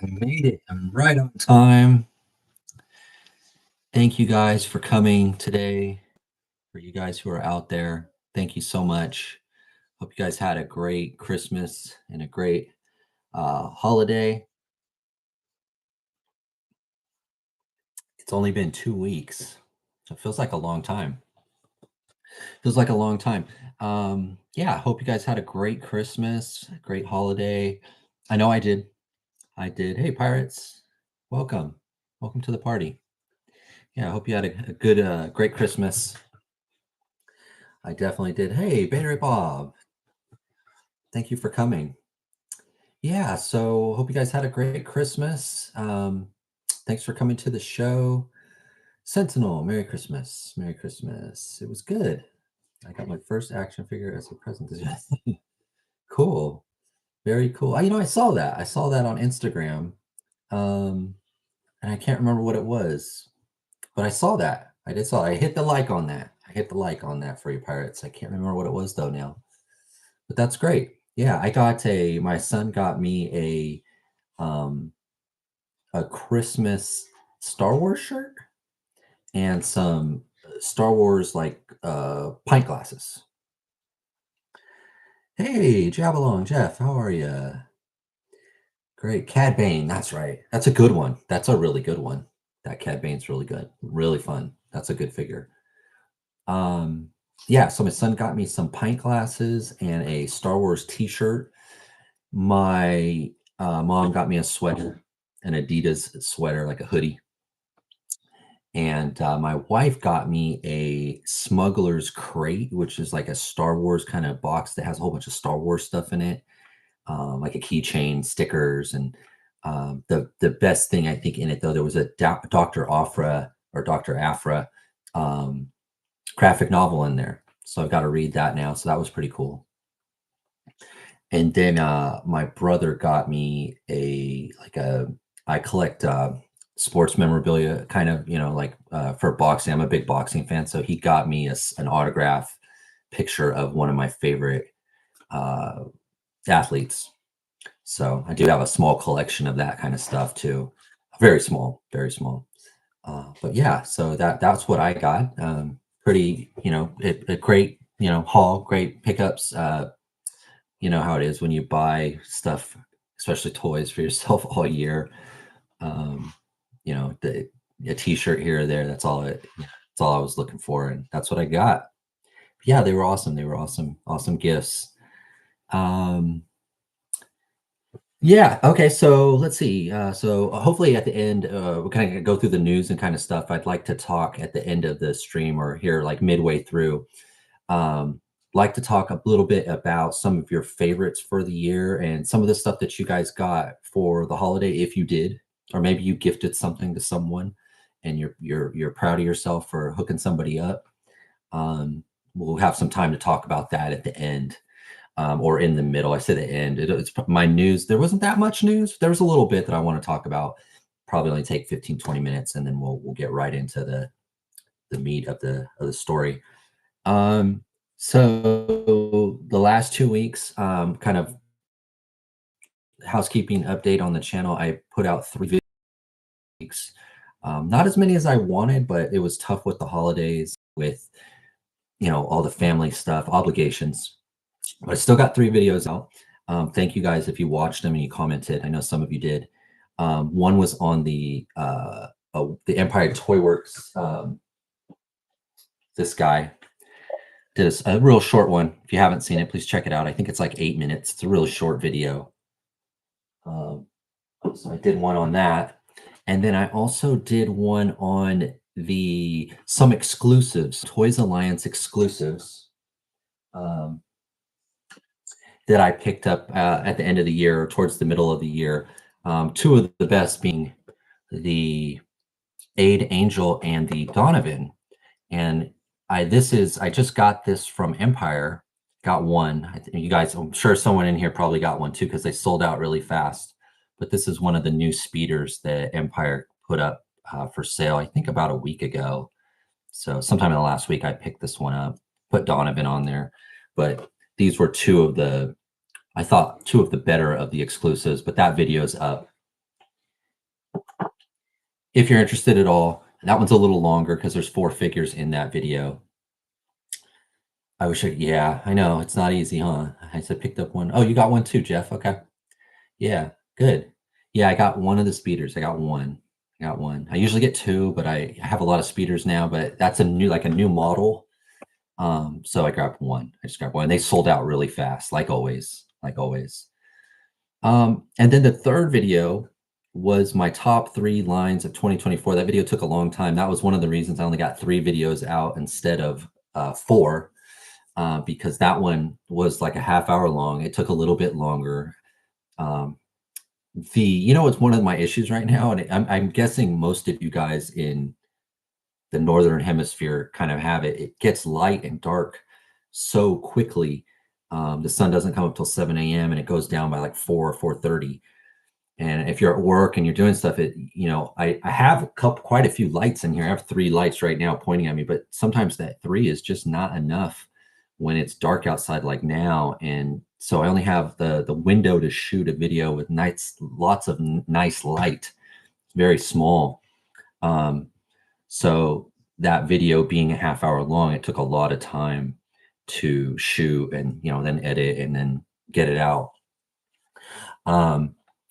I made it. I'm right on time. Thank you guys for coming today. For you guys who are out there, thank you so much. Hope you guys had a great Christmas and a great holiday. It's only been 2 weeks, so it feels like a long time. Feels like a long time. Yeah, hope you guys had a great Christmas, great holiday. I know I did. I did. Hey, pirates, welcome. Welcome to the party. Yeah, I hope you had a good, great Christmas. I definitely did. Hey, Battery Bob, thank you for coming. Yeah, so hope you guys had a great Christmas. Thanks for coming to the show. Sentinel, Merry Christmas. Merry Christmas. It was good. I got my first action figure as a present. Cool. Very cool. I saw that. I saw that on Instagram. Um, and I can't remember what it was, but I saw that. I did saw. I hit the like on that. I hit the like on that for you pirates. I can't remember what it was though now. But that's great. Yeah, my son got me a Christmas Star Wars shirt and some Star Wars like pint glasses. Hey, Jabalong Jeff, how are you? Great. Cad Bane, that's right. That's a good one. That's a really good one. That Cad Bane's really good. Really fun. That's a good figure. Um, yeah, so my son got me some pint glasses and a Star Wars t-shirt. My mom got me a sweater, an Adidas sweater, like a hoodie. And my wife got me a Smuggler's Crate, which is like a Star Wars kind of box that has a whole bunch of Star Wars stuff in it, like a keychain, stickers, and the best thing I think in it though, there was a Dr. Afra or Dr. Afra um, graphic novel in there, so I've got to read that now. So that was pretty cool. And then my brother got me I collect sports memorabilia, kind of, like for boxing. I'm a big boxing fan, so he got me an autograph picture of one of my favorite uh, athletes. So I do have a small collection of that kind of stuff too. Very small, very small. But yeah, so that's what I got. Pretty, a great, haul, great pickups. You know how it is when you buy stuff, especially toys for yourself all year. Um, a t-shirt here or there. That's all I was looking for, and that's what I got. Yeah, they were awesome. They were awesome, awesome gifts. Um, yeah. Okay. So let's see. So hopefully at the end, we'll kind of go through the news and kind of stuff. I'd like to talk at the end of the stream or here, like midway through. Um, like to talk a little bit about some of your favorites for the year and some of the stuff that you guys got for the holiday, if you did, or maybe you gifted something to someone and you're proud of yourself for hooking somebody up. We'll have some time to talk about that at the end, or in the middle. I say the end. It's my news. There wasn't that much news. There was a little bit that I want to talk about. Probably only take 15, 20 minutes, and then we'll get right into the meat of the story. Um, so the last 2 weeks, kind of housekeeping update on the channel. I put out 3 weeks, not as many as I wanted, but it was tough with the holidays, with all the family stuff, obligations. But I still got 3 videos out. Thank you guys if you watched them and you commented. I know some of you did. One was on the Empire Toy Works. This guy did a real short one. If you haven't seen it, please check it out. I think it's like 8 minutes. It's a really short video. So I did one on that. And then I also did one on some exclusives, Toys Alliance exclusives, that I picked up at the end of the year or towards the middle of the year. Two of the best being the Aid Angel and the Donovan. And I just got this from Empire. Got one. You guys, I'm sure someone in here probably got one too because they sold out really fast. But this is one of the new speeders that Empire put up for sale, I think about a week ago. So sometime in the last week, I picked this one up, put Donovan on there. But these were I thought two of the better of the exclusives, but that video is up. if you're interested at all. That one's a little longer because there's 4 figures in that video. I wish I yeah, I know, it's not easy, huh? I said picked up one. Oh, you got one too, Jeff, okay. Yeah, good. Yeah, I got one of the speeders, I got 1. I got 1. I usually get 2, but I have a lot of speeders now, but that's a new like, a new model, so I grabbed 1. I just grabbed 1, they sold out really fast, like always, like always. And then the 3rd video was my top 3 lines of 2024. That video took a long time. That was one of the reasons I only got 3 videos out instead of, 4, because that one was like a half hour long. It took a little bit longer. Um, it's one of my issues right now, and I'm guessing most of you guys in the northern hemisphere kind of have it. It gets light and dark so quickly. The sun doesn't come up till 7 a.m. and it goes down by like 4 or 4:30. And if you're at work and you're doing stuff, I have quite a few lights in here. I have 3 lights right now pointing at me, but sometimes that 3 is just not enough when it's dark outside like now. And so I only have the window to shoot a video with lots of nice light, very small. Um, so that video being a half hour long, it took a lot of time to shoot and then edit and then get it out.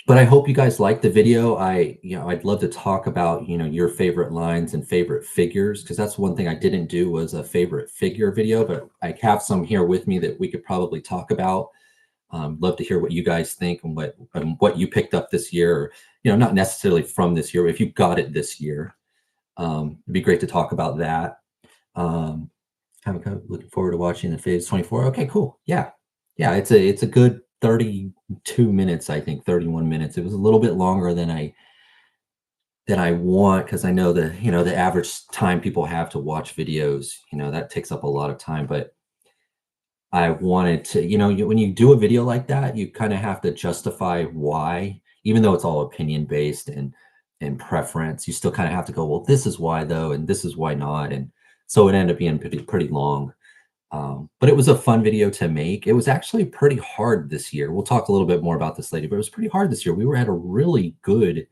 But I hope you guys like the video. I'd love to talk about, your favorite lines and favorite figures, because that's one thing I didn't do was a favorite figure video, but I have some here with me that we could probably talk about. Love to hear what you guys think and what you picked up this year, or, not necessarily from this year, if you got it this year. It'd be great to talk about that. Um, looking forward to watching the Phase 24. Okay, cool. Yeah. Yeah, it's a good 32 minutes, I think, 31 minutes. It was a little bit longer than I want, because I know the average time people have to watch videos, that takes up a lot of time. But I wanted to, when you do a video like that, you kind of have to justify why, even though it's all opinion based and preference, you still kind of have to go, well, this is why though, and this is why not. And so it ended up being pretty long. But it was a fun video to make. It was actually pretty hard this year. We'll talk a little bit more about this later, but it was pretty hard this year. We were at a really good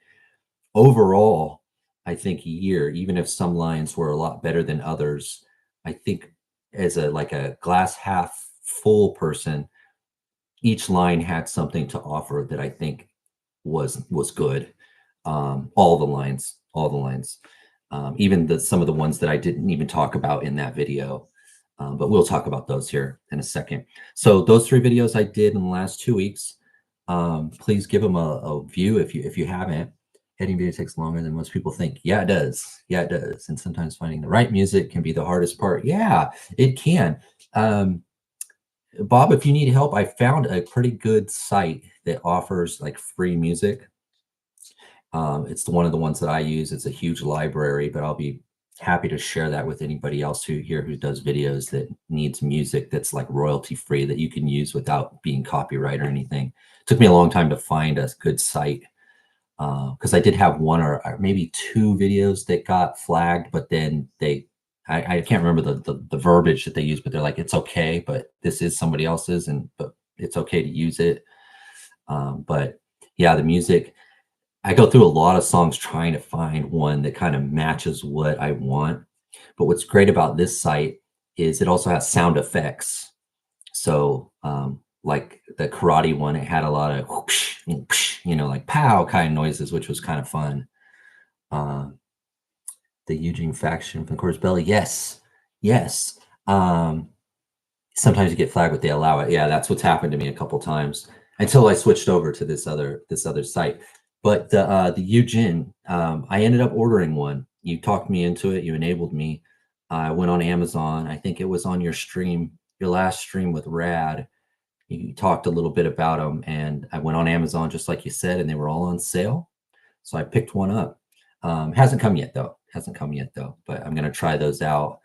overall, I think, year, even if some lines were a lot better than others. I think as a glass half full person, each line had something to offer that I think was good. All the lines, even some of the ones that I didn't even talk about in that video. But we'll talk about those here in a second. So those 3 videos I did in the last 2 weeks. Please give them a view if you haven't. Editing video takes longer than most people think. Yeah, it does. Yeah, it does. And sometimes finding the right music can be the hardest part. Yeah, it can. Bob, if you need help, I found a pretty good site that offers like free music. It's one of the ones that I use. It's a huge library, but I'll be happy to share that with anybody else who does videos that needs music that's like royalty free that you can use without being copyright or anything. It took me a long time to find a good site, because I did have 1 or maybe 2 videos that got flagged, but then I can't remember the verbiage that they use, but they're like, it's okay, but this is somebody else's, but it's okay to use it. But yeah, the music, I go through a lot of songs trying to find one that kind of matches what I want. But what's great about this site is it also has sound effects. So like the karate one, it had a lot of whoosh, whoosh, like pow kind of noises, which was kind of fun. The Eugene faction from Course Belly. Yes. Yes. Sometimes you get flagged, but they allow it. Yeah, that's what's happened to me a couple times until I switched over to this other site. But the Eugene, I ended up ordering one. You talked me into it. You enabled me. I went on Amazon. I think it was on your last stream with Rad. You talked a little bit about them, and I went on Amazon just like you said, and they were all on sale. So I picked one up. Hasn't come yet though. But I'm gonna try those out.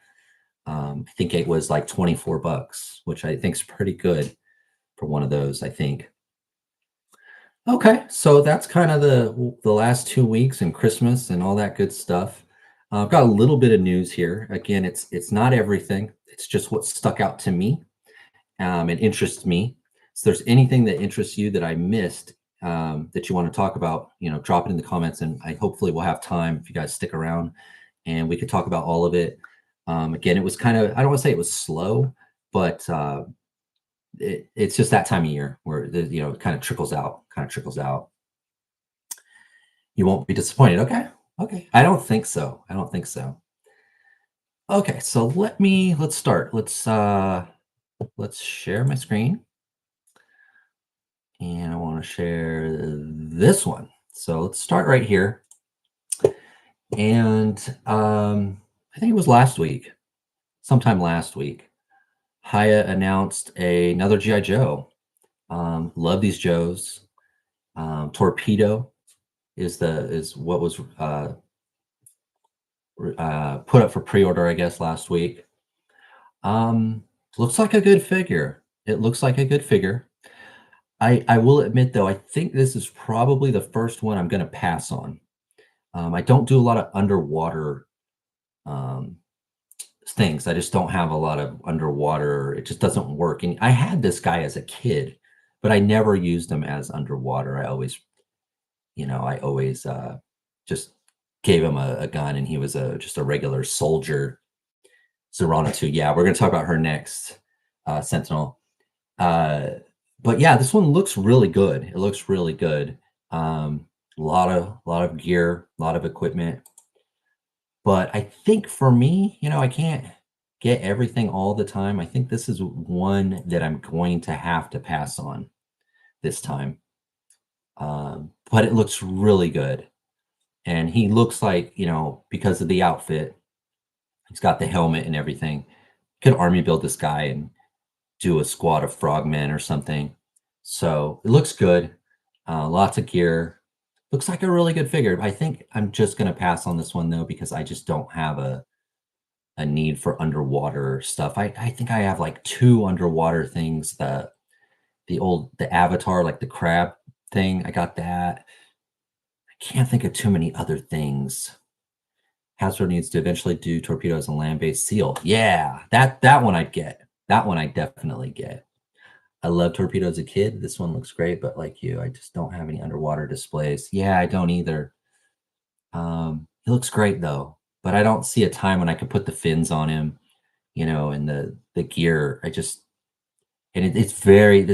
I think it was like 24 bucks, which I think is pretty good for one of those, I think. Okay, so that's kind of the last 2 weeks and Christmas and all that good stuff. I've got a little bit of news here. Again, it's not everything. It's just what stuck out to me, and interests me. So there's anything that interests you that I missed, that you want to talk about, drop it in the comments, and I hopefully will have time if you guys stick around, and we could talk about all of it. Again, it was kind of, I don't want to say it was slow, but it's just that time of year where it kind of trickles out, You won't be disappointed. Okay. Okay. I don't think so. I don't think so. Okay. So let's start. Let's share my screen. And I want to share this one. So let's start right here. And I think it was sometime last week, Haya announced another GI Joe. Love these Joes. Torpedo is what was put up for pre-order, I guess, last week. Looks like a good figure. It looks like a good figure. I will admit, though, I think this is probably the first one I'm going to pass on. I don't do a lot of underwater um, things. I just don't have a lot of underwater. It just doesn't work. And I had this guy as a kid, but I never used him as underwater. I always just gave him a gun, and he was just a regular soldier. Serrano 2. Yeah, we're going to talk about her next, Sentinel. But yeah, this one looks really good. It looks really good. A lot of gear, a lot of equipment. But I think for me, I can't get everything all the time. I think this is one that I'm going to have to pass on this time. But it looks really good. And he looks like, because of the outfit, he's got the helmet and everything. Could army build this guy and do a squad of frogmen or something. So it looks good. Lots of gear. Looks like a really good figure. I think I'm just going to pass on this one, though, because I just don't have a need for underwater stuff. I think I have like 2 underwater things. The Avatar, like the crab thing. I got that. I can't think of too many other things. Hasbro needs to eventually do torpedoes and land-based seal. Yeah, that one I'd get. That one I definitely get. I love torpedo as a kid. This one looks great, but like you, I just don't have any underwater displays. Yeah, I don't either. He looks great though, but I don't see a time when I could put the fins on him, and the gear. This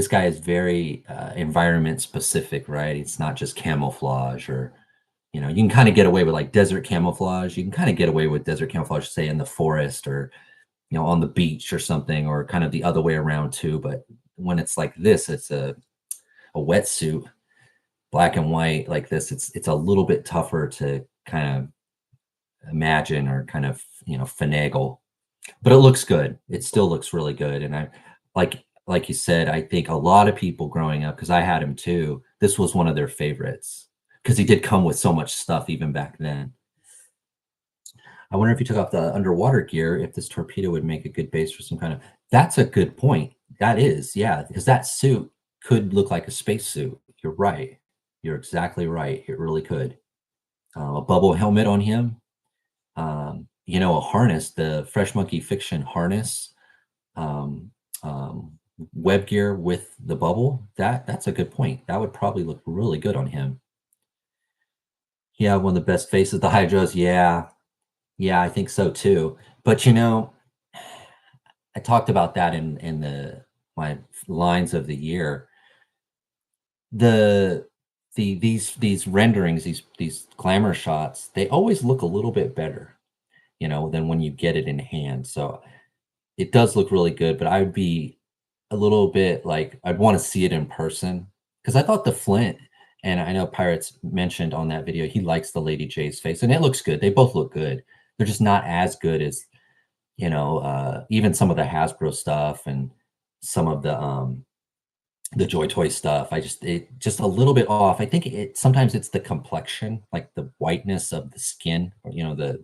guy is very environment specific, right? It's not just camouflage or, you can kind of get away with like desert camouflage. You can kind of get away with desert camouflage, say in the forest or, on the beach or something, or kind of the other way around too. But when it's like this, it's a wetsuit, black and white like this. It's a little bit tougher to kind of imagine or kind of, finagle, but it looks good. It still looks really good. And I like you said, I think a lot of people growing up, because I had him too, this was one of their favorites because he did come with so much stuff even back then. I wonder if you took off the underwater gear, if this torpedo would make a good base for some kind of. That's a good point. That is, yeah, because that suit could look like a space suit. You're right. You're exactly right. It really could. A bubble helmet on him. A harness, the Fresh Monkey Fiction harness, web gear with the bubble. That's a good point. That would probably look really good on him. Yeah, one of the best faces, the Hydras. Yeah, yeah, I think so too. But I talked about that in my lines of the year. These renderings, these glamour shots, they always look a little bit better, than when you get it in hand. So it does look really good, but I'd be a little bit like I'd want to see it in person because I thought the Flint, and I know Pirates mentioned on that video he likes the Lady Jaye's face, and it looks good. They both look good. They're just not as good as even some of the Hasbro stuff and some of the Joy Toy stuff. It just a little bit off. I think sometimes it's the complexion, like the whiteness of the skin, or the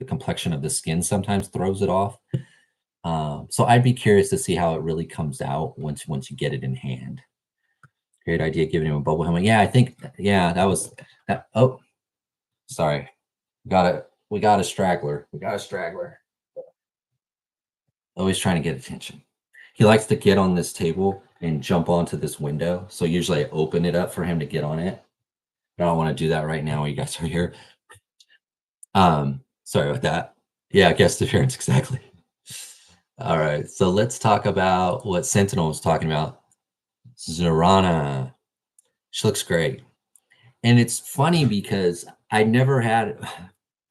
complexion of the skin sometimes throws it off. So I'd be curious to see how it really comes out once you get it in hand. Great idea giving him a bubble helmet. Yeah, I think that was that. Oh, sorry, we got a straggler. Always trying to get attention. He likes to get on this table and jump onto this window. So usually I open it up for him to get on it. But I don't want to do that right now while you guys are here. Sorry about that. Yeah, guest appearance, exactly. All right, so let's talk about what Sentinel was talking about. Zorana. She looks great. And it's funny because I never had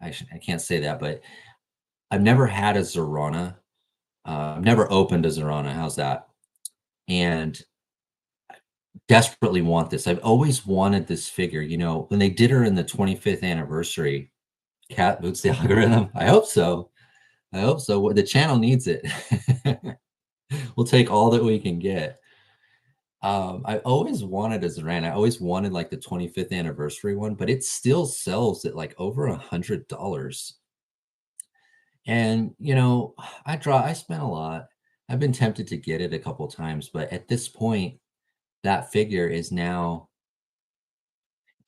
I can't say that, but I've never had a Zorana. I've never opened a Zorana. How's that? And desperately want this. I've always wanted this figure. You know, when they did her in the 25th anniversary, Cat Boots the algorithm. I hope so. I hope so. The channel needs it. We'll take all that we can get. I always wanted a Zoran. I always wanted like the 25th anniversary one, but it still sells at like over $100. And you know, I spent a lot. I've been tempted to get it a couple times, but at this point, that figure is now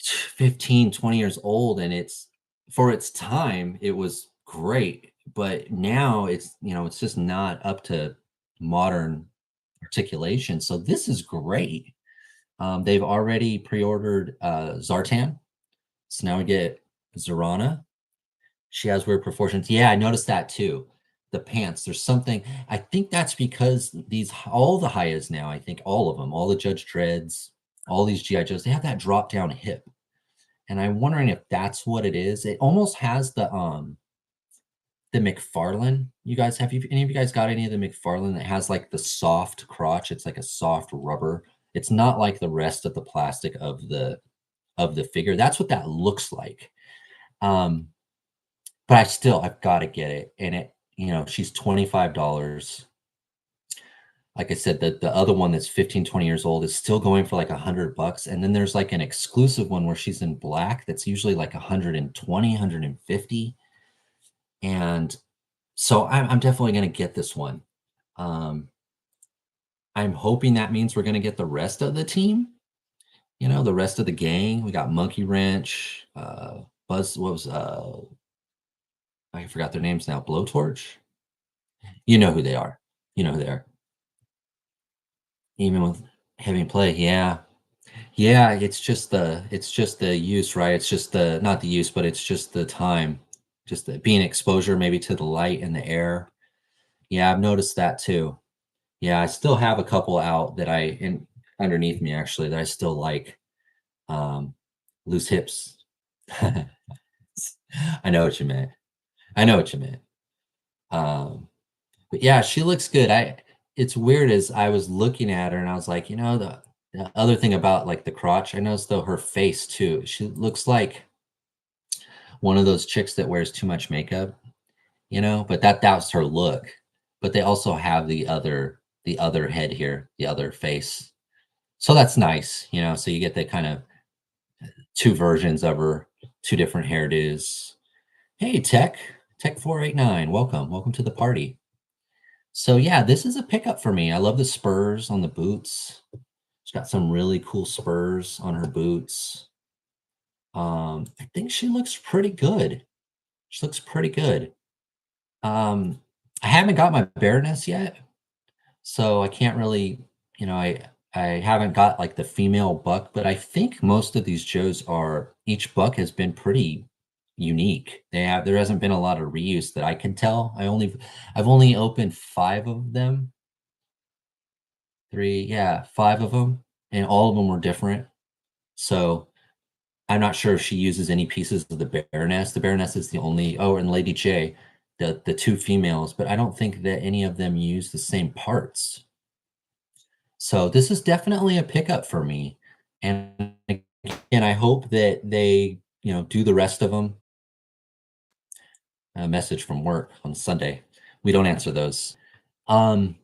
15, 20 years old, and it's for its time, it was great, but now it's, you know, it's just not up to modern articulation. So this is great. They've already pre-ordered Zartan. So now we get Zorana. She has weird proportions. Yeah, I noticed that too. The pants, there's something. I think that's because these all the Hayas now, I think all of them, all the Judge Dreads, all these GI Joes, they have that drop down hip. And I'm wondering if that's what it is. It almost has the McFarlane. Any of you guys got any of the McFarlane that has like the soft crotch? It's like a soft rubber. It's not like the rest of the plastic of the figure. That's what that looks like. Um, but I've got to get it. And it, you know, she's $25. Like I said, the other one that's 15, 20 years old is still going for like $100. And then there's like an exclusive one where she's in black that's usually like 120, 150. And so I'm definitely going to get this one. Um, I'm hoping that means we're going to get the rest of the team, you know, the rest of the gang. We got Monkey Wrench, Buzz, what was, I forgot their names now, Blowtorch. You know who they are. You know who they are. Even with having play, yeah. Yeah, it's just the use, right? It's just the not the use, but it's just the time, just the being exposure maybe to the light and the air. Yeah, I've noticed that too. Yeah, I still have a couple out that I in underneath me actually that I still like. Um, Loose hips. I know what you meant. I know what you meant. Um, but yeah, she looks good. It's weird as I was looking at her and I was like, you know, the other thing about like the crotch, I noticed though her face too. She looks like one of those chicks that wears too much makeup, you know, but that's her look. But they also have the other head here, the other face. So that's nice, you know. So you get the kind of two versions of her, two different hairdos. Hey, Tech 489, welcome to the party. So yeah, this is a pickup for me. I love the spurs on the boots. She's got some really cool spurs on her boots. I think she looks pretty good. She looks pretty good. Um, I haven't got my Baroness yet, so I can't really, you know, I haven't got like the female buck, but I think most of these Joes are each buck has been pretty unique. There hasn't been a lot of reuse that I can tell. I've only opened 5 of them. 3, yeah, 5 of them, and all of them were different. So I'm not sure if she uses any pieces of the Baroness. The Baroness is the only and Lady J, the 2 females, but I don't think that any of them use the same parts. So this is definitely a pickup for me, and again, I hope that they, you know, do the rest of them. A message from work on Sunday. We don't answer those. Um,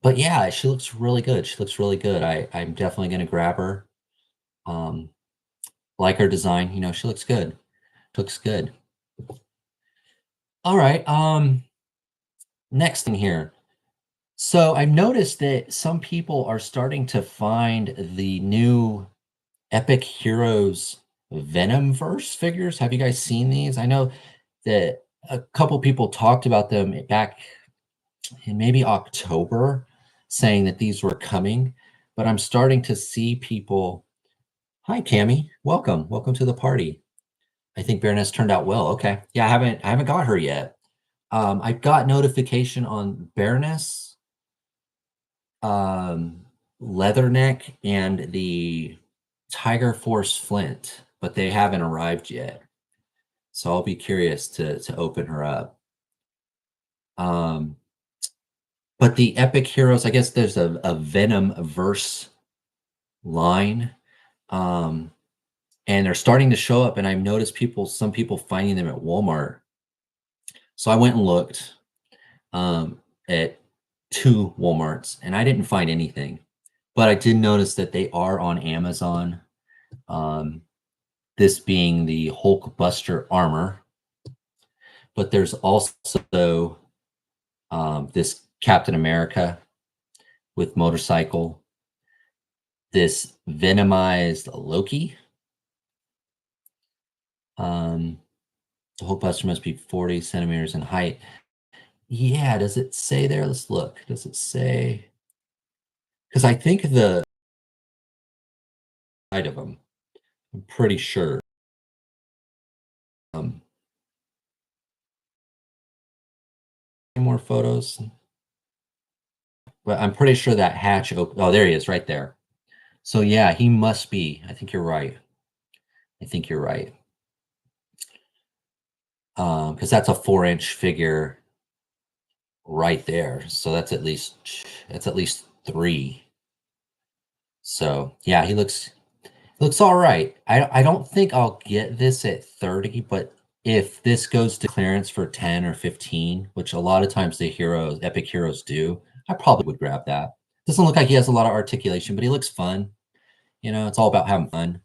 but yeah, she looks really good. She looks really good. I'm definitely gonna grab her. Um, like her design, you know, she looks good. Looks good. All right. Next thing here. So I've noticed that some people are starting to find the new Epic Heroes Venomverse figures. Have you guys seen these? I know that a couple people talked about them back in maybe October, saying that these were coming. but I'm starting to see people. Hi, Tammy. Welcome to the party. I think Baroness turned out well. Okay. Yeah, I haven't got her yet. I got notification on Baroness, um, Leatherneck, and the Tiger Force Flint, but they haven't arrived yet. So I'll be curious to open her up. Um, but the Epic Heroes, I guess there's a Venom verse line. Um, and they're starting to show up, and I've noticed some people finding them at Walmart. So I went and looked at two Walmarts, and I didn't find anything. But I did notice that they are on Amazon. Um, this being the Hulk Buster armor, but there's also this Captain America with motorcycle, this Venomized Loki. The Hulk Buster must be 40 centimeters in height. Yeah, does it say there? Let's look. Does it say? Because I think the height of them, I'm pretty sure. Um, more photos, but I'm pretty sure that hatch. Oh, there he is, right there. So yeah, he must be. I think you're right. I think you're right. Because that's a 4-inch figure right there. So that's at least three. So yeah, he looks all right. I don't think I'll get this at 30, but if this goes to clearance for 10 or 15, which a lot of times the epic heroes do, I probably would grab that. Doesn't look like he has a lot of articulation, but he looks fun. It's all about having fun.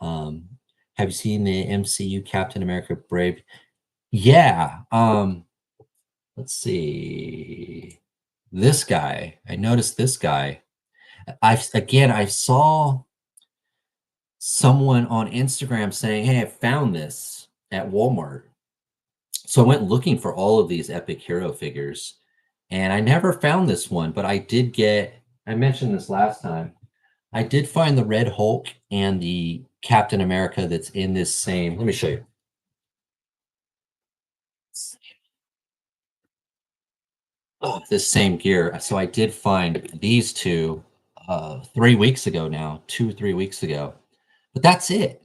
Um, have you seen the MCU Captain America Brave? Yeah. Let's see. This guy. I noticed this guy. I saw someone on Instagram saying, "Hey, I found this at Walmart." So I went looking for all of these epic hero figures, and I never found this one, but I mentioned this last time. I did find the Red Hulk and the Captain America that's in this same, let me show you. Oh, this same gear. So I did find these two 3 weeks ago now, 3 weeks ago. But that's it.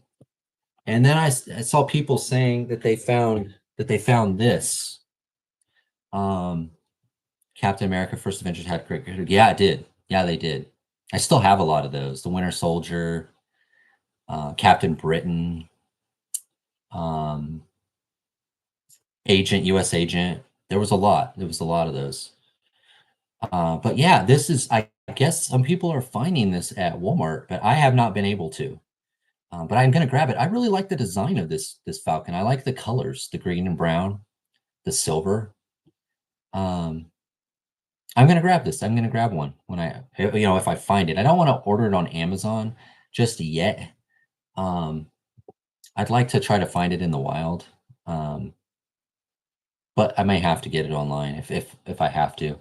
And then I saw people saying that they found this. Um, Captain America First Avengers had great. Yeah, it did. Yeah, they did. I still have a lot of those. The Winter Soldier, Captain Britain, um, Agent, U.S. Agent. There was a lot. There was a lot of those. But yeah, I guess some people are finding this at Walmart, but I have not been able to. But I'm gonna grab it. I really like the design of this Falcon. I like the colors, the green and brown, the silver. Um, I'm gonna grab this. I'm gonna grab one when if I find it. I don't want to order it on Amazon just yet. Um, I'd like to try to find it in the wild. Um, but I may have to get it online if I have to.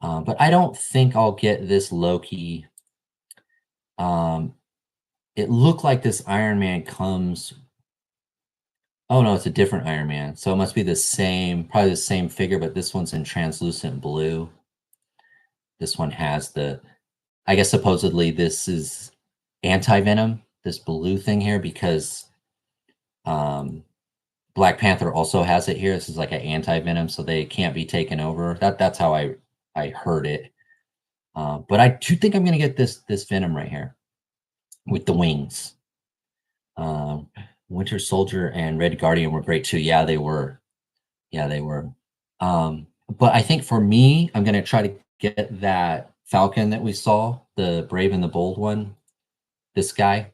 But I don't think I'll get this Loki. Um, it looked like this Iron Man comes. Oh no, it's a different Iron Man. So it must be probably the same figure, but this one's in translucent blue. This one has I guess supposedly this is anti-venom, this blue thing here, because um, Black Panther also has it here. This is like an anti-venom, so they can't be taken over. That's how I heard it. But I do think I'm gonna get this Venom right here with the wings. Um, Winter Soldier and Red Guardian were great too. Yeah, they were. Yeah, they were. But I think for me, I'm gonna try to get that Falcon that we saw, the Brave and the Bold one, this guy,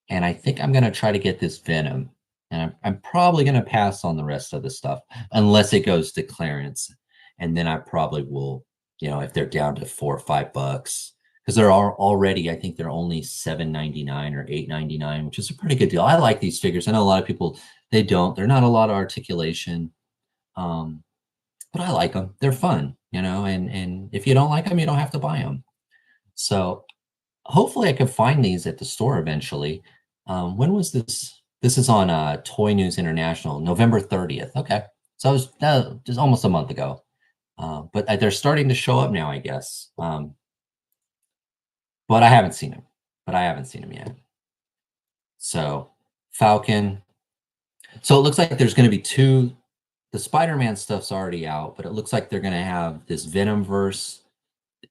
and I think I'm gonna try to get this Venom, and I'm probably gonna pass on the rest of the stuff unless it goes to clearance, and then I probably will, if they're down to $4 or $5, because there are already, I think they're only $7.99 or $8.99, which is a pretty good deal. I like these figures. I know a lot of people they don't. They're not a lot of articulation. Um, but I like them. They're fun, and if you don't like them, you don't have to buy them. So hopefully I can find these at the store eventually. When was this? This is on Toy News International, November 30th. Okay. So it was just almost a month ago. But they're starting to show up now, I guess. But I haven't seen them. But I haven't seen them yet. So Falcon. So it looks like there's going to be two. The Spider-Man stuff's already out, but it looks like they're going to have this Venom verse,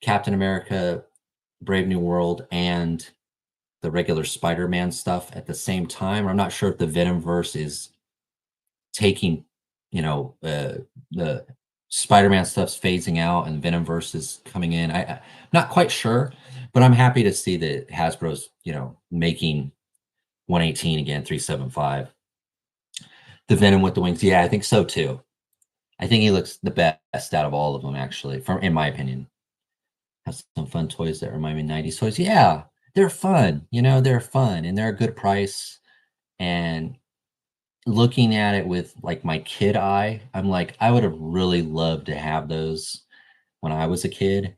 Captain America, Brave New World, and the regular Spider-Man stuff at the same time. I'm not sure if the Venomverse is taking, the Spider-Man stuff's phasing out and Venomverse is coming in. I'm not quite sure, but I'm happy to see that Hasbro's, making 118 again, 375. The Venom with the wings. Yeah, I think so too. I think he looks the best out of all of them, actually, from in my opinion. Have some fun toys that remind me of 90s toys. Yeah, they're fun. They're fun and they're a good price. And looking at it with like my kid eye, I'm like, I would have really loved to have those when I was a kid.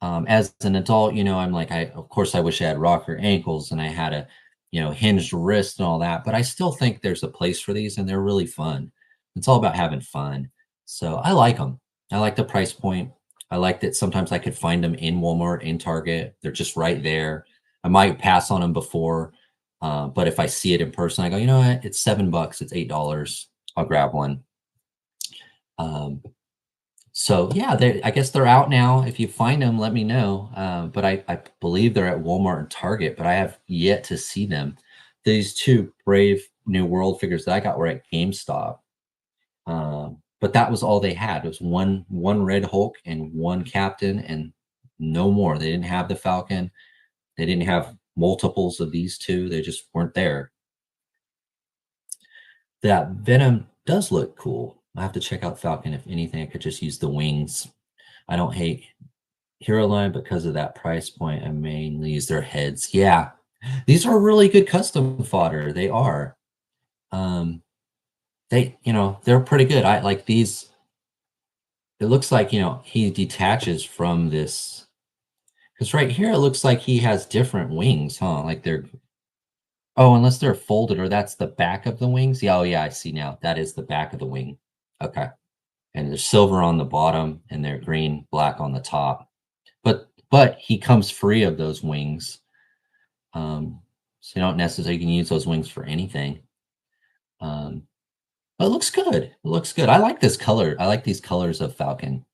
As an adult, I'm like, of course, I wish I had rocker ankles and I had a, hinged wrist and all that. But I still think there's a place for these, and they're really fun. It's all about having fun. So I like them. I like the price point. I like that sometimes I could find them in Walmart, in Target. They're just right there. I might pass on them before, but if I see it in person, I go, you know what? It's $7. It's $8. I'll grab one. Um, so yeah, I guess they're out now. If you find them, let me know. But I believe they're at Walmart and Target, but I have yet to see them. These two Brave New World figures that I got were at GameStop. But that was all they had. It was one Red Hulk and one Captain, and no more. They didn't have the Falcon. They didn't have multiples of these two. They just weren't there. That Venom does look cool. I have to check out Falcon. If anything, I could just use the wings. I don't hate Hero Line because of that price point. I mainly use their heads. Yeah, these are really good custom fodder. They are. Um, they're pretty good. I like these. It looks like he detaches from this because right here it looks like he has different wings, huh? Like they're unless they're folded or that's the back of the wings. Yeah, oh yeah, I see now. That is the back of the wing. Okay. And there's silver on the bottom and they're green, black on the top. But he comes free of those wings. So you don't necessarily you can use those wings for anything. But it looks good. It looks good. I like this color. I like these colors of Falcon.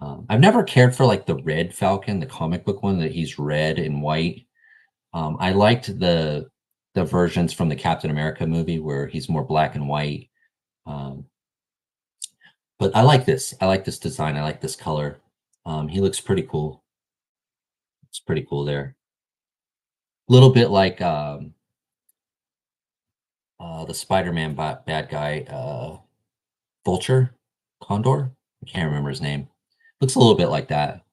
I've never cared for like the red Falcon, the comic book one that he's red and white. I liked the versions from the Captain America movie where he's more black and white. Um, but I like this. I like this design. I like this color. He looks pretty cool. It's pretty cool there. A little bit like the Spider-Man bad guy, Vulture, Condor. I can't remember his name. Looks a little bit like that.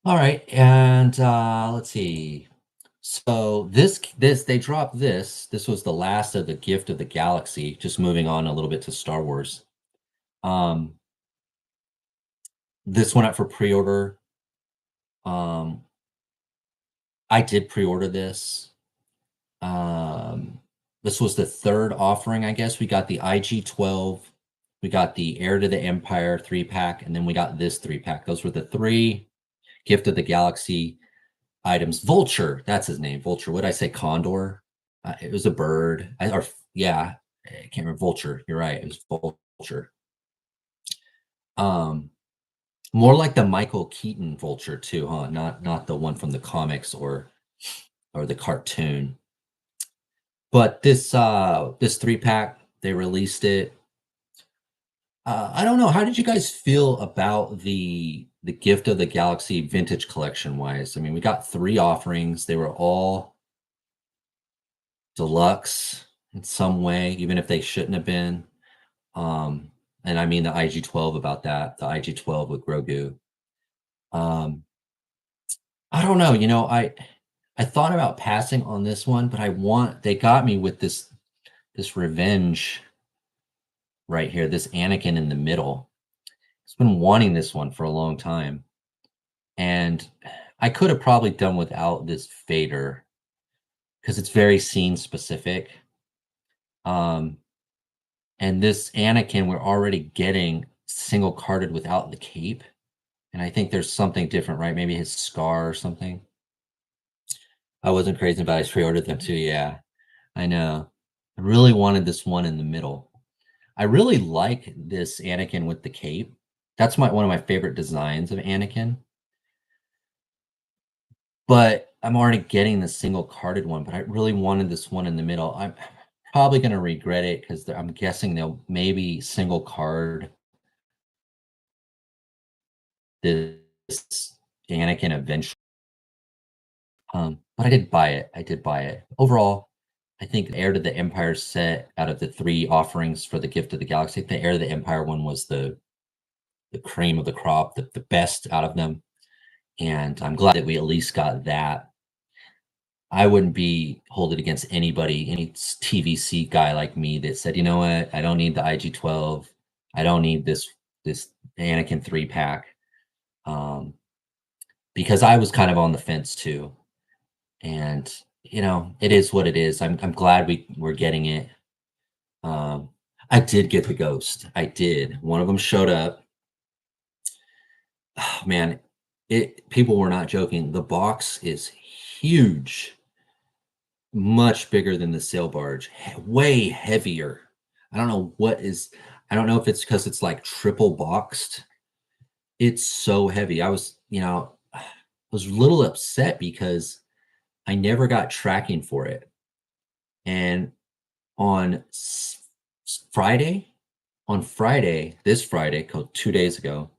All right, and let's see. So this they dropped this. This was the last of the Gift of the Galaxy. Just moving on a little bit to Star Wars. Um, this went up for pre-order. Um, I did pre-order this. This was the third offering, I guess. We got the IG-12, we got the Heir to the Empire 3-pack, and then we got this 3-pack. Those were the three Gift of the Galaxy items. Vulture, that's his name. Vulture. What did I say? Condor. It was a bird. Yeah, I can't remember. Vulture. You're right. It was Vulture. Um, More like the Michael Keaton Vulture too, huh? Not the one from the comics or the cartoon. But this 3-pack, they released it. I don't know. How did you guys feel about the Gift of the Galaxy vintage collection wise? I mean, we got three offerings. They were all deluxe in some way, even if they shouldn't have been. And I mean the IG-12 about that, the IG-12 with Grogu. Um, I don't know. I thought about passing on this one, but they got me with this revenge right here, this Anakin in the middle. It's been wanting this one for a long time. And I could have probably done without this Vader because it's very scene specific. Um, and this Anakin, we're already getting single carded without the cape. And I think there's something different, right? Maybe his scar or something. I wasn't crazy about it. I pre-ordered them too. Yeah, I know. I really wanted this one in the middle. I really like this Anakin with the cape. That's one of my favorite designs of Anakin. But I'm already getting the single carded one, but I really wanted this one in the middle. I'm probably gonna regret it because I'm guessing they'll maybe single card this Anakin eventually. But I did buy it. I did buy it. Overall, I think the Heir to the Empire set out of the 3 offerings for the Gift of the Galaxy, the Heir to the Empire one was the cream of the crop, the best out of them, and I'm glad that we at least got that. I wouldn't be hold it against anybody, any TVC guy like me that said, "You know what? I don't need the IG-12. I don't need this Anakin 3-pack." Um, because I was kind of on the fence too, and, it is what it is. I'm glad we're getting it. Um, I did get the Ghost. I did. One of them showed up. Oh, man, people were not joking. The box is huge. Much bigger than the sail barge, way heavier. I don't know what is I don't know if it's because it's, like, triple boxed. It's so heavy. I was a little upset because I never got tracking for it, and on s s Friday this Friday, 2 days ago,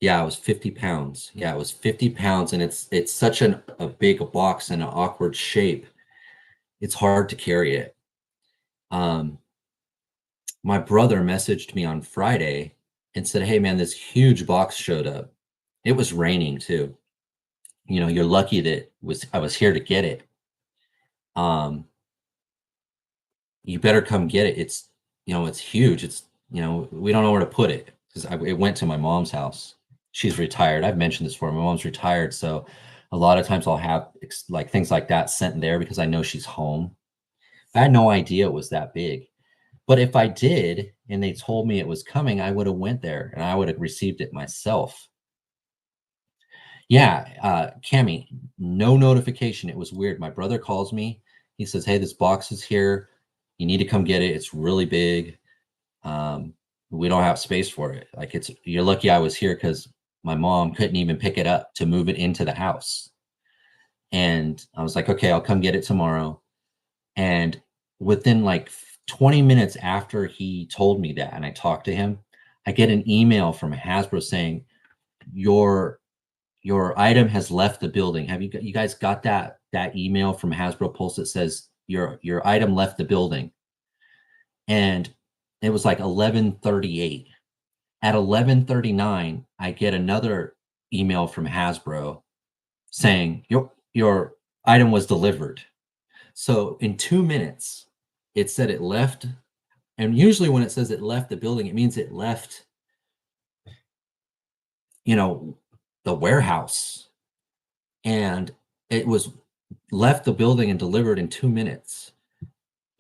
yeah, it was 50 pounds. Yeah, it was 50 pounds, and it's such a big box and an awkward shape, it's hard to carry it. Um My brother messaged me on Friday and said, "Hey, man, this huge box showed up." It was raining too. You're lucky that was I was here to get it. Um, you better come get it. It's huge. We don't know where to put it because it went to my mom's house. She's retired. I've mentioned this before. My mom's retired, so a lot of times I'll have like things like that sent there because I know she's home. I had no idea it was that big. But if I did and they told me it was coming, I would have went there and I would have received it myself. Yeah, Cami, no notification. It was weird. My brother calls me. He says, "Hey, this box is here. You need to come get it. It's really big. Um, we don't have space for it. Like you're lucky I was here because my mom couldn't even pick it up to move it into the house." And I was like, "Okay, I'll come get it tomorrow." And within like 20 minutes after he told me that and I talked to him, I get an email from Hasbro saying, "Your your item has left the building." You guys got that email from Hasbro Pulse that says your item left the building? And it was like 11:38. At 11:39, I get another email from Hasbro saying your item was delivered. So in 2 minutes, it said it left. And usually when it says it left the building, it means it left, you know, the warehouse. And it was left the building and delivered in 2 minutes.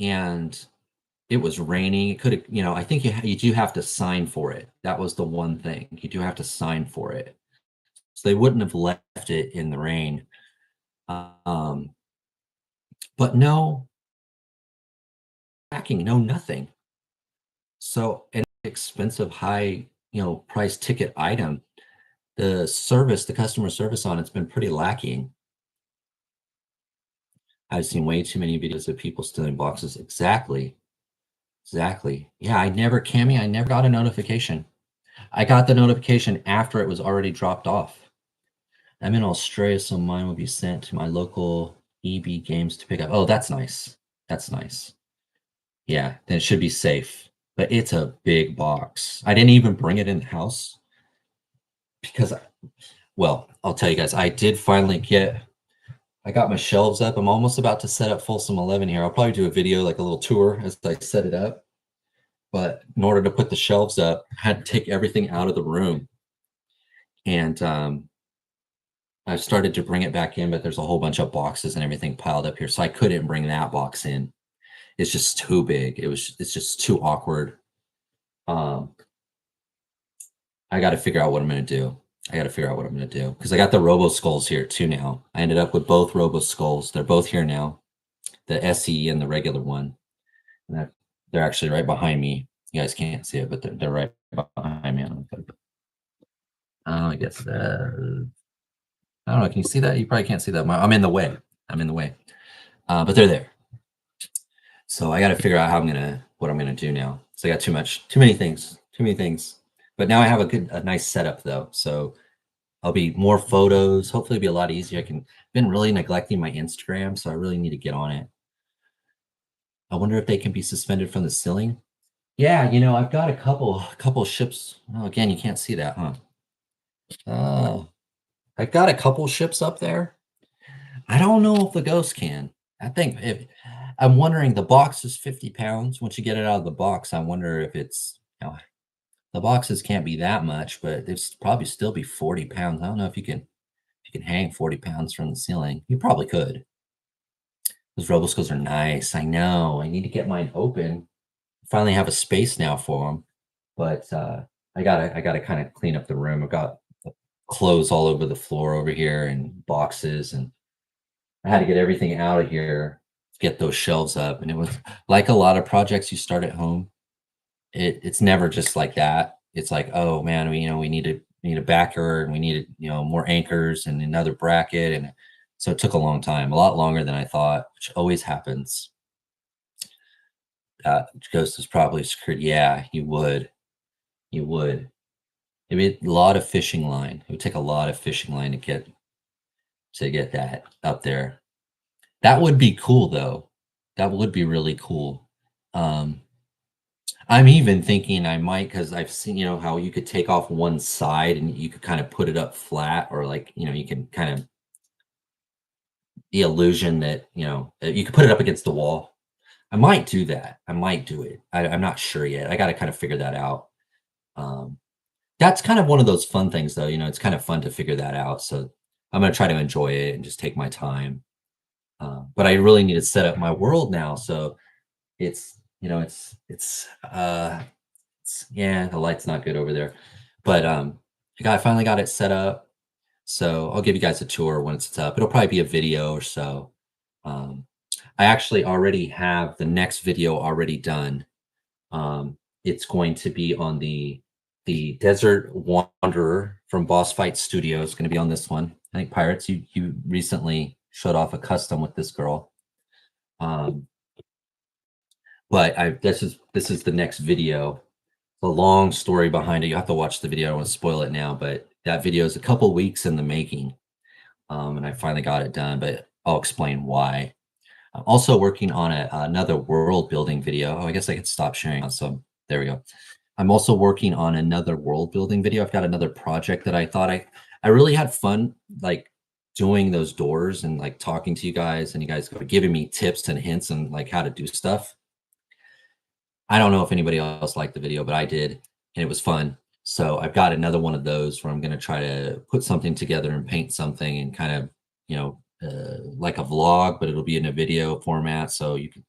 And it was raining. It could have, I think you do have to sign for it. That was the one thing. You do have to sign for it. So they wouldn't have left it in the rain. Um, but no tracking, no nothing. So an expensive, high, price ticket item, the customer service on it's been pretty lacking. I've seen way too many videos of people stealing boxes. Exactly. Exactly. Yeah, I never got a notification. I got the notification after it was already dropped off. I'm in Australia, so mine will be sent to my local EB Games to pick up. Oh, that's nice. That's nice. Yeah, then it should be safe. But it's a big box. I didn't even bring it in the house because well, I'll tell you guys, I got my shelves up. I'm almost about to set up Folsom 11 here. I'll probably do a video, like a little tour as I set it up. But in order to put the shelves up, I had to take everything out of the room. and I've started to bring it back in, but there's a whole bunch of boxes and everything piled up here, so I couldn't bring that box in. It's just too big. It's just too awkward. Um, I got to figure out what I'm going to do. I got to figure out what I'm going to do because I got the Robo Skulls here too now. I ended up with both Robo Skulls. They're both here now, the SE and the regular one. And they're actually right behind me. You guys can't see it, but they're right behind me. I guess I don't know. Can you see that? You probably can't see that. I'm in the way. I'm in the way. But they're there. So I got to figure out what I'm gonna do now. So I got too many things, too many things. But now I have a nice setup though. So I'll be more photos. Hopefully, it'll be a lot easier. Been really neglecting my Instagram, so I really need to get on it. I wonder if they can be suspended from the ceiling. Yeah, I've got a couple ships. Oh, again, you can't see that, huh? Oh, I've got a couple ships up there. I don't know if the ghost can. I think if I'm wondering, the box is 50 pounds. Once you get it out of the box, I wonder if the boxes can't be that much, but it's probably still be 40 pounds. I don't know if you can hang 40 pounds from the ceiling. You probably could. Those Roboscos are nice. I know. I need to get mine open. Finally have a space now for them, but I gotta kind of clean up the room. I've got clothes all over the floor over here and boxes, and I had to get everything out of here, get those shelves up, and it was like a lot of projects you start at home. It's never just like that. It's like, oh man, we need a backer, and we needed more anchors and another bracket, and so it took a long time, a lot longer than I thought, which always happens. Ghost is probably screwed. Yeah, you would. It'd be a lot of fishing line. It would take a lot of fishing line to get that up there. That would be cool though. That would be really cool. Um, I'm even thinking I might, because I've seen, how you could take off one side and you could kind of put it up flat, or like, you can kind of the illusion that, you could put it up against the wall. I might do that. I might do it. I'm not sure yet. I got to kind of figure that out. Um, that's kind of one of those fun things though. It's kind of fun to figure that out. So I'm going to try to enjoy it and just take my time. But I really need to set up my world now. So it's, yeah, the light's not good over there, but I finally got it set up. So I'll give you guys a tour once it's up. It'll probably be a video or so. Um, I actually already have the next video already done. It's going to be on the Desert Wanderer from Boss Fight Studios. It's going to be on this one. I think Pirates, you recently showed off a custom with this girl. Um, but this is the next video. The long story behind it. You have to watch the video. I don't want to spoil it now, but that video is a couple weeks in the making. And I finally got it done, but I'll explain why. I'm also working on another world building video. Oh, I guess I could stop sharing. So there we go. I'm also working on another world building video. I've got another project that I thought I really had fun, like doing those doors and like talking to you guys, and you guys were giving me tips and hints and like how to do stuff. I don't know if anybody else liked the video, but I did, and it was fun. So I've got another one of those where I'm going to try to put something together and paint something and kind of, like a vlog, but it'll be in a video format. So you can,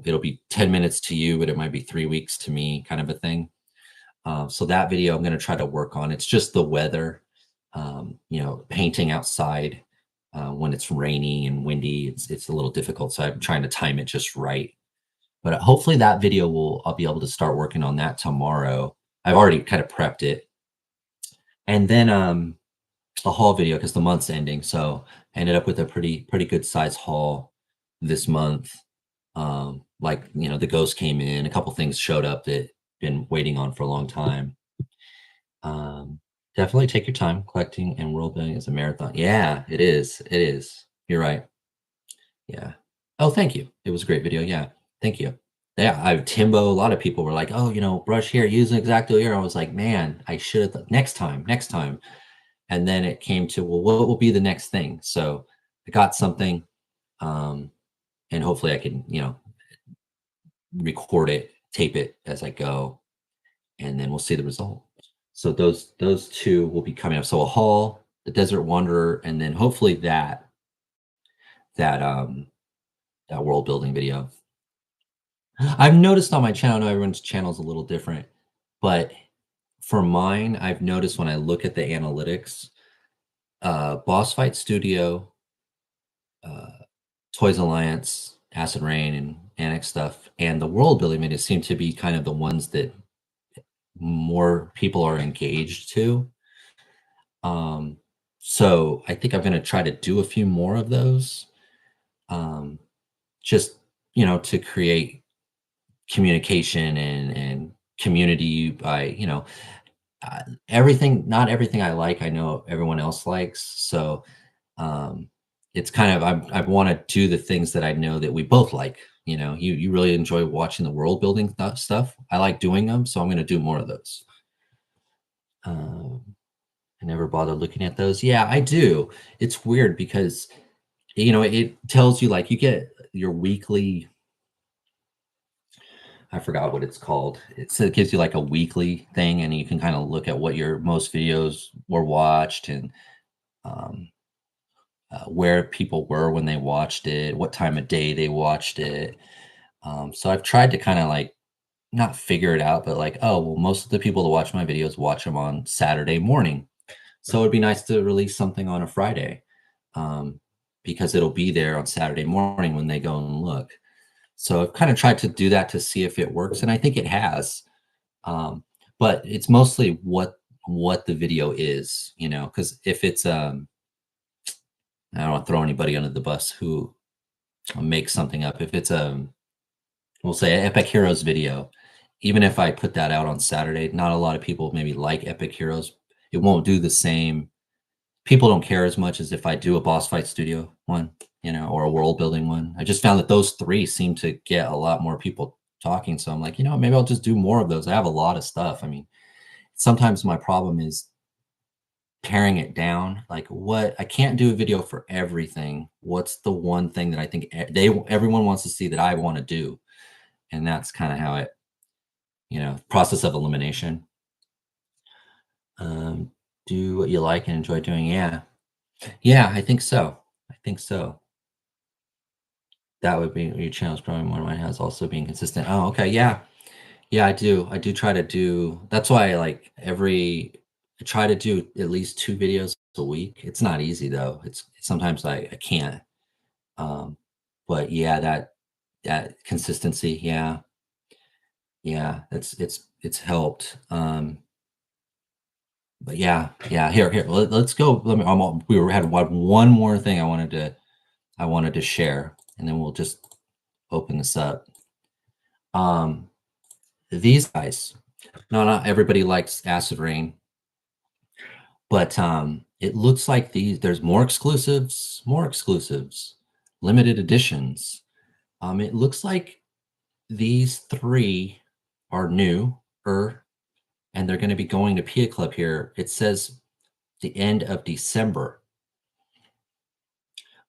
it'll be 10 minutes to you, but it might be 3 weeks to me, kind of a thing. So that video I'm going to try to work on. It's just the weather, painting outside when it's rainy and windy. It's a little difficult. So I'm trying to time it just right. But hopefully that video I'll be able to start working on that tomorrow. I've already kind of prepped it. And then a haul video, because the month's ending. So I ended up with a pretty good size haul this month. Like, the ghost came in, a couple things showed up that been waiting on for a long time. Definitely take your time. Collecting and world building is a marathon. Yeah, it is. It is. You're right. Yeah. Oh, thank you. It was a great video. Yeah. Thank you. Yeah, Timbo, a lot of people were like, "Oh, brush here, use an X-Acto here." I was like, "Man, I should have next time, next time." And then it came to, well, what will be the next thing? So I got something, um, and hopefully I can, record it, tape it as I go, and then we'll see the result. So those two will be coming up. So a haul, the Desert Wanderer, and then hopefully that that world building video. I've noticed on my channel, I know everyone's channel is a little different, but for mine, I've noticed when I look at the analytics, Boss Fight Studio, uh, Toys Alliance, Acid Rain, and Annex stuff, and the world building videos seem to be kind of the ones that more people are engaged to. Um, so I think I'm going to try to do a few more of those, um, just to create communication and community by everything. Not everything I like, I know everyone else likes. So um, it's kind of I want to do the things that I know that we both like. You really enjoy watching the world building stuff. I like doing them, so I'm going to do more of those. Um, I never bothered looking at those. Yeah, I do. It's weird because it tells you like you get your weekly. I forgot what it's called. It gives you like a weekly thing, and you can kind of look at what your most videos were watched and um, where people were when they watched it, what time of day they watched it. So I've tried to kind of like not figure it out, but like, oh, well, most of the people that watch my videos watch them on Saturday morning. So it'd be nice to release something on a Friday, um, because it'll be there on Saturday morning when they go and look. So I've kind of tried to do that to see if it works, and I think it has. Um, but it's mostly what the video is, because if it's I don't want to throw anybody under the bus who makes something up. If it's we'll say Epic Heroes video, even if I put that out on Saturday, not a lot of people maybe like Epic Heroes. It won't do the same. People don't care as much as if I do a boss fight studio one, or a world building one. I just found that those three seem to get a lot more people talking. So I'm like, maybe I'll just do more of those. I have a lot of stuff. I mean, sometimes my problem is paring it down. Like, what I can't do a video for everything. What's the one thing that I think everyone wants to see that I want to do? And that's kind of how process of elimination. Um, do what you like and enjoy doing. Yeah. Yeah, I think so. I think so. That would be your channel is probably one of mine has also being consistent. Oh, okay. Yeah. Yeah, I do. I do try to do that's why I like I try to do at least 2 videos a week. It's not easy though. It's sometimes I can't. Um, but yeah, that consistency, yeah. Yeah, it's helped. But yeah. Here. Let's go. Had one more thing I wanted to share, and then we'll just open this up. Um, these guys. No, not everybody likes Acid Rain, but it looks like there's more exclusives, limited editions. It looks like these three are new, and they're going to be going to Pia Club here. It says the end of December.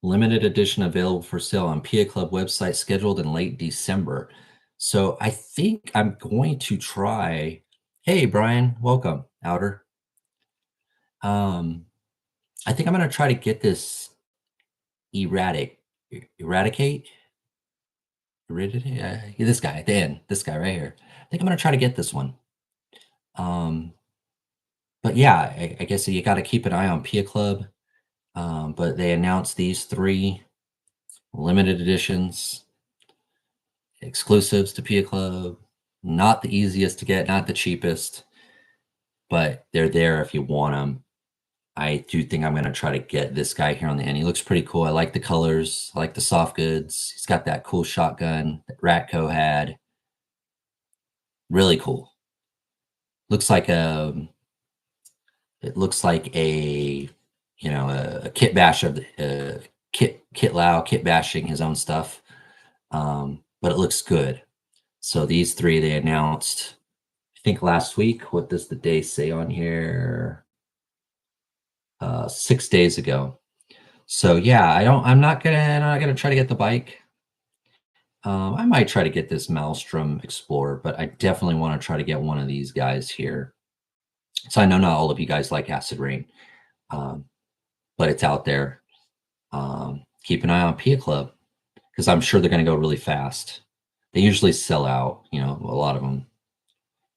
Limited edition available for sale on Pia Club website, scheduled in late December. So I think I'm going to try. Hey, Brian, welcome, Outer. I think I'm going to try to get this eradicate. This guy at the end, this guy right here. I think I'm going to try to get this one. But yeah, I guess you got to keep an eye on Pia Club. But they announced these three limited editions, exclusives to Pia Club. Not the easiest to get, not the cheapest, but they're there if you want them. I do think I'm going to try to get this guy here on the end. He looks pretty cool. I like the colors. I like the soft goods. He's got that cool shotgun that Ratco had. Really cool. Looks like it looks like a kit bash of the Kit Lau kit bashing his own stuff. But it looks good. So these three they announced, I think last week. What does the day say on here? 6 days ago. So yeah, I'm not gonna try to get the bike. I might try to get this Maelstrom Explorer, but I definitely want to try to get one of these guys here. So I know not all of you guys like Acid Rain, um, but it's out there. Keep an eye on Pia Club because I'm sure they're going to go really fast. They usually sell out, you know, a lot of them.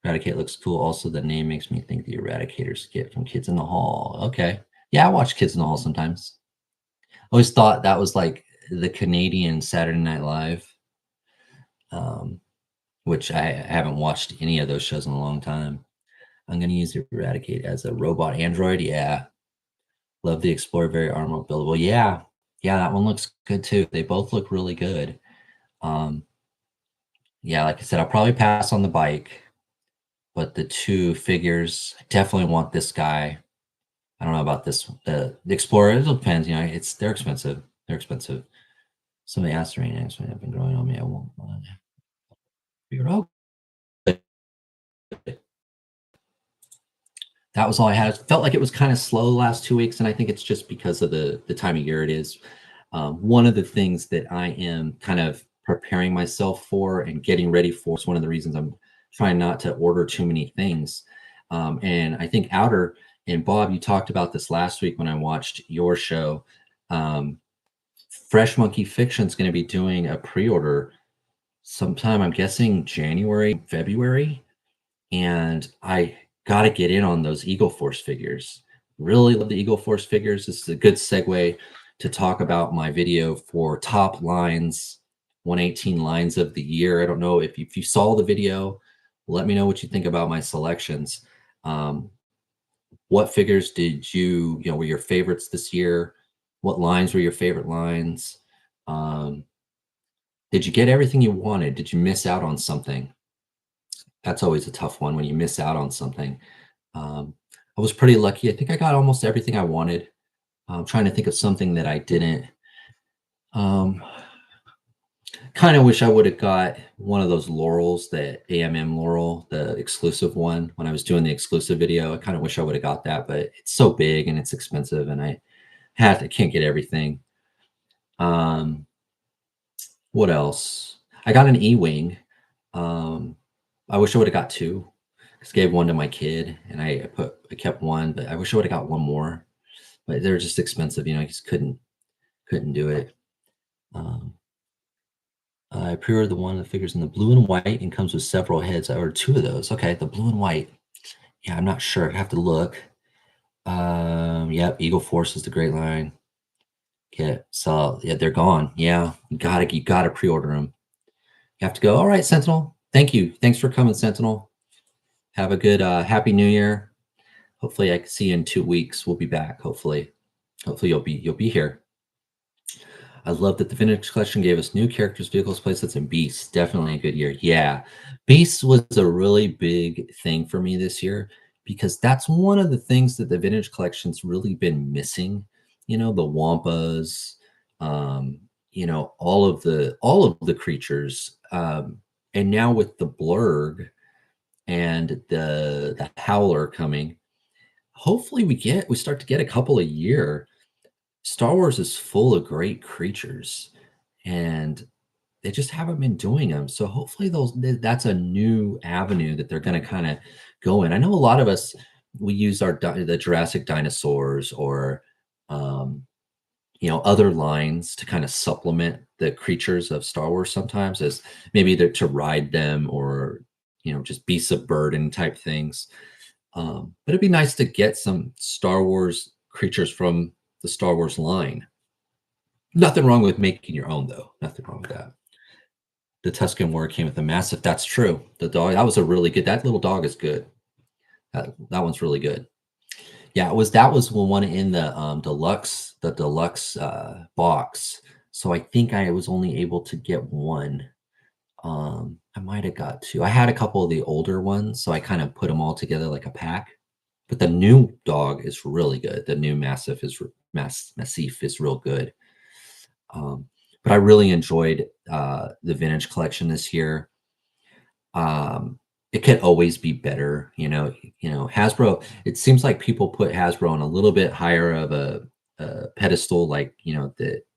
Eradicate looks cool. Also, the name makes me think the Eradicator skit from Kids in the Hall. Okay. Yeah, I watch Kids in the Hall sometimes. Always thought that was like the Canadian Saturday Night Live, um, which I haven't watched any of those shows in a long time. I'm going to use Eradicate as a robot android. Yeah. Love the Explorer, very armor buildable. Yeah. Yeah, that one looks good too. They both look really good. Um, yeah, like I said, I'll probably pass on the bike, but the two figures, I definitely want this guy. I don't know about this. The Explorer, it depends. You know, they're expensive. They're expensive. Somebody asked me, actually, I've been growing on me. I won't. Figure out. That was all I had. It felt like it was kind of slow the last 2 weeks, and I think it's just because of the time of year it is. One of the things that I am kind of preparing myself for and getting ready for is one of the reasons I'm trying not to order too many things. And I think Outer and Bob, you talked about this last week when I watched your show. Um, Fresh Monkey Fiction is going to be doing a pre-order sometime, I'm guessing January, February, and I got to get in on those Eagle Force figures. Really love the Eagle Force figures. This is a good segue to talk about my video for top lines, 118 lines of the year. I don't know if you saw the video, let me know what you think about my selections. Um, what figures did you know, were your favorites this year? What lines were your favorite lines? Um, did you get everything you wanted? Did you miss out on something? That's always a tough one when you miss out on something. Um, I was pretty lucky. I think I got almost everything I wanted. I'm trying to think of something that I didn't. Um, kind of wish I would have got one of those Laurels, the AMM Laurel, the exclusive one. When I was doing the exclusive video, I kind of wish I would have got that, but it's so big and it's expensive, and I can't get everything. Um, what else? I got an E-wing. Um, I wish I would have got two. Just gave one to my kid, and I kept one, but I wish I would have got one more. But they're just expensive, you know. I just couldn't do it. Um, I pre-ordered the one that figures in the blue and white and comes with several heads. I ordered two of those. Okay, the blue and white. Yeah, I'm not sure. I have to look. Yep, Eagle Force is the great line. Yeah, so yeah, they're gone. Yeah, you gotta pre-order them. You have to go. All right, Sentinel. Thank you. Thanks for coming, Sentinel. Have a good Happy New Year. Hopefully, I can see you in 2 weeks. We'll be back. Hopefully you'll be here. I love that the Vintage Collection gave us new characters, vehicles, playsets, and Beasts. Definitely a good year. Yeah, Beasts was a really big thing for me this year because that's one of the things that the Vintage Collection's really been missing. You know, the Wampas, um, you know, all of the creatures, and now with the Blurg and the Howler coming, hopefully we start to get a couple a year. Star Wars is full of great creatures, and they just haven't been doing them. So hopefully that's a new avenue that they're going to kind of go in. I know a lot of us we use the Jurassic dinosaurs or you know, other lines to kind of supplement the creatures of Star Wars sometimes as maybe they're to ride them or you know just beasts of burden type things. But it'd be nice to get some Star Wars creatures from the Star Wars line. Nothing wrong with making your own, though. Nothing wrong with that. The Tusken War came with a massive. That's true. The dog. That was a really good. That little dog is good. That one's really good. Yeah, that was one in the deluxe box. So I think I was only able to get one. I might have got two. I had a couple of the older ones, so I kind of put them all together like a pack. But the new dog is really good. The new Massif is real good. Um, but I really enjoyed the vintage collection this year. It could always be better, Hasbro. It seems like people put Hasbro on a little bit higher of a pedestal, like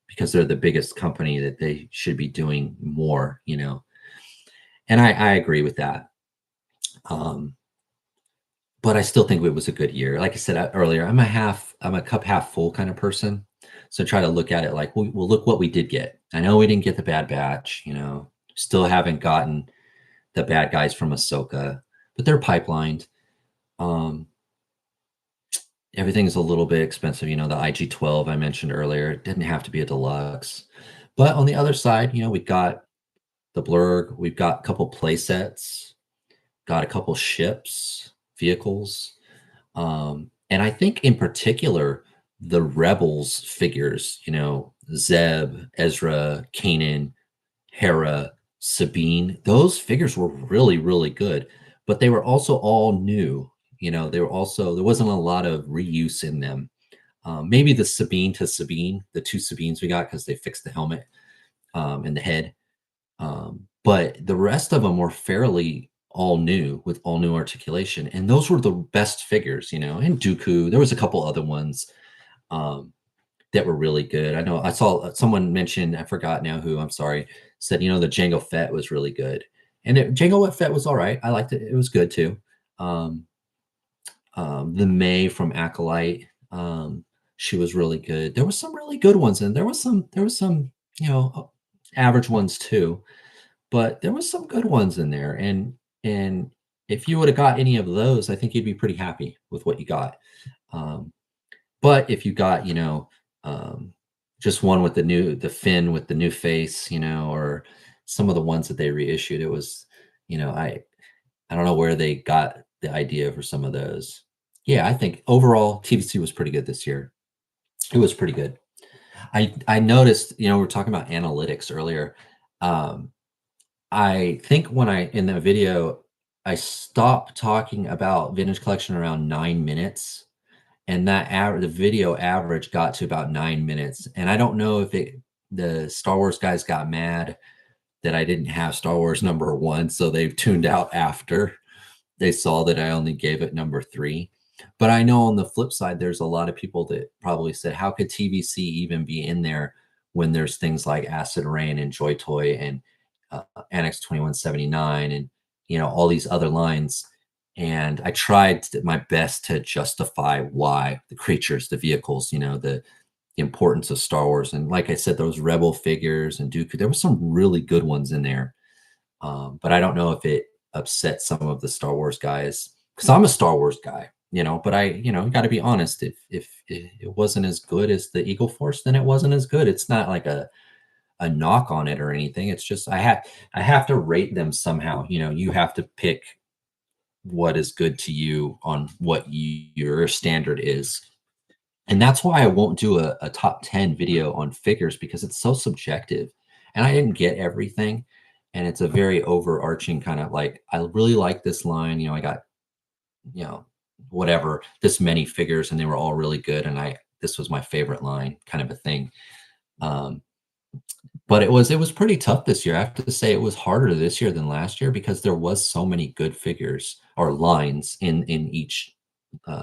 because they're the biggest company that they should be doing more. And I agree with that. Um, but I still think it was a good year. Like I said earlier, I'm a cup half full kind of person. So try to look at it like, well, look what we did get. I know we didn't get the Bad Batch, still haven't gotten the bad guys from Ahsoka, but they're pipelined. Um, Everything's a little bit expensive. The IG-12 I mentioned earlier, it didn't have to be a deluxe. But on the other side, we got the Blurg, we've got a couple play sets, got a couple ships, vehicles. And I think in particular, the Rebels figures, Zeb, Ezra, Kanan, Hera, Sabine, those figures were really, really good, but they were also all new. They were also, there wasn't a lot of reuse in them. Maybe the Sabine to Sabine, the two Sabines we got because they fixed the helmet and the head. But the rest of them were fairly all new with all new articulation. And those were the best figures, and Dooku. There was a couple other ones um, that were really good. I know I saw someone mention, I forgot now who, I'm sorry, said, the Jango Fett was really good. And Jango Fett was all right. I liked it. It was good too. Um, the May from Acolyte, she was really good. There was some really good ones, and there was some, average ones too, but there was some good ones in there. And if you would have got any of those, I think you'd be pretty happy with what you got. Um, but if you got, um, just one with the fin with the new face, or some of the ones that they reissued, it was, I don't know where they got the idea for some of those. Yeah, I think overall TVC was pretty good this year. It was pretty good. I noticed, we're talking about analytics earlier. Um, I think when I in the video, I stopped talking about vintage collection around 9 minutes, and the video average got to about 9 minutes. And I don't know if the Star Wars guys got mad that I didn't have Star Wars number one, so they tuned out after they saw that I only gave it number three. But I know on the flip side, there's a lot of people that probably said, how could TVC even be in there when there's things like Acid Rain and Joy Toy and Annex 2179 and, all these other lines. And I tried my best to justify why the creatures, the vehicles, the importance of Star Wars. And like I said, those Rebel figures and Dooku, there were some really good ones in there. But I don't know if it upset some of the Star Wars guys because I'm a Star Wars guy, but you got to be honest. If it wasn't as good as the Eagle Force, then it wasn't as good. It's not like a knock on it or anything. It's just I have to rate them somehow. You have to pick what is good to you on what your standard is. And that's why I won't do a top 10 video on figures because it's so subjective. And I didn't get everything. And it's a very overarching kind of like, I really like this line. I got, you know, whatever, this many figures and they were all really good. And this was my favorite line kind of a thing. Um, but it was pretty tough this year. I have to say it was harder this year than last year because there was so many good figures or lines in each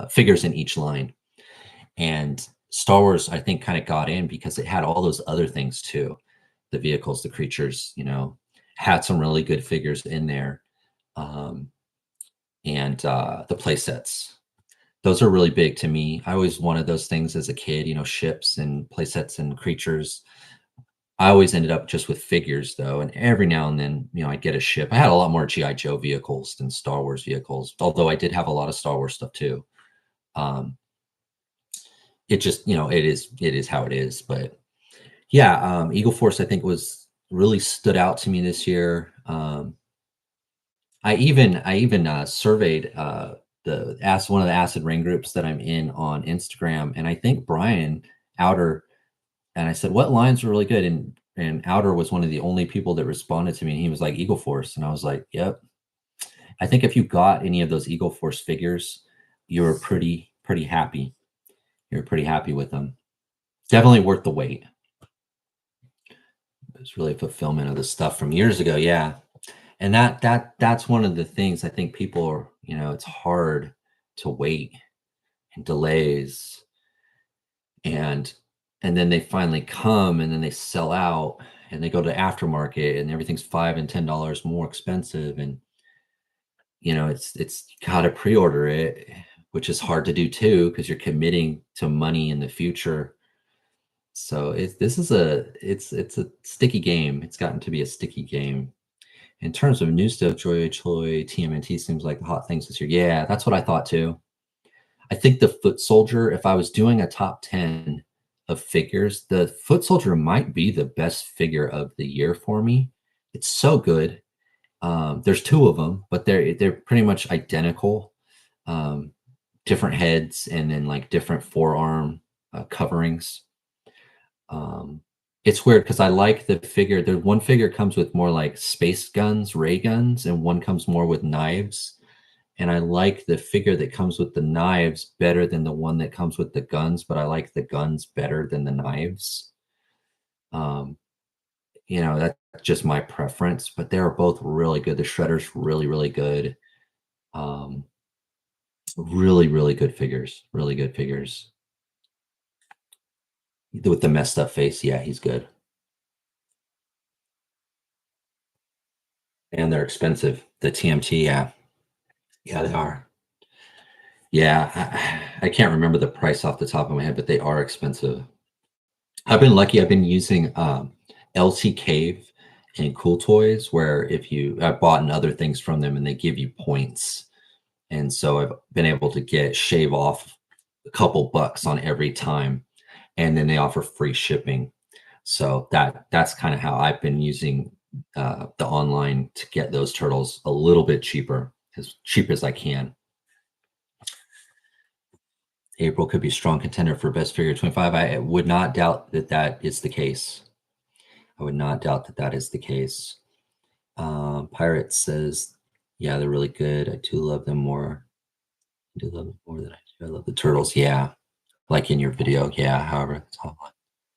figures in each line. And Star Wars, I think, kind of got in because it had all those other things too. The vehicles, the creatures, had some really good figures in there. Um, and the play sets. Those are really big to me. I always wanted those things as a kid, ships and play sets and creatures. I always ended up just with figures though, and every now and then, I'd get a ship. I had a lot more GI Joe vehicles than Star Wars vehicles, although I did have a lot of Star Wars stuff too. Um, it just, it is how it is. But yeah, Eagle Force I think was really stood out to me this year. I even surveyed one of the Acid Rain groups that I'm in on Instagram, and I think Brian Outer, and I said what lines were really good, and Outer was one of the only people that responded to me, and he was like Eagle Force, and I was like, yep. I think if you got any of those Eagle Force figures, you were pretty happy. You're pretty happy with them. Definitely worth the wait. It's really a fulfillment of the stuff from years ago. Yeah. And that's one of the things I think people are, it's hard to wait and delays and then they finally come and then they sell out and they go to aftermarket and everything's $5 and $10 more expensive. And it's gotta pre-order it, which is hard to do too because you're committing to money in the future. So it's a sticky game. It's gotten to be a sticky game. In terms of new stuff, Joy Choi, TMNT seems like the hot things this year. Yeah, that's what I thought too. I think the Foot Soldier, if I was doing a top 10 of figures, the Foot Soldier might be the best figure of the year for me. It's so good. There's two of them, but they're pretty much identical. Um, Different heads and then like different forearm coverings. Um, it's weird because I like the figure. The one figure comes with more like space guns, ray guns, and one comes more with knives. And I like the figure that comes with the knives better than the one that comes with the guns, but I like the guns better than the knives. Um, that's just my preference, but they're both really good. The Shredder's really, really good. Um, Really, really good figures. Really good figures. With the messed up face, yeah, he's good. And they're expensive. The TMT, yeah. Yeah, they are. Yeah, I can't remember the price off the top of my head, but they are expensive. I've been lucky. I've been using LC Cave and Cool Toys, where if I've bought and other things from them, and they give you points, and so I've been able to shave off a couple bucks on every time, and then they offer free shipping. So that's kind of how I've been using the online to get those turtles a little bit cheaper, as cheap as I can. April could be a strong contender for best figure 25. I would not doubt that that is the case. I would not doubt that that is the case. Pirate says, yeah, they're really good. I do love them more. I do love them more than I do. I love the turtles. Yeah. Like in your video. Yeah. However, it's all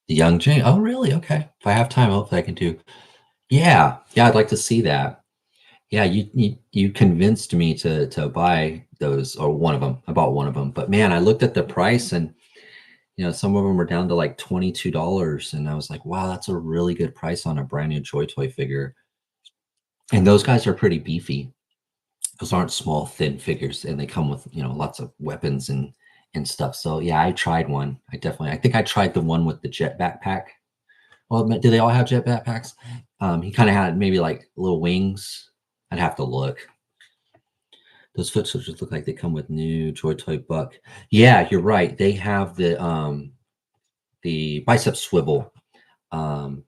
the young Jane. Oh, really? Okay. If I have time, hopefully I can do. Yeah. Yeah. I'd like to see that. Yeah. You convinced me to buy those, or one of them. I bought one of them, but man, I looked at the price, and some of them were down to like $22, and I was like, wow, that's a really good price on a brand new Joy Toy figure. And those guys are pretty beefy. Those aren't small, thin figures, and they come with lots of weapons and stuff. So yeah, I tried one. I think I tried the one with the jet backpack. Well, do they all have jet backpacks? He kind of had maybe like little wings. I'd have to look. Those foot soldiers look like they come with new Joy Toy Buck. Yeah, you're right. They have the bicep swivel um,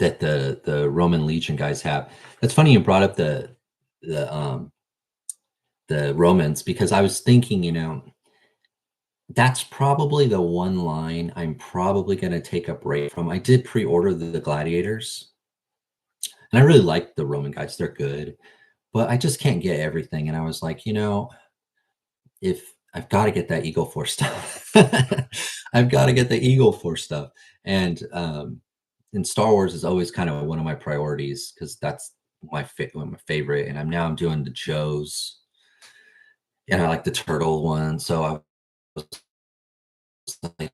that the Roman Legion guys have. That's funny you brought up the the Romans, because I was thinking, that's probably the one line I'm probably going to take a break from. I did pre-order the Gladiators, and I really like the Roman guys. They're good, but I just can't get everything. And I was like, if I've got to get that Eagle Force stuff, I've got to get the Eagle Force stuff. And Star Wars is always kind of one of my priorities because that's one of my favorite. And I'm doing the Joes, and I like the turtle one. So I was like,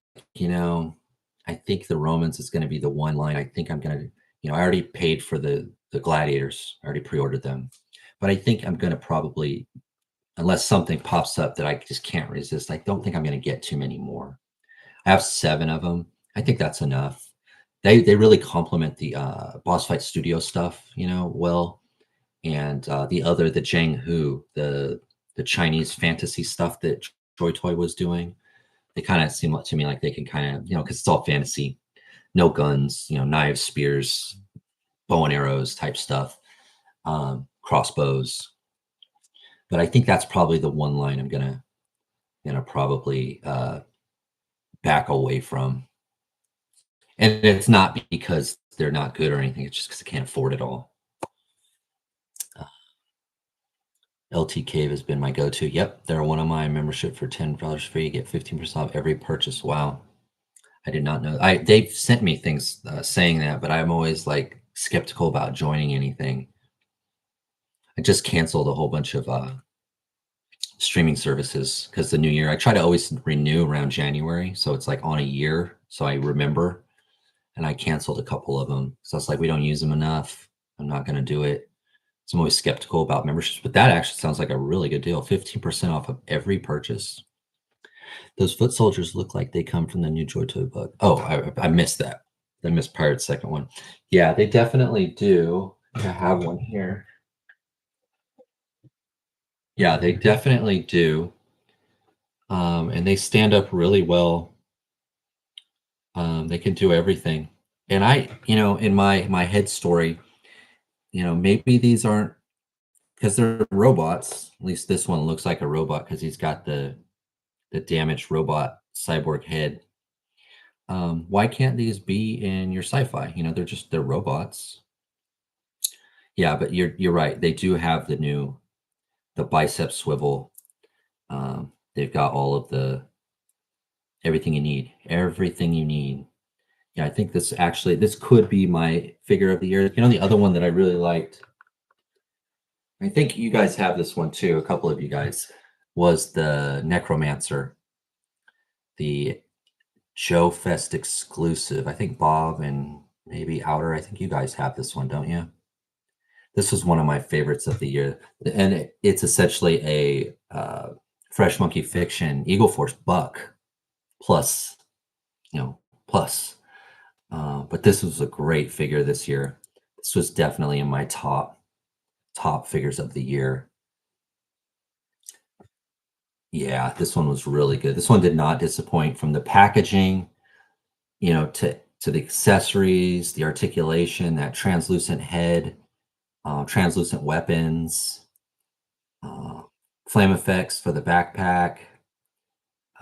I think the Romans is going to be the one line. I think I'm going to, I already paid for the Gladiators. I already pre-ordered them, but I think I'm going to probably, unless something pops up that I just can't resist, I don't think I'm going to get too many more. I have 7 of them. I think that's enough. They really complement the Boss Fight Studio stuff, well, and the Zhang Hu, the Chinese fantasy stuff that Joy Toy was doing. They kind of seem to me like they can kind of, because it's all fantasy, no guns, knives, spears, bow and arrows type stuff, crossbows. But I think that's probably the one line I'm gonna probably back away from. And it's not because they're not good or anything. It's just because I can't afford it all. LT Cave has been my go-to. Yep, they're one of my membership for $10 free. You get 15% off every purchase. Wow. I did not know. They've sent me things saying that, but I'm always like skeptical about joining anything. I just canceled a whole bunch of streaming services because the new year, I try to always renew around January. So it's like on a year. So I remember, and I canceled a couple of them. So it's like, we don't use them enough. I'm not going to do it. So I'm always skeptical about memberships, but that actually sounds like a really good deal. 15% off of every purchase. Those foot soldiers look like they come from the new Joy Toy book. Oh, I missed that. I missed Pirate's second one. Yeah, they definitely do. I have one here. Yeah, they definitely do. And they stand up really well. They can do everything. And in my head story, maybe these aren't because they're robots. At least this one looks like a robot because he's got the damaged robot cyborg head. Why can't these be in your sci-fi? They're robots. Yeah, but you're right. They do have the bicep swivel. They've got all of the everything you need. Everything you need. Yeah, I think this could be my figure of the year. The other one that I really liked, I think you guys have this one too, a couple of you guys, was the Necromancer, the Joe Fest exclusive. I think Bob and maybe Outer, I think you guys have this one, don't you? This was one of my favorites of the year. And it's essentially a Fresh Monkey Fiction Eagle Force buck plus, you know, plus. But this was a great figure this year. This was definitely in my top figures of the year. Yeah, this one was really good. This one did not disappoint from the packaging, to the accessories, the articulation, that translucent head, translucent weapons, uh, flame effects for the backpack.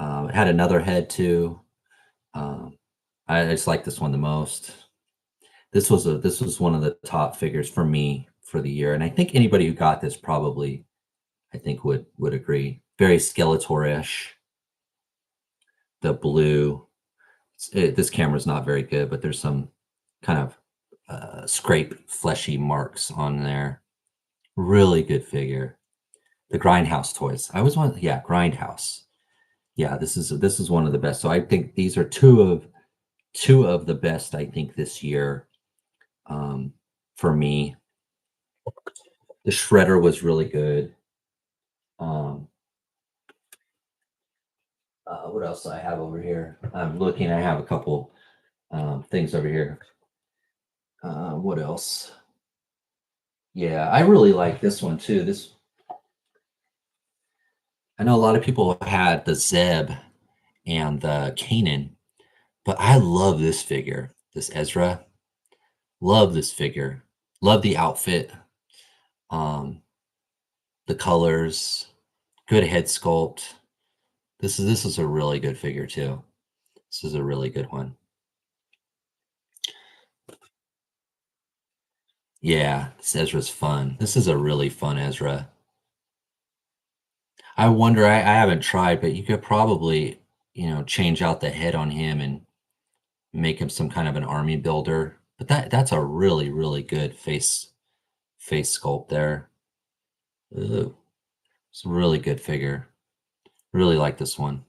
It had another head too. Um, I just like this one the most. This was one of the top figures for me for the year, and I think anybody who got this probably, I think would agree. Very Skeletor-ish. The blue. This camera's not very good, but there's some kind of scrape fleshy marks on there. Really good figure. The Grindhouse toys. I always want, yeah, Grindhouse. Yeah, this is one of the best. So I think these are two of the best. I think this year, um, for me. The Shredder was really good. Um, what else do I have over here? I'm looking. I have a couple things over here. What else? Yeah, I really like this one too. I know a lot of people had the Zeb and the Kanan, but I love this figure, this Ezra. Love this figure. Love the outfit, um, the colors, good head sculpt. This is a really good figure too. This is a really good one. Yeah, this Ezra's fun. This is a really fun Ezra. I wonder, I haven't tried, but you could probably, change out the head on him and make him some kind of an army builder. But that's a really, really good face sculpt there. Ooh, it's a really good figure. Really like this one.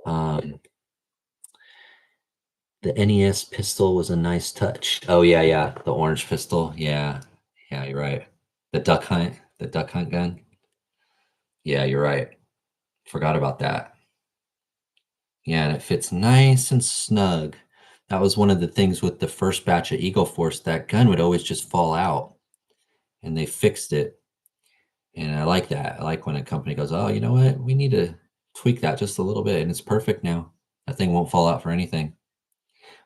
Um, the NES pistol was a nice touch. Oh yeah, yeah, the orange pistol. Yeah, yeah, you're right. The duck hunt gun. Yeah, you're right. Forgot about that. Yeah, and it fits nice and snug. That was one of the things with the first batch of Eagle Force, that gun would always just fall out, and they fixed it. And I like that. I like when a company goes, "Oh, you know what? We need to tweak that just a little bit, and it's perfect now. That thing won't fall out for anything."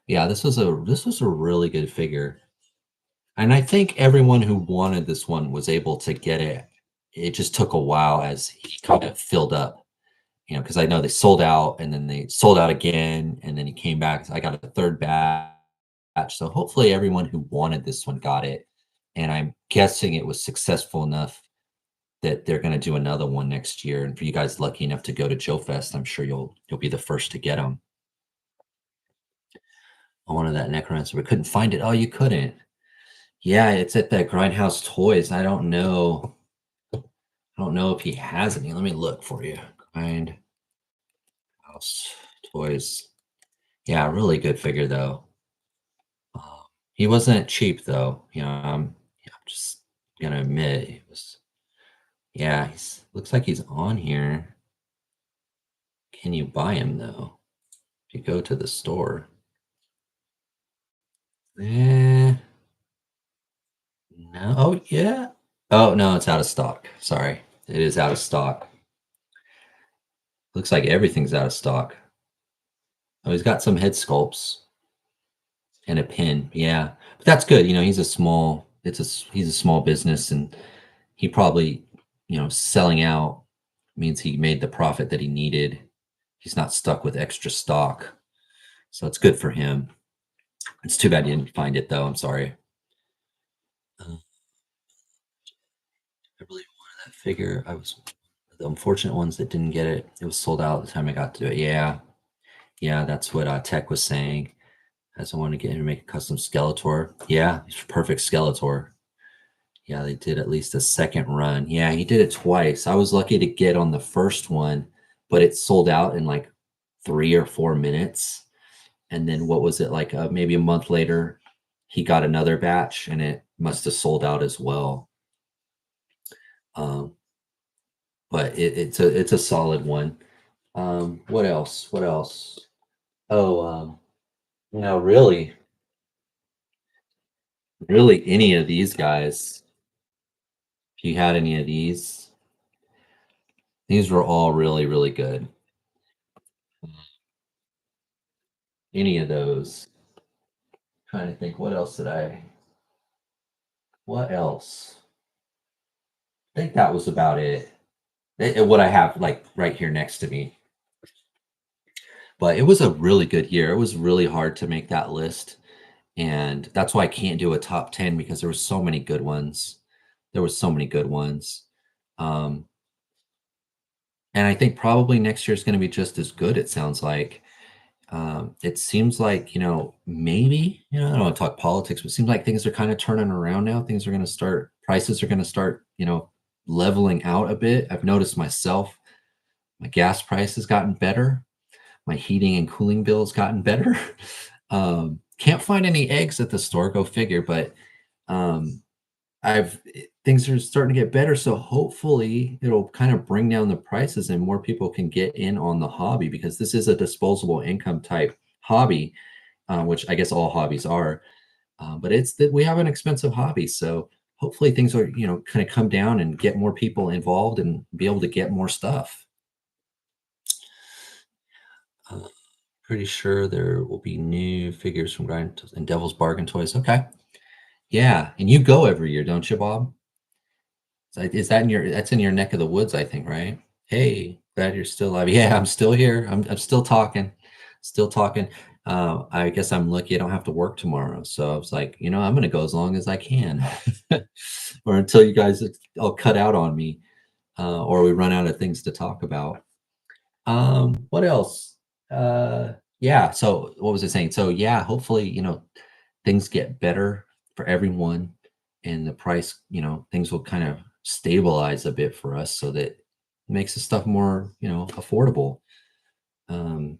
Yeah, this was a really good figure. And I think everyone who wanted this one was able to get it. It just took a while as he kind of filled up. Because I know they sold out and then they sold out again, and then he came back. So I got a third batch. So hopefully everyone who wanted this one got it. And I'm guessing it was successful enough that they're going to do another one next year. And for you guys lucky enough to go to Joe Fest, I'm sure you'll be the first to get them. I wanted that Necromancer, but couldn't find it. Oh, you couldn't. Yeah, it's at that Grindhouse Toys. I don't know if he has any. Let me look for you. Grindhouse Toys. Yeah, really good figure though. He wasn't cheap though. I'm just Gonna admit it was. Yeah, looks like he's on here. Can you buy him though? If you go to the store. Eh, no. Oh yeah. Oh no, it's out of stock. Sorry. It is out of stock. Looks like everything's out of stock. Oh, he's got some head sculpts and a pin. Yeah. But that's good. He's a small he's a small business, and he probably, selling out means he made the profit that he needed. He's not stuck with extra stock. So it's good for him. It's too bad you didn't find it though. I'm sorry. I really wanted that figure. I was the unfortunate ones that didn't get it. It was sold out the time I got to it. Yeah. Yeah, that's what Tech was saying. As I want to get him to make a custom Skeletor. Yeah, he's perfect Skeletor. Yeah, they did at least a second run. Yeah, he did it twice. I was lucky to get on the first one, but it sold out in like 3 or 4 minutes. And then what was it like? Maybe a month later, he got another batch, and it must have sold out as well. Um, but it's a solid one. What else? What else? Oh, really, really, any of these guys. If you had any of these were all really, really good. Any of those. Trying to think, what else did I? What else? I think that was about it. What I have like right here next to me. But it was a really good year. It was really hard to make that list, and that's why I can't do a top 10 because there were so many good ones. There was so many good ones. Um, and I think probably next year is going to be just as good. It sounds like. It seems like, maybe, I don't want to talk politics, but it seems like things are kind of turning around now. Things are going to start, prices are going to start, leveling out a bit. I've noticed myself, my gas price has gotten better. My heating and cooling bill's gotten better. Can't find any eggs at the store, go figure, but um, things are starting to get better. So hopefully it'll kind of bring down the prices and more people can get in on the hobby, because this is a disposable income type hobby, which I guess all hobbies are. But it's that we have an expensive hobby. So hopefully things are, kind of come down and get more people involved and be able to get more stuff. Uh, Pretty sure there will be new figures from Grind and Devil's Bargain Toys. Okay. Yeah. And you go every year, don't you, Bob? Is that that's in your neck of the woods, I think, right? Hey, glad you're still alive. Yeah, I'm still here. I'm still talking. Still talking. I guess I'm lucky I don't have to work tomorrow. So I was like, I'm gonna go as long as I can. Or until you guys all cut out on me, or we run out of things to talk about. What else? Yeah, so what was I saying? So yeah, hopefully, things get better for everyone, and the price, things will kind of stabilize a bit for us so that it makes the stuff more, affordable. Um,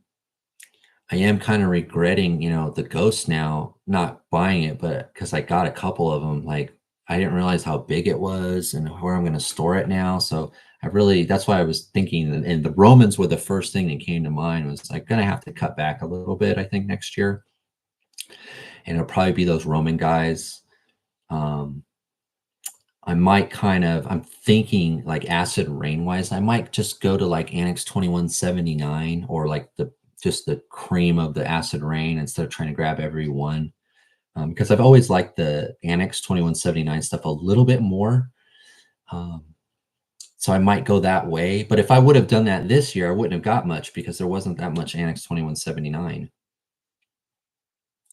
I am kind of regretting, the Ghost now, not buying it, but because I got a couple of them, like I didn't realize how big it was and where I'm going to store it now. So that's why I was thinking, and the Romans were the first thing that came to mind, was like going to have to cut back a little bit, I think, next year. And it'll probably be those Roman guys. Um, I'm thinking like Acid Rain wise, I might just go to like Annex 2179, or like just the cream of the Acid Rain, instead of trying to grab every one. Because I've always liked the Annex 2179 stuff a little bit more. Um, so I might go that way. But if I would have done that this year, I wouldn't have got much because there wasn't that much Annex 2179.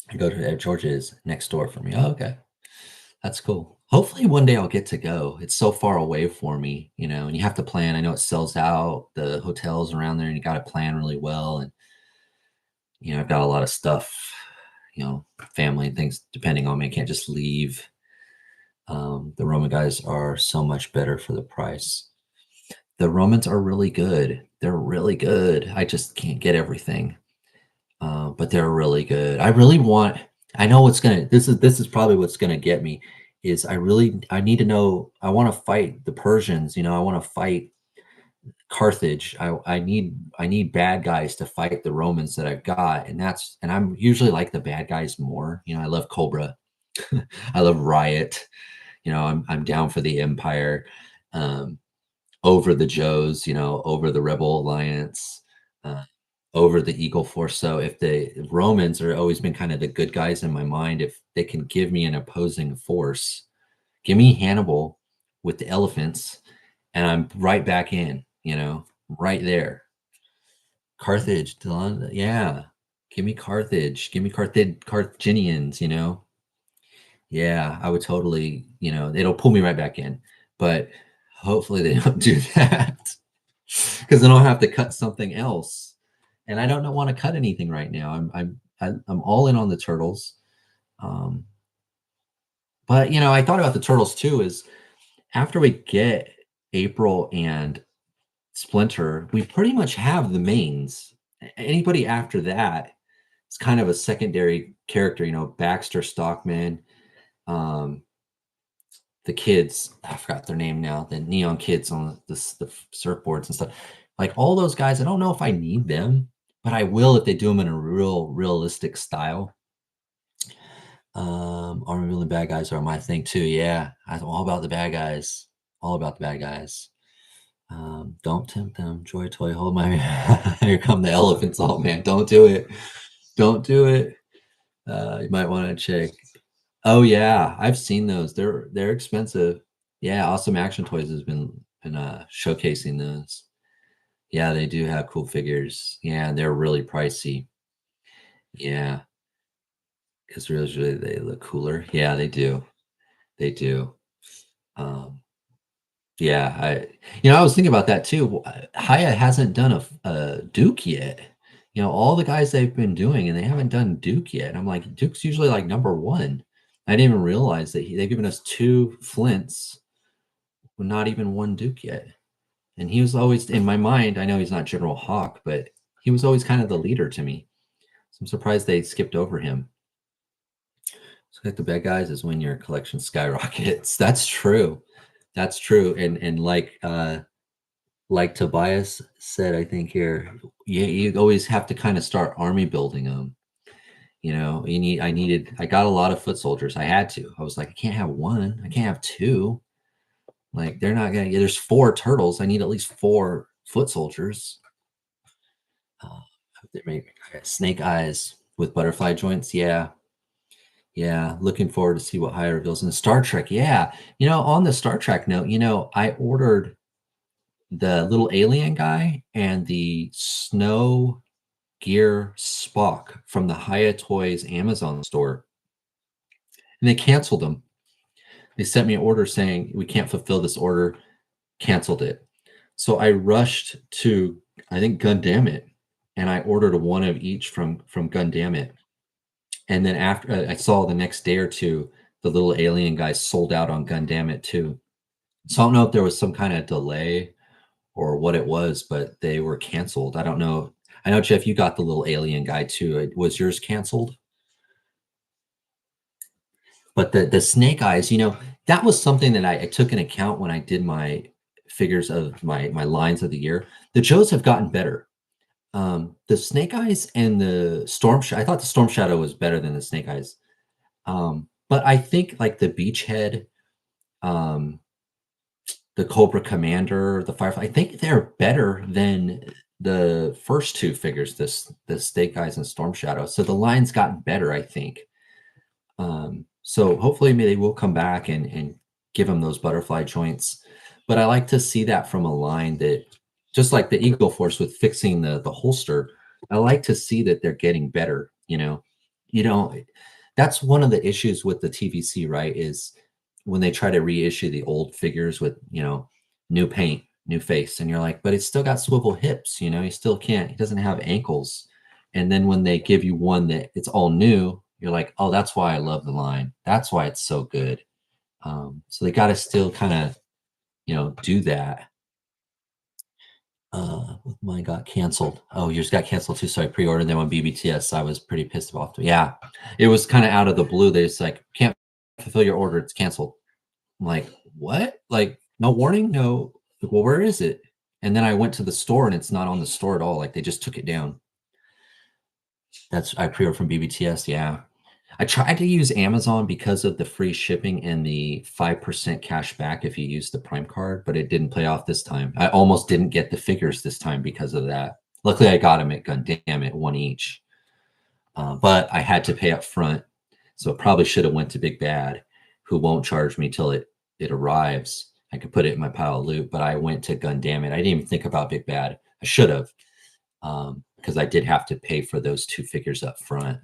I go to Georgia is next door for me. Oh, okay. That's cool. Hopefully one day I'll get to go. It's so far away for me, and you have to plan. I know it sells out the hotels around there, and you got to plan really well. And, I've got a lot of stuff, family and things depending on me. I can't just leave. The Roman guys are so much better for the price. The Romans are really good. They're really good. I just can't get everything. But they're really good. I really want. I know what's gonna. This is probably what's gonna get me. is I need to know. I want to fight the Persians. I want to fight Carthage. I need bad guys to fight the Romans that I've got, and I'm usually like the bad guys more. I love Cobra. I love Riot. I'm down for the Empire. Um, over the Joes, over the Rebel Alliance, uh, over the Eagle Force. So if the Romans are always been kind of the good guys in my mind, if they can give me an opposing force, give me Hannibal with the elephants, and I'm right back in, right there. Carthage, yeah. Give me Carthage. Give me Carthaginians, Yeah, I would totally, it'll pull me right back in. But hopefully they don't do that because then I'll have to cut something else. And I don't want to cut anything right now. I'm all in on the turtles. Um, but I thought about the turtles too. Is after we get April and Splinter, we pretty much have the mains. Anybody after that is kind of a secondary character. Baxter, Stockman, um, the kids. I forgot their name now. The neon kids on the surfboards and stuff. Like all those guys, I don't know if I need them, but I will if they do them in a realistic style. Army Really Bad Guys are my thing too. Yeah, I'm all about the bad guys. All about the bad guys. Don't tempt them. Joy Toy, hold my. Here come the elephants. Oh man, don't do it. Don't do it. You might want to check. Oh yeah, I've seen those. They're expensive. Yeah, Awesome Action Toys has been showcasing those. Yeah, they do have cool figures. Yeah, they're really pricey. Yeah, because really they look cooler. Yeah, they do. They do. Um, yeah, I was thinking about that too. Haya hasn't done a Duke yet. All the guys they've been doing, and they haven't done Duke yet. I'm like, Duke's usually like number one. I didn't even realize that they've given us two Flints, but not even one Duke yet. And he was always in my mind. I know he's not General Hawk, but he was always kind of the leader to me. So I'm surprised they skipped over him. So like the bad guys is when your collection skyrockets. That's true. That's true. And like Tobias said, I think here, you always have to kind of start army building them. I got a lot of foot soldiers. I had to. I was like, I can't have one. I can't have two. Like they're not gonna. There's four turtles. I need at least four foot soldiers. Uh, they make snake eyes with butterfly joints. Yeah, yeah. Looking forward to see what High reveals in Star Trek. Yeah, on the Star Trek note, I ordered the little alien guy and the snow gear Spock from the Haya Toys Amazon store, and they canceled them. They sent me an order saying we can't fulfill this order, canceled it. So I rushed to, I think, Gundamit, and I ordered one of each from Gundamit. And then after I saw the next day or two, the little alien guys sold out on Gundamit too. So I don't know if there was some kind of delay or what it was, but they were canceled. I don't know. I know, Jeff, you got the little alien guy too. Was yours canceled? But the snake eyes, that was something that I took in account when I did my figures of my lines of the year. The Joes have gotten better. The snake eyes and the storm I thought the storm shadow was better than the snake eyes. But I think like the beachhead, um, the Cobra Commander, the Firefly, I think they're better than the first two figures, the snake eyes and storm shadow. So the line's gotten better, I think. So hopefully maybe they will come back and give them those butterfly joints. But I like to see that from a line that, just like the Eagle Force with fixing the holster, I like to see that they're getting better. You know, that's one of the issues with the TVC, right? Is when they try to reissue the old figures with, new paint, new face, and you're like, but it's still got swivel hips, he still can't, he doesn't have ankles. And then when they give you one that it's all new, you're like, oh, that's why I love the line. That's why it's so good. So they got to still kind of, do that. Mine got canceled. Oh, yours got canceled too. So I pre-ordered them on BBTS. I was pretty pissed off. Yeah, it was kind of out of the blue. They just like can't fulfill your order. It's canceled." I'm like, "What? Like, no warning? No." Like, well, where is it? And then I went to the store and it's not on the store at all. Like they just took it down. That's I pre-ordered from BBTS. Yeah. I tried to use Amazon because of the free shipping and the 5% cash back if you use the Prime card, but it didn't play off this time. I almost didn't get the figures this time because of that. Luckily, I got them at Gundam at one each, but I had to pay up front, so it probably should have went to Big Bad, who won't charge me till it arrives. I could put it in my pile of loot, but I went to Gundam it. I didn't even think about Big Bad. I should have, because I did have to pay for those two figures up front.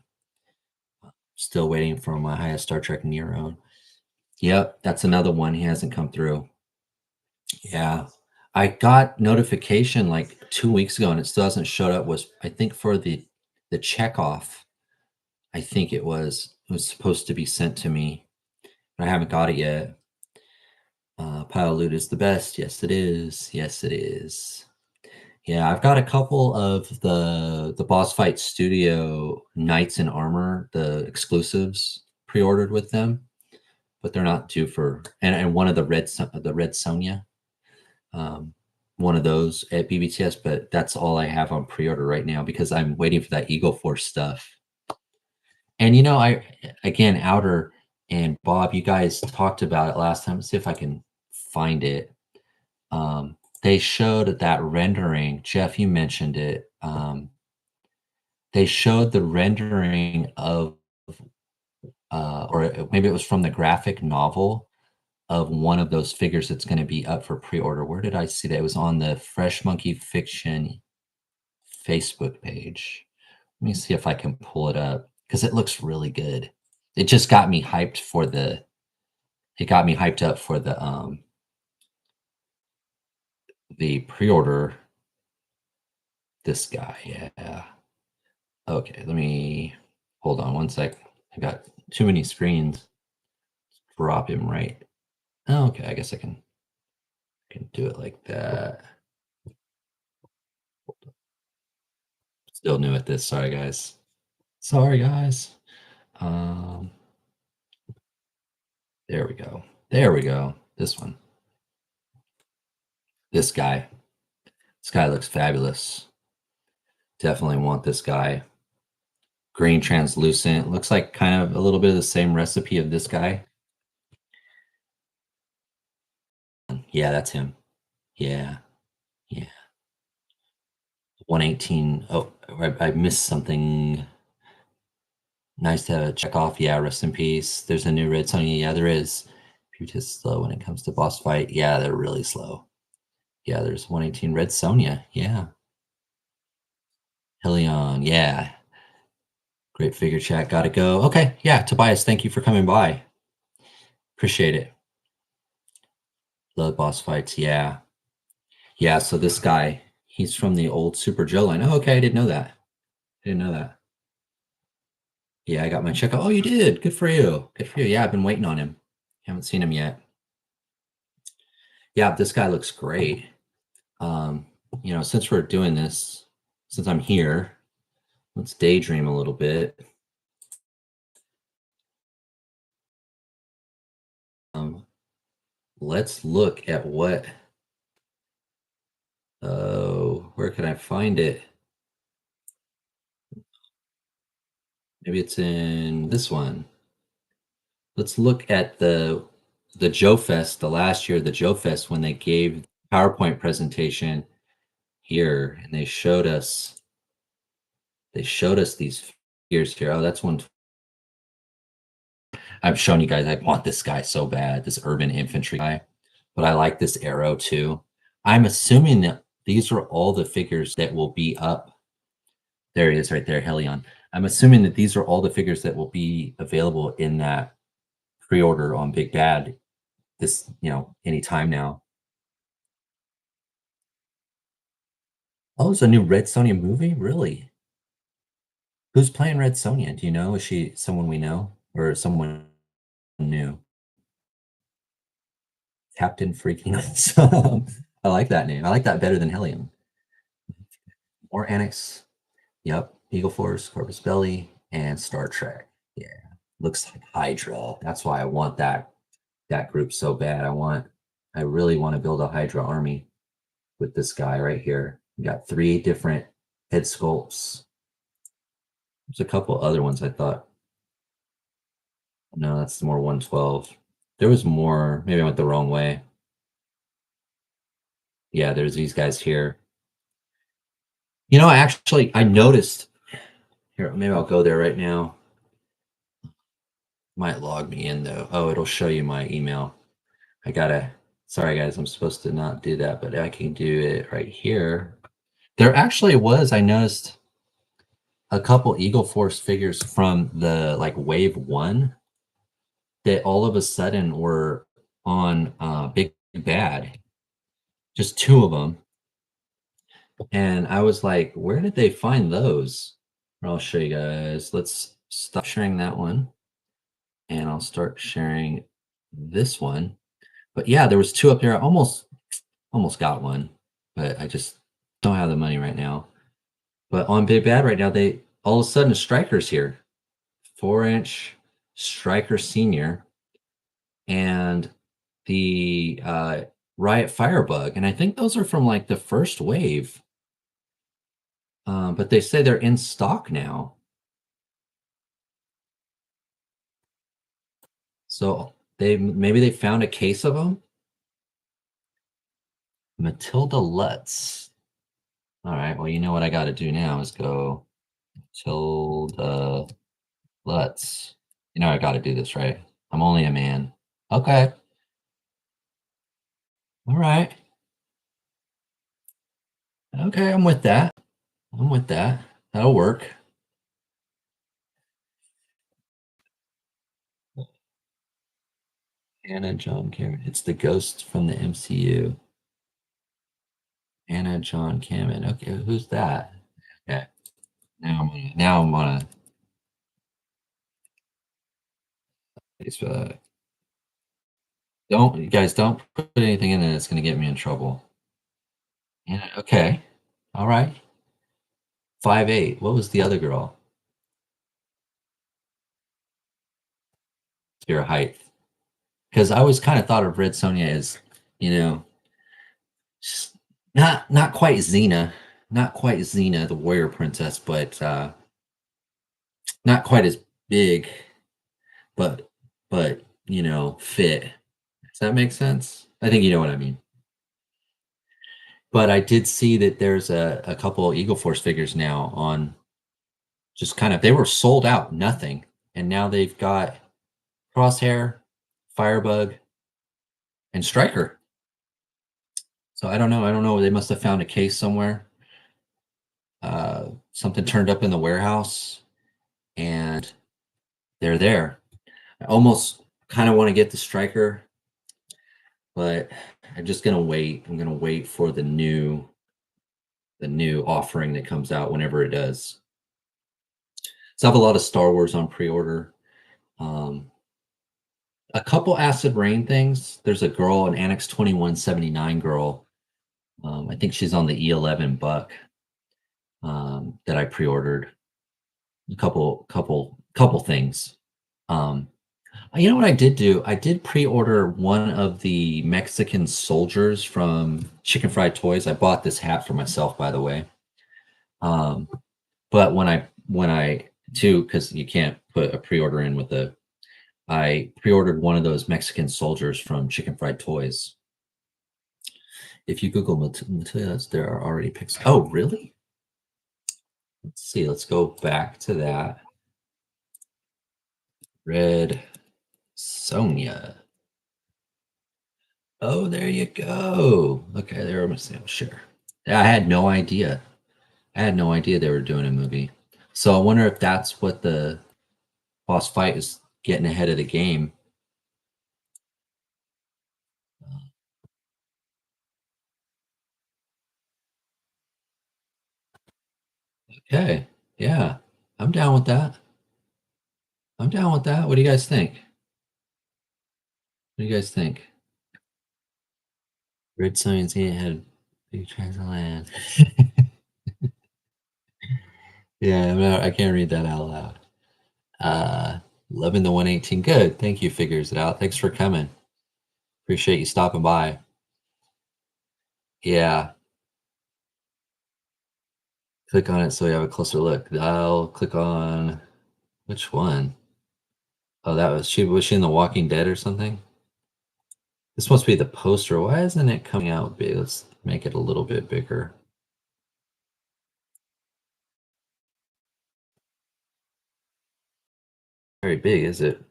Still waiting for my highest Star Trek Nero. Yep, that's another one. He hasn't come through. Yeah. I got notification like 2 weeks ago and it still hasn't showed up. Was I think for the check off. I think it was supposed to be sent to me, but I haven't got it yet. Pile of loot is the best. Yes, it is. Yes, it is. Yeah, I've got a couple of the Boss Fight Studio Knights in Armor, the exclusives pre-ordered with them, but they're not due for and one of the Red Sonya, um, one of those at BBTS, but that's all I have on pre-order right now because I'm waiting for that Eagle Force stuff. And I again, Outer and Bob, you guys talked about it last time. Let's see if I can find it. They showed that rendering. Jeff, you mentioned it. They showed the rendering of, or maybe it was from the graphic novel of one of those figures that's going to be up for pre-order. Where did I see that? It was on the Fresh Monkey Fiction Facebook page. Let me see if I can pull it up because it looks really good. It just got me hyped for the. It got me hyped up for the pre-order. This guy, yeah. Okay, let me hold on one sec. I got too many screens. Drop him right. Oh, okay, I guess I can do it like that. Still new at this. Sorry, guys. Sorry, guys. Um, there we go. There we go. This one. This guy. This guy looks fabulous. Definitely want this guy. Green translucent. Looks like kind of a little bit of the same recipe of this guy. Yeah, that's him. Yeah. Yeah. 118. Oh, I missed something. Nice to have a check off. Yeah, rest in peace. There's a new Red Sonja. Yeah, there is. Pewt is slow when it comes to boss fight. Yeah, they're really slow. Yeah, there's 118 Red Sonja. Yeah. Helion. Yeah. Great figure chat. Gotta go. Okay. Yeah, Tobias, thank you for coming by. Appreciate it. Love boss fights. Yeah. Yeah, so this guy, he's from the old Super Joe line. Oh, okay. I didn't know that. I didn't know that. Yeah, I got my check. Oh, you did. Good for you. Good for you. Yeah, I've been waiting on him. Haven't seen him yet. Yeah, this guy looks great. Um, since we're doing this, since I'm here, let's daydream a little bit. Let's look at what. Oh, where can I find it? Maybe it's in this one. Let's look at the Joe Fest, the last year, the Joe Fest, when they gave PowerPoint presentation here, and they showed us these figures here. Oh, that's one. I've shown you guys. I want this guy so bad, this urban infantry guy, but I like this arrow too. I'm assuming that these are all the figures that will be up. There he is, right there, Helion. I'm assuming that these are all the figures that will be available in that pre-order on Big Bad this, anytime now. Oh, there's a new Red Sonja movie? Really? Who's playing Red Sonja? Do you know? Is she someone we know or someone new? Captain Freaking Nuts. I like that name. I like that better than Helium. Or Annex. Yep. Eagle Force, Corpus Belli, and Star Trek. Yeah. looks like Hydra. That's why I want that group so bad. I really want to build a Hydra army with this guy right here. We got 3 different head sculpts. There's a couple other ones I thought. No, that's more 112. There was more. Maybe I went the wrong way. Yeah, there's these guys here. You know, I noticed here. Maybe I'll go there right now. Might log me in though. Oh, it'll show you my email. I gotta. Sorry guys, I'm supposed to not do that, but I can do it right here. There actually was. I noticed a couple Eagle Force figures from the like wave 1 that all of a sudden were on Big Bad, just 2 of them. And I was like, where did they find those? I'll show you guys. Let's stop sharing that one. And I'll start sharing this one. But yeah, there was 2 up there. I almost got one, but I just don't have the money right now. But on Big Bad right now, they all of a sudden a striker's here. 4-inch striker senior and the Riot Firebug. And I think those are from like the first wave. But they say they're in stock now. So maybe they found a case of them. Matilda Lutz. All right. Well, you know what I got to do now is go Matilda Lutz. You know I got to do this, right? I'm only a man. Okay. All right. Okay, I'm with that. I'm with that. That'll work. Anna John Cameron. It's the ghost from the MCU. Anna John Cameron. Okay, who's that? Okay. Now I'm gonna Facebook. Don't you guys don't put anything in it that's gonna get me in trouble. Yeah, okay. All right. 5'8". What was the other girl? Your height. Because I always kind of thought of Red Sonja as, you know, not quite Xena, not quite Xena, the warrior princess, but not quite as big, but you know, fit. Does that make sense? I think you know what I mean. But I did see that there's a couple of Eagle Force figures now on just kind of they were sold out, nothing. And now they've got Crosshair, Firebug, and Striker. So I don't know. I don't know. They must have found a case somewhere. Something turned up in the warehouse and they're there. I almost kind of want to get the Striker, but I'm just gonna wait. I'm gonna wait for the new offering that comes out whenever it does. So I have a lot of Star Wars on pre-order. Um, a couple Acid Rain things. There's a girl, an Annex 2179 girl. I think she's on the E11 buck that I pre-ordered. A couple things. You know what I did do? I did pre-order one of the Mexican soldiers from Chicken Fried Toys. I bought this hat for myself, by the way. But when I too, because you can't put a pre-order in with I pre-ordered one of those Mexican soldiers from Chicken Fried Toys. If you Google Matildas, there are already pics. Oh, really? Let's see. Let's go back to that. Red Sonja. Oh, there you go. Okay, there I'm saying, sure. I had no idea. I had no idea they were doing a movie. So I wonder if that's what the boss fight is getting ahead of the game. Okay. Yeah. I'm down with that. I'm down with that. What do you guys think? What do you guys think? Red Science had big tracts of land. Yeah, I can't read that out loud. 11 to 118. Good. Thank you. Figures it out. Thanks for coming. Appreciate you stopping by. Yeah. Click on it so you have a closer look. I'll click on which one? Oh, that was she in The Walking Dead or something? This must be the poster. Why isn't it coming out big? Let's make it a little bit bigger. Very big, is it?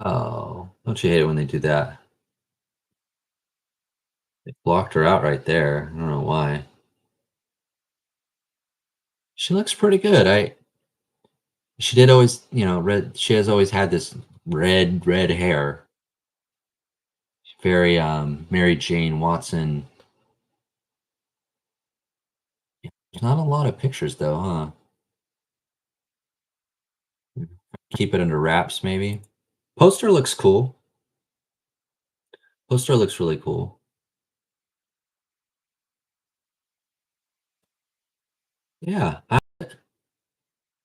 Oh, don't you hate it when they do that? It blocked her out right there. I don't know why. She looks pretty good. She did always, red. She has always had this red hair. Very Mary Jane Watson. There's not a lot of pictures though, huh? Keep it under wraps, maybe. Poster looks cool. Poster looks really cool. Yeah.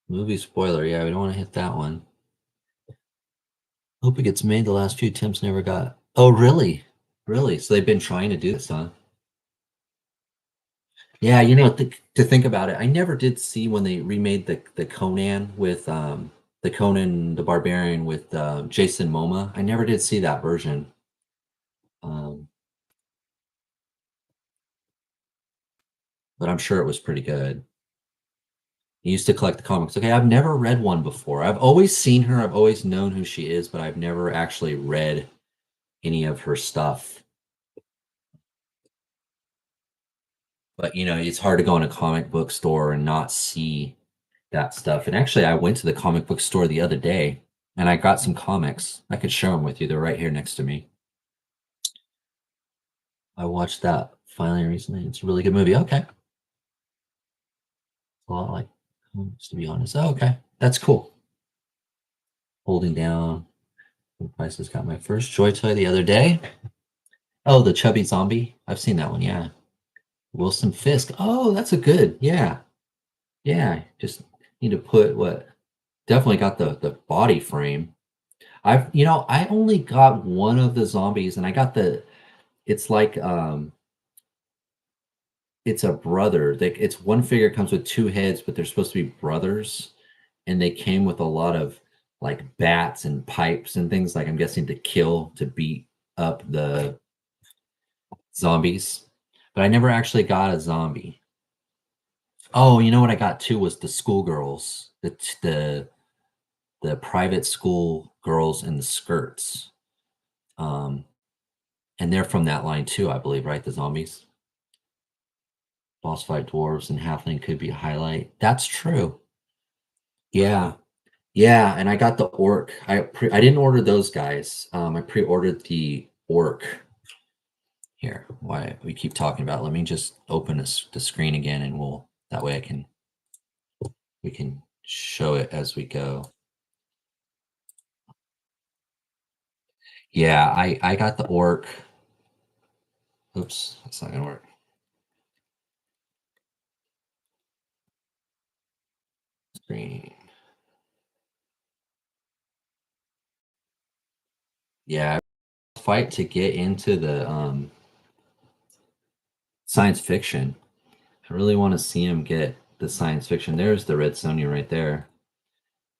Movie spoiler. Yeah, we don't want to hit that one. Hope it gets made. The last few attempts never got. Oh, really? Really? So they've been trying to do this, huh? Yeah, to think about it, I never did see when they remade the Conan with the Conan the Barbarian with Jason Momoa. I never did see that version. Um, but I'm sure it was pretty good. He used to collect the comics. Okay, I've never read one before. I've always seen her, I've always known who she is, but I've never actually read any of her stuff. But it's hard to go in a comic book store and not see that stuff. And actually, I went to the comic book store the other day and I got some comics. I could share them with you. They're right here next to me. I watched that finally recently. It's a really good movie. Okay. A lot like to be honest. Oh, okay. That's cool. Holding down. Prices got my first Joy Toy the other day. Oh, the chubby zombie. I've seen that one. Yeah. Wilson Fisk. Oh, that's a good. Yeah. Yeah. Just need to put what definitely got the body frame. I only got one of the zombies and I got it's like it's a brother. It's one figure comes with two heads, but they're supposed to be brothers, and they came with a lot of like bats and pipes and things like I'm guessing to beat up the zombies. But I never actually got a zombie. Oh, you know what I got too was the schoolgirls, the private school girls in the skirts. Um, and they're from that line too, I believe, right? The zombies. Boss fight dwarves and halfling could be a highlight. That's true. Yeah. Yeah, and I got the orc. I didn't order those guys. I pre-ordered the orc. Here, why we keep talking about it, let me just open the screen again and that way we can show it as we go. Yeah, I got the orc. Oops, that's not gonna work. Screen. Yeah, fight to get into the science fiction. I really want to see him get the science fiction. There's the Red Sonja right there.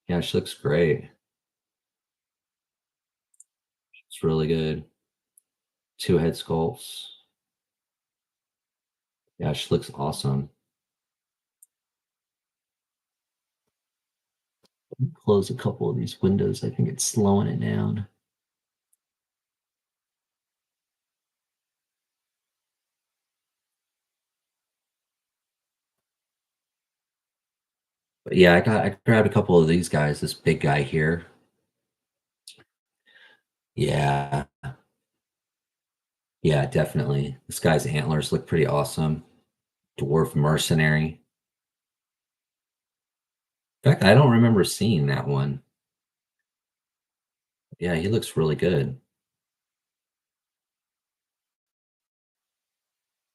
Yeah, she looks great. It's really good. Two head sculpts. Yeah, she looks awesome. Close a couple of these windows. I think it's slowing it down. But yeah, I grabbed a couple of these guys. This big guy here. Yeah, yeah, definitely. This guy's antlers look pretty awesome. Dwarf mercenary. In fact, I don't remember seeing that one. Yeah, he looks really good.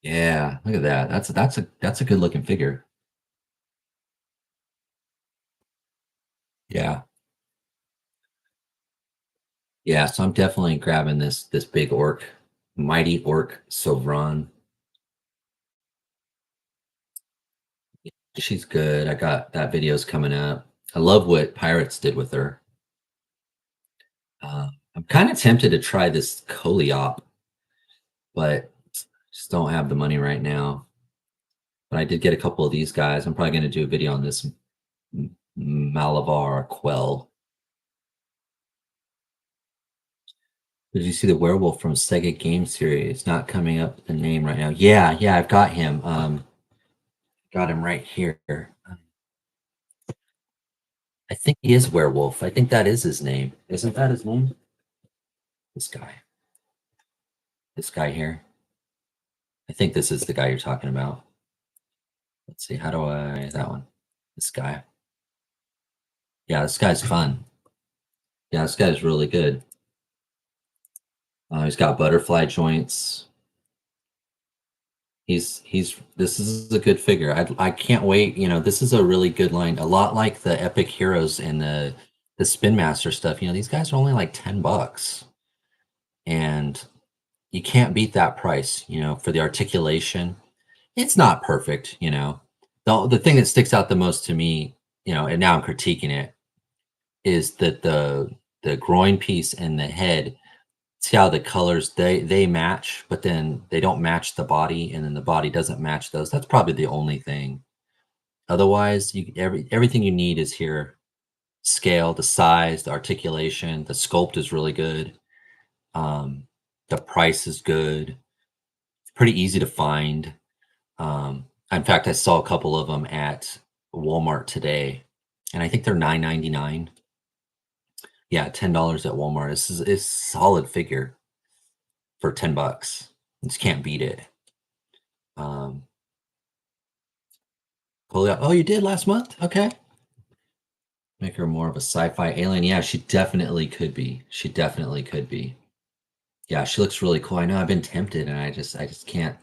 Yeah, look at that. That's a good looking figure. Yeah. Yeah, so I'm definitely grabbing this big orc, Mighty Orc Sovran. She's good. I got that video's coming up. I love what Pirates did with her. I'm kind of tempted to try this Coleop, but just don't have the money right now. But I did get a couple of these guys. I'm probably going to do a video on this Malabar Quell. Did you see the werewolf from Sega Game Series? It's not coming up with the name right now. Yeah, yeah, I've got him. Got him right here. I think he is werewolf. I think that is his name. Isn't that his name? This guy. This guy here. I think this is the guy you're talking about. Let's see. How do I that one? This guy. Yeah, this guy's fun. Yeah, this guy's really good. He's got butterfly joints. He's this is a good figure. I can't wait. You know, this is a really good line. A lot like the Epic Heroes and the Spin Master stuff. You know, these guys are only like $10, and you can't beat that price. You know, for the articulation, it's not perfect. You know, the thing that sticks out the most to me, you know, and now I'm critiquing it, is that the groin piece and the head, see how the colors they match, but then they don't match the body, and then the body doesn't match those. That's probably the only thing. Otherwise, everything you need is here. Scale, the size, the articulation, the sculpt is really good. Um, the price is good. It's pretty easy to find. In fact, I saw a couple of them at Walmart today, and I think they're $9.99. Yeah, $10 at Walmart. This is a solid figure for $10. You just can't beat it. Oh, you did last month? Okay. Make her more of a sci-fi alien. Yeah, she definitely could be. She definitely could be. Yeah, she looks really cool. I know I've been tempted, and I just can't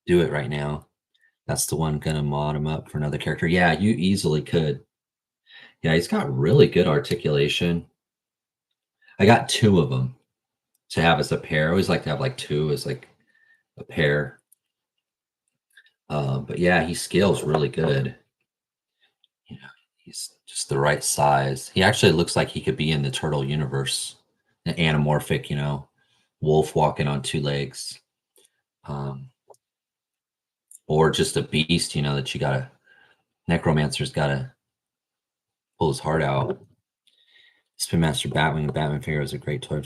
do it right now. That's the one gonna mod him up for another character. Yeah, you easily could. Yeah, he's got really good articulation. I got two of them to have as a pair. I always like to have like two as like a pair. But yeah, he scales really good. You know, he's just the right size. He actually looks like he could be in the turtle universe, an anamorphic, you know, wolf walking on two legs, um, or just a beast, you know, that you gotta necromancer's gotta pull his heart out. Spin Master Batwing and Batman figure is a great toy.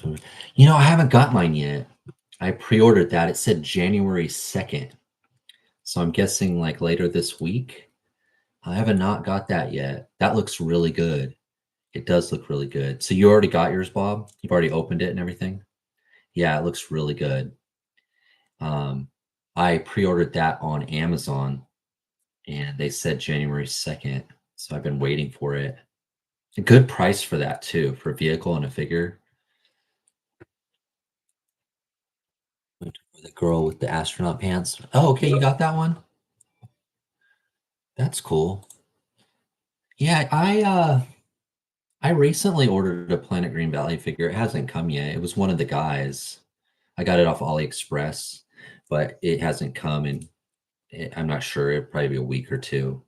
You know, I haven't got mine yet. I pre-ordered that. It said January 2nd. So I'm guessing like later this week. I haven't not got that yet. That looks really good. It does look really good. So you already got yours, Bob? You've already opened it and everything? Yeah, it looks really good. Um, I pre-ordered that on Amazon and they said January 2nd. So I've been waiting for it. A good price for that too, for a vehicle and a figure. The girl with the astronaut pants. Oh, okay, you got that one? That's cool. Yeah, I recently ordered a Planet Green Valley figure. It hasn't come yet. It was one of the guys. I got it off AliExpress, but it hasn't come, and I'm not sure. It'll probably be a week or two.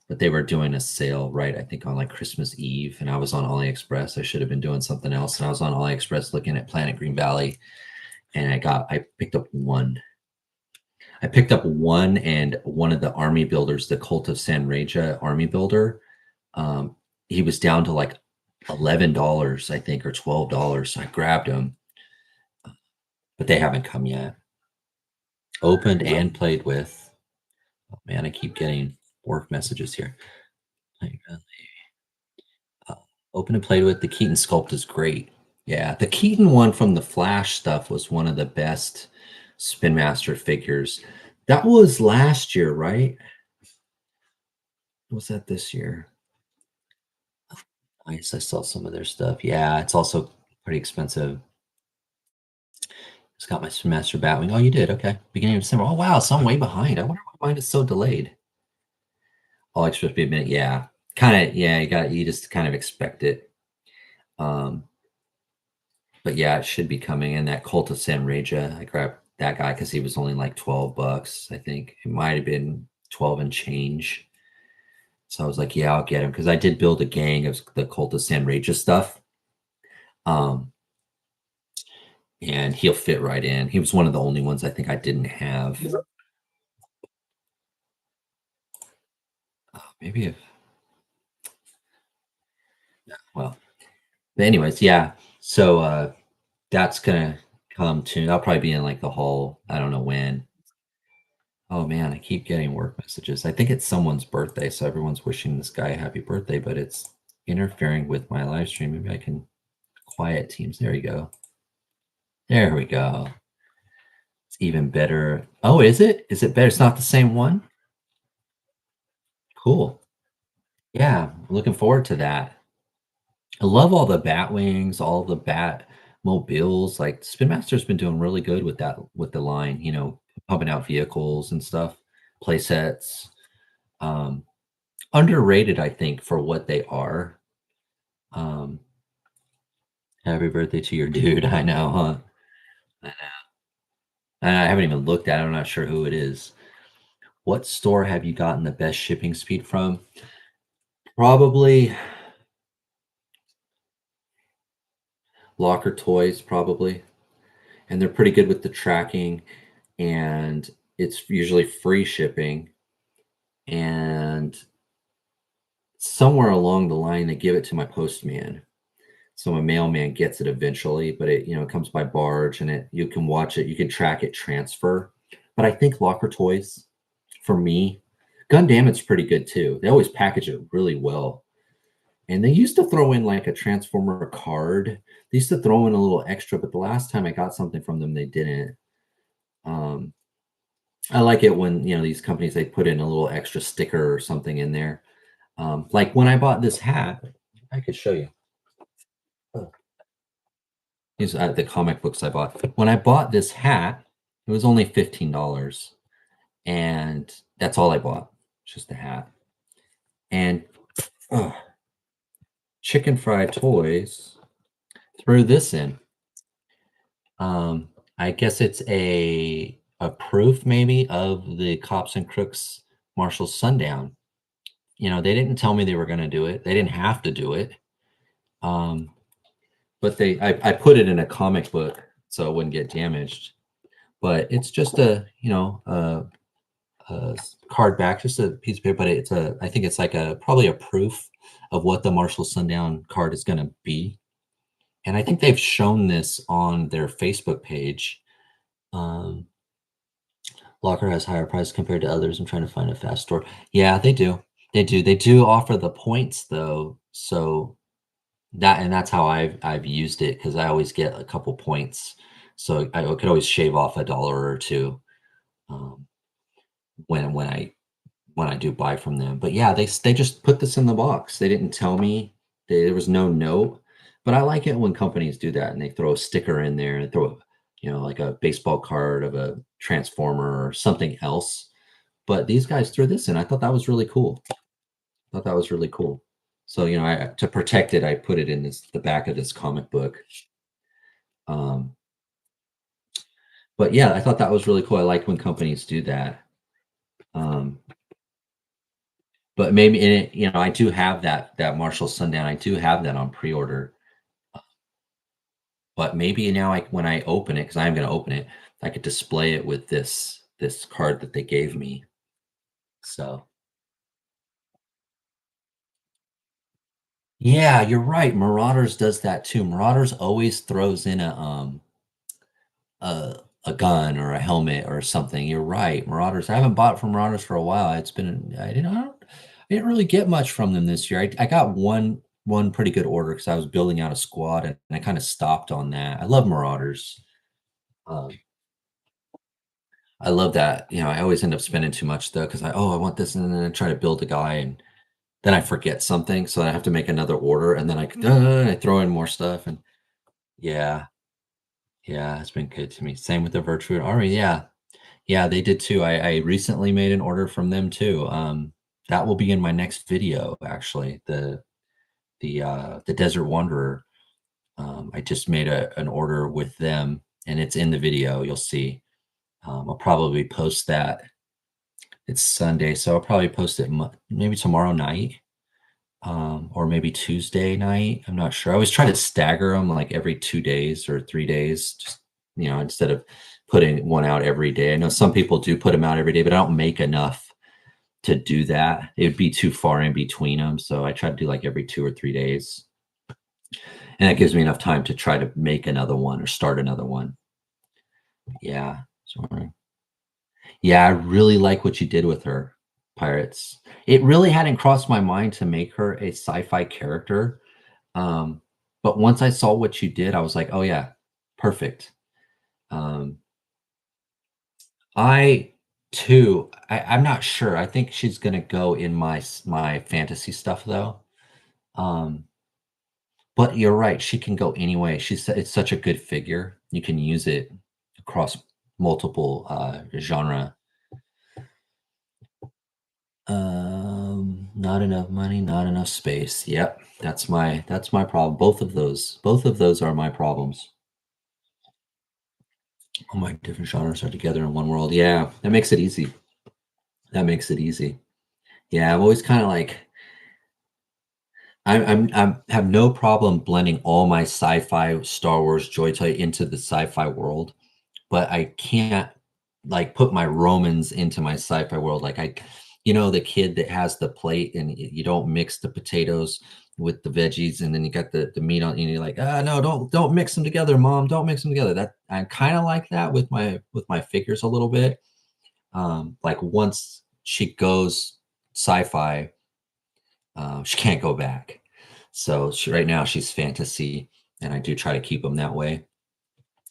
But they were doing a sale, right? I think on like Christmas Eve, and I was on AliExpress. I should have been doing something else, and I was on AliExpress looking at Planet Green Valley, and I picked up one. I picked up one, and one of the army builders, the Cult of San Reja army builder, um, he was down to like $11, I think, or $12. So I grabbed him, but they haven't come yet. Opened and played with. Oh, man, I keep getting work messages here. Uh, Opened and played with. The Keaton sculpt is great. Yeah, the Keaton one from the Flash stuff was one of the best Spin Master figures. That was last year, right? Was that this year? Nice. I saw some of their stuff. Yeah, it's also pretty expensive. It's got my semester Batwing. Oh, you did? Okay. Beginning of December. Oh, wow. So I'm way behind. I wonder why mine is so delayed. All extras be a minute. Yeah. Kind of, yeah, you just kind of expect it. Um, but yeah, it should be coming. And that Cult of San Raja, I grabbed that guy because he was only like 12 bucks. I think it might have been 12 and change. So I was like, yeah, I'll get him because I did build a gang of the Cult of San Raja stuff. Um, and he'll fit right in. He was one of the only ones I think I didn't have. Maybe if, well, but anyways, yeah. So that's gonna come to. That'll probably be in like the hall. I don't know when. Oh man, I keep getting work messages. I think it's someone's birthday, so everyone's wishing this guy a happy birthday, but it's interfering with my live stream. Maybe I can quiet teams. There you go. There we go. It's even better. Oh, is it? Is it better? It's not the same one? Cool. Yeah, looking forward to that. I love all the bat wings, all the bat mobiles. Like Spin Master's been doing really good with that with the line, pumping out vehicles and stuff, play sets. Um, Underrated, I think, for what they are. Um, Happy birthday to your dude. I know, huh? I know. I haven't even looked at it. I'm not sure who it is. What store have you gotten the best shipping speed from? Probably Locker Toys, probably. And they're pretty good with the tracking, and it's usually free shipping. And somewhere along the line, they give it to my postman. So my mailman gets it eventually, but it comes by barge and you can watch it, you can track it transfer. But I think Locker Toys, for me, Gundam, pretty good too. They always package it really well. And they used to throw in like a Transformer card. They used to throw in a little extra, but the last time I got something from them, they didn't. Um, I like it when these companies they put in a little extra sticker or something in there. Like when I bought this hat, I could show you. Oh, these are the comic books I bought. When I bought this hat, it was only $15, and that's all I bought, just the hat. And oh, Chicken Fried Toys threw this in. I guess it's a proof maybe of the Cops and Crooks Marshall Sundown. They didn't tell me they were going to do it. They didn't have to do it. Um, but I put it in a comic book so it wouldn't get damaged. But it's just a card back, just a piece of paper. But I think it's like probably a proof of what the Marshall Sundown card is going to be. And I think they've shown this on their Facebook page. Um, Locker has higher price compared to others. I'm trying to find a fast store. Yeah, they do. They do. They do offer the points though. So that's how I've used it because I always get a couple points. So I could always shave off a dollar or two um, when I do buy from them. But yeah, they just put this in the box. They didn't tell me. There was no note. But I like it when companies do that and they throw a sticker in there and throw like a baseball card of a transformer or something else. But these guys threw this in. I thought that was really cool. I thought that was really cool. So to protect it, I put it in the back of this comic book. Um, but yeah, I thought that was really cool. I like when companies do that. Um, but maybe in it, I do have that Marshall Sundown. I do have that on pre-order. But maybe now, when I open it, because I'm going to open it, I could display it with this card that they gave me. So yeah, you're right. Marauders does that too. Marauders always throws in a gun or a helmet or something. You're right. Marauders. I haven't bought from Marauders for a while. It's been I didn't really get much from them this year. I got one pretty good order because I was building out a squad and I kind of stopped on that. I love Marauders. Um, I love that. I always end up spending too much though because I want this and then I try to build a guy and then I forget something, so I have to make another order and then I throw in more stuff and yeah, yeah, it's been good to me. Same with the Virtue Ari. Yeah, yeah, they did too. I recently made an order from them too. That will be in my next video, actually. The Desert Wanderer. I just made an order with them, and it's in the video. You'll see. I'll probably post that. It's Sunday, so I'll probably post it maybe tomorrow night, or maybe Tuesday night. I'm not sure. I always try to stagger them like every 2 days or 3 days, just instead of putting one out every day. I know some people do put them out every day, but I don't make enough to do that. It would be too far in between them, so I try to do like every 2 or 3 days, and that gives me enough time to try to make another one or start another one. Yeah, sorry. Yeah, I really like what you did with her, Pirates. It really hadn't crossed my mind to make her a sci-fi character, um, but once I saw what you did, I was like, "Oh, yeah, perfect." Um, I too I'm not sure. I think she's gonna go in my fantasy stuff, though. Um, but you're right, she can go any way. It's such a good figure. You can use it across multiple, genre. Not enough money, not enough space. Yep, that's my problem. Both of those are my problems. All my different genres are together in one world. Yeah, that makes it easy. That makes it easy. Yeah, I'm always kind of like I'm have no problem blending all my sci-fi Star Wars joy toy into the sci-fi world, but I can't like put my Romans into my sci-fi world. Like the kid that has the plate and you don't mix the potatoes with the veggies and then you got the meat on and you're like, no, don't mix them together, mom. Don't mix them together. That I'm kind of like that with my figures a little bit. Like once she goes sci-fi, she can't go back. So right now she's fantasy, and I do try to keep them that way.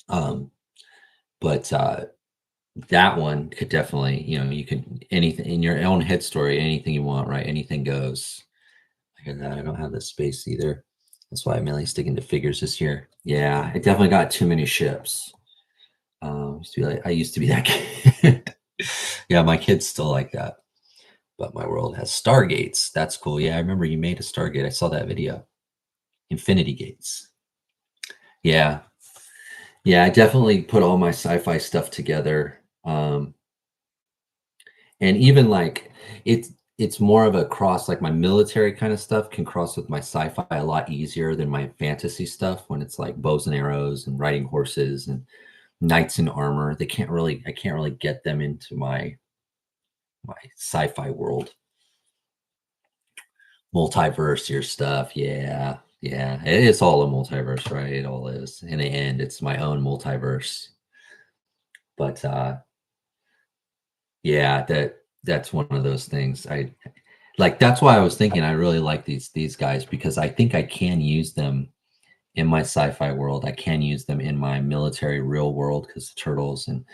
Um, but that one could definitely, you can anything in your own head story, anything you want, right? Anything goes. Look at that. I don't have the space either. That's why I'm mainly sticking to figures this year. Yeah, I definitely got too many ships. I used to be that kid. Yeah, my kid's still like that. But my world has stargates. That's cool. Yeah, I remember you made a Stargate. I saw that video. Infinity Gates. Yeah. Yeah, I definitely put all my sci-fi stuff together. And even like it's more of a cross, like my military kind of stuff can cross with my sci-fi a lot easier than my fantasy stuff when it's like bows and arrows and riding horses and knights in armor. I can't really get them into my sci-fi world. Multiverse your stuff. Yeah. Yeah. It's all a multiverse, right? It all is. In the end, it's my own multiverse. But yeah, that's one of those things. That's why I was thinking I really like these guys because I think I can use them in my sci-fi world. I can use them in my military real world because the turtles and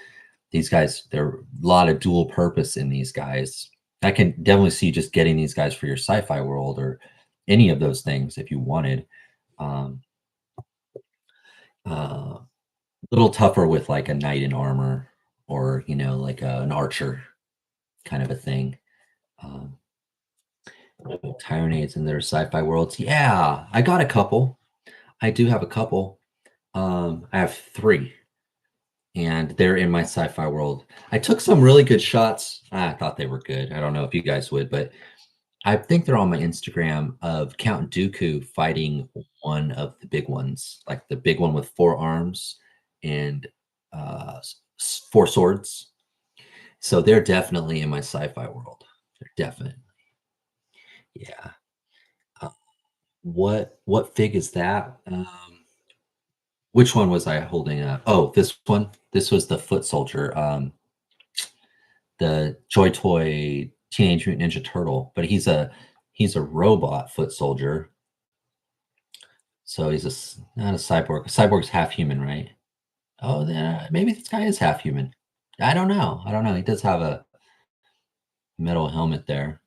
these guys, there are a lot of dual purpose in these guys. I can definitely see just getting these guys for your sci-fi world or any of those things if you wanted. Um, a little tougher with like a knight in armor or like an archer kind of a thing. Um, Tyranids in their sci-fi worlds. Yeah, I got a couple. I do have a couple. I have three, and they're in my sci-fi world. I took some really good shots. I thought they were good. I don't know if you guys would, but I think they're on my Instagram of Count Dooku fighting one of the big ones, like the big one with four arms and four swords. So they're definitely in my sci-fi world. They're definitely, yeah. Uh, what fig is that? Which one was I holding up? Oh, this one. This was the foot soldier, the Joy Toy Teenage Mutant Ninja Turtle, but he's a robot foot soldier. So not a cyborg. A cyborg's half human, right? Oh, then maybe this guy is half human. I don't know. I don't know. He does have a metal helmet there,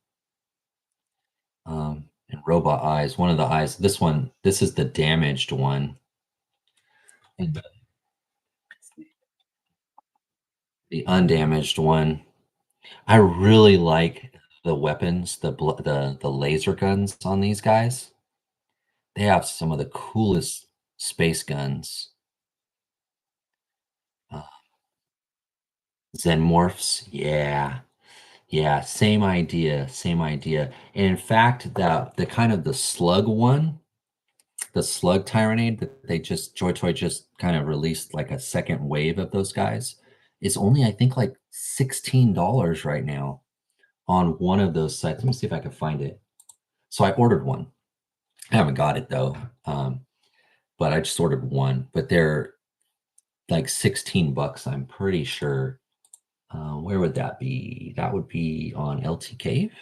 and robot eyes. One of the eyes. This is the damaged one, and the undamaged one. I really like. the weapons, the laser guns on these guys. They have some of the coolest space guns. Uh, Xenomorphs, yeah. Yeah, same idea, same idea. And in fact, the kind of the slug one, the slug Tyrannade that they just Joy Toy just kind of released like a second wave of those guys is only I think like $16 right now on one of those sites. Let me see if I can find it. So I ordered one. I haven't got it though. But I just ordered one. But they're like 16 bucks, I'm pretty sure. Where would that be? That would be on LT Cave.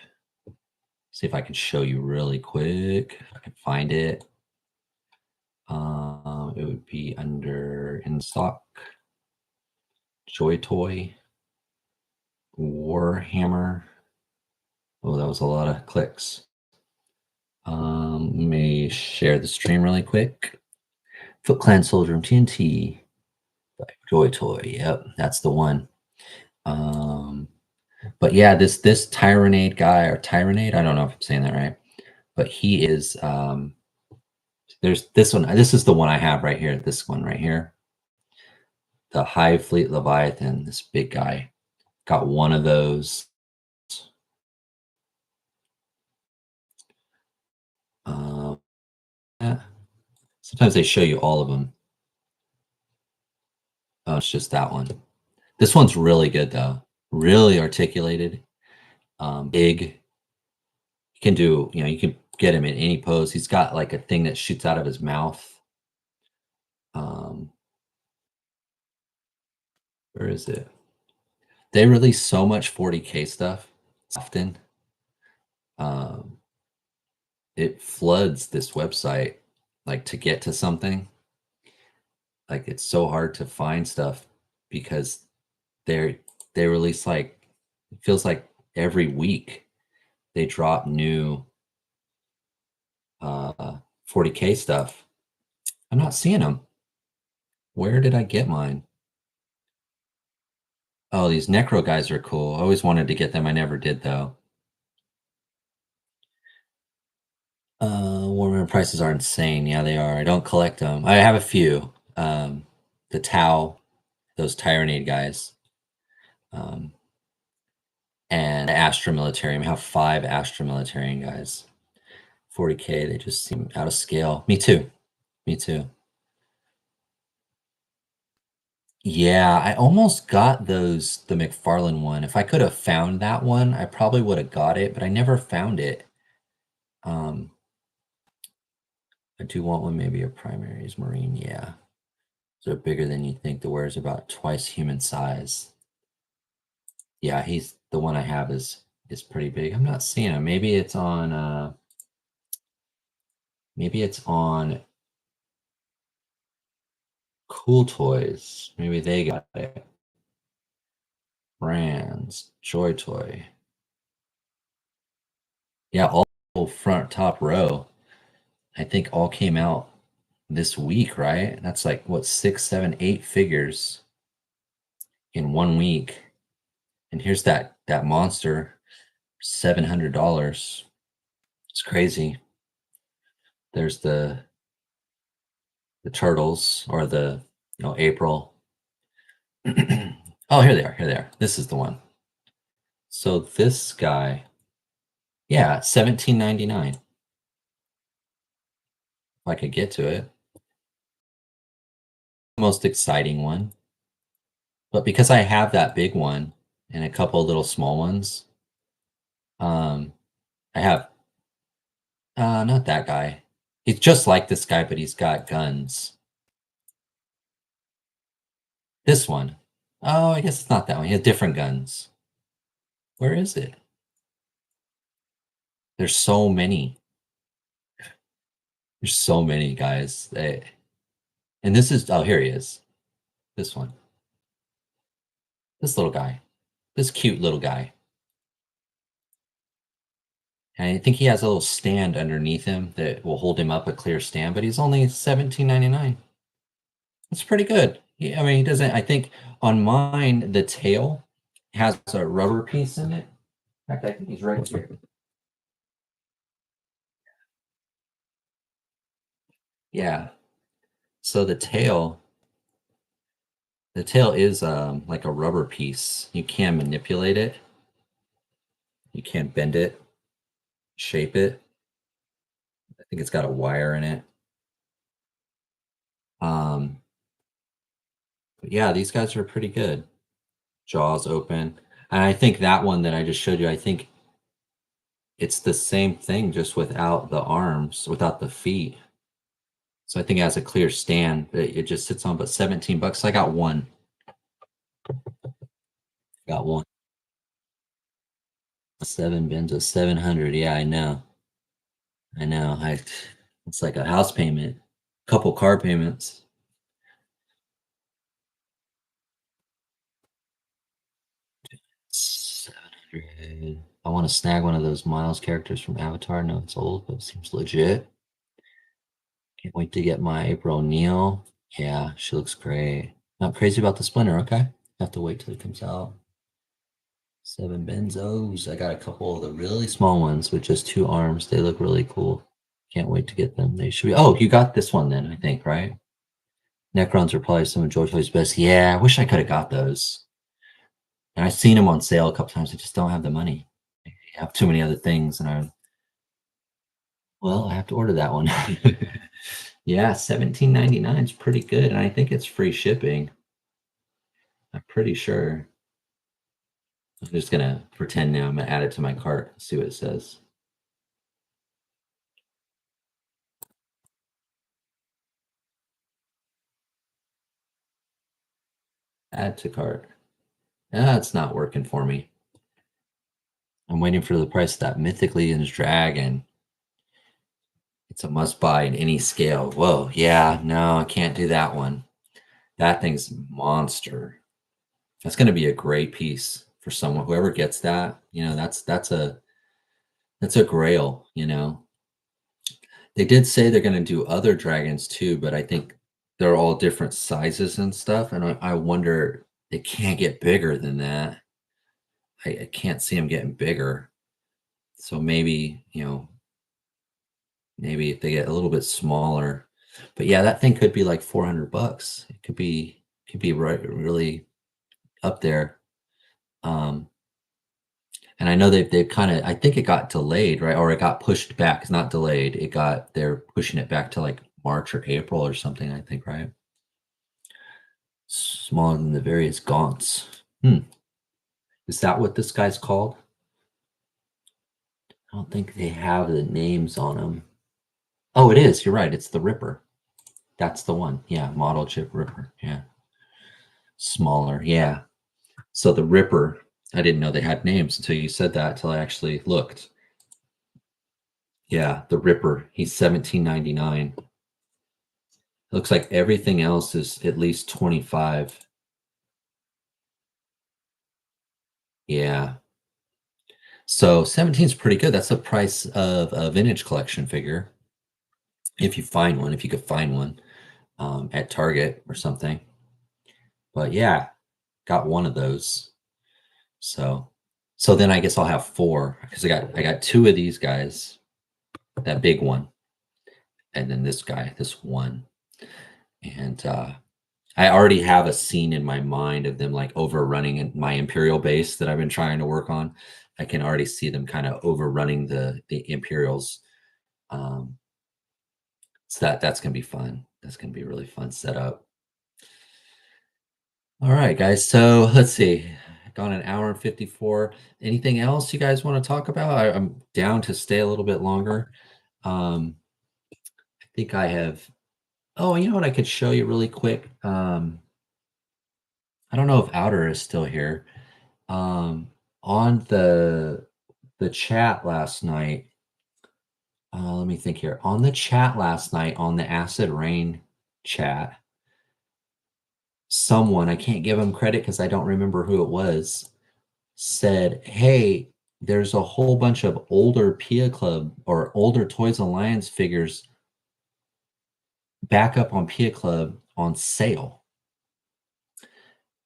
See if I can show you really quick. If I can find it. It would be under in stock, Joy Toy, Warhammer. Oh, that was a lot of clicks. Let me share the stream really quick. Foot Clan Soldier TNT by Joy Toy. Yep, that's the one. But yeah, this Tyrannade guy or Tyrannade, I don't know if I'm saying that right, but he is there's this one. This is the one I have right here. This one right here. The Hive Fleet Leviathan, this big guy. Got one of those. Yeah. Sometimes they show you all of them. Oh, it's just that one. This one's really good though. Really articulated, big. You can do, you can get him in any pose. He's got like a thing that shoots out of his mouth. Where is it? They release so much 40K stuff often. It floods this website like to get to something. Like it's so hard to find stuff because they release like it feels like every week they drop new 40K stuff. I'm not seeing them. Where did I get mine? Oh, these Necro guys are cool. I always wanted to get them. I never did though. Warhammer prices are insane. Yeah, they are. I don't collect them. I have a few. The Tau, those Tyrannade guys. And the Astra Militarium. I have 5 Astra Militarian guys. 40K, they just seem out of scale. Me too. Me too. Yeah, I almost got those, the McFarlane one. If I could have found that one, I probably would have got it, but I never found it. I do want one, maybe a primaries Marine, yeah. So bigger than you think. The wear is about twice human size. Yeah, he's the one I have is pretty big. I'm not seeing him. Maybe it's on Cool Toys. Maybe they got it. Brands, Joy Toy. Yeah, all front top row. I think all came out this week, right? That's like what 6, 7, 8 figures in 1 week. And here's that monster, $700. It's crazy. There's the turtles or the April. Oh, here they are. Here they are. This is the one. So this guy, yeah, $17.99. If I could get to it. Most exciting one. But because I have that big one and a couple little small ones, I have not that guy. He's just like this guy, but he's got guns. This one. Oh, I guess it's not that one. He has different guns. Where is it? There's so many. There's so many guys. And this is, oh, here he is. This one. This little guy. This cute little guy. And I think he has a little stand underneath him that will hold him up, a clear stand, but he's only $17.99. That's pretty good. I mean, he doesn't, I think on mine, the tail has a rubber piece in it. fact, I think he's right here. Yeah. So the tail is like a rubber piece. You can manipulate it. You can bend it, shape it. I think it's got a wire in it. Um, but yeah, these guys are pretty good. Jaws open. And I think that one that I just showed you, I think it's the same thing, just without the arms, without the feet. So I think it has a clear stand that it just sits on, but 17 bucks. I got one. Got one. 7 bins of 700. Yeah, I know. I know. It's like a house payment, couple car payments. 700. I want to snag one of those Miles characters from Avatar. No, it's old, but it seems legit. Can't wait to get my April O'Neil. Yeah, she looks great. Not crazy about the Splinter, okay? Have to wait till it comes out. 7 benzos. I got a couple of the really small ones with just 2 arms. They look really cool. Can't wait to get them. They should be. Oh, you got this one then, I think, right? Necrons are probably some of Joy-Toy's best. Yeah, I wish I could have got those. And I've seen them on sale a couple times. I just don't have the money. I have too many other things, and I have to order that one. Yeah, 17.99 is pretty good, and I think it's free shipping. I'm pretty sure. I'm just gonna pretend now. I'm gonna add it to my cart. See what it says. Add to cart. Ah, it's not working for me. I'm waiting for the price of that Mythically and Dragon. It's a must buy in any scale. Whoa, yeah, no, I can't do that one. That thing's monster. That's going to be a great piece for someone. Whoever gets that, that's a grail. They did say they're going to do other dragons too, but I think they're all different sizes and stuff. And I wonder, it can't get bigger than that. I can't see them getting bigger. So maybe if they get a little bit smaller. But yeah, that thing could be like 400 bucks. It could be right really up there. Um, and I know they've kind of, I think it got delayed, right? Or it got pushed back. It's not delayed. They're pushing it back to like March or April or something, I think, right? Smaller than the various gaunts. Is that what this guy's called? I don't think they have the names on them. Oh, it is. You're right. It's the Ripper. That's the one. Yeah, model chip Ripper. Yeah. Smaller. Yeah. So the Ripper, I didn't know they had names until you said that, until I actually looked. Yeah, the Ripper. He's 17.99. Looks like everything else is at least 25. Yeah. So 17 is pretty good. That's the price of a vintage collection figure. If you find one, if you could find one at Target or something. But yeah, got one of those. So then I guess I'll have four because I got two of these guys, that big one, and then this guy, this one. And I already have a scene in my mind of them like overrunning my Imperial base that I've been trying to work on. I can already see them kind of overrunning the Imperials. Um, so that's gonna be fun. That's gonna be a really fun setup. All right, guys. So let's see. Gone an hour and 54. Anything else you guys want to talk about? I'm down to stay a little bit longer. Um, I think I have. Oh, you know what? I could show you really quick. I don't know if Outer is still here. On the chat last night. Let me think here. On the chat last night, on the Acid Rain chat, someone, I can't give them credit because I don't remember who it was, said, "Hey, there's a whole bunch of older Pia Club or older Toys Alliance figures back up on Pia Club on sale."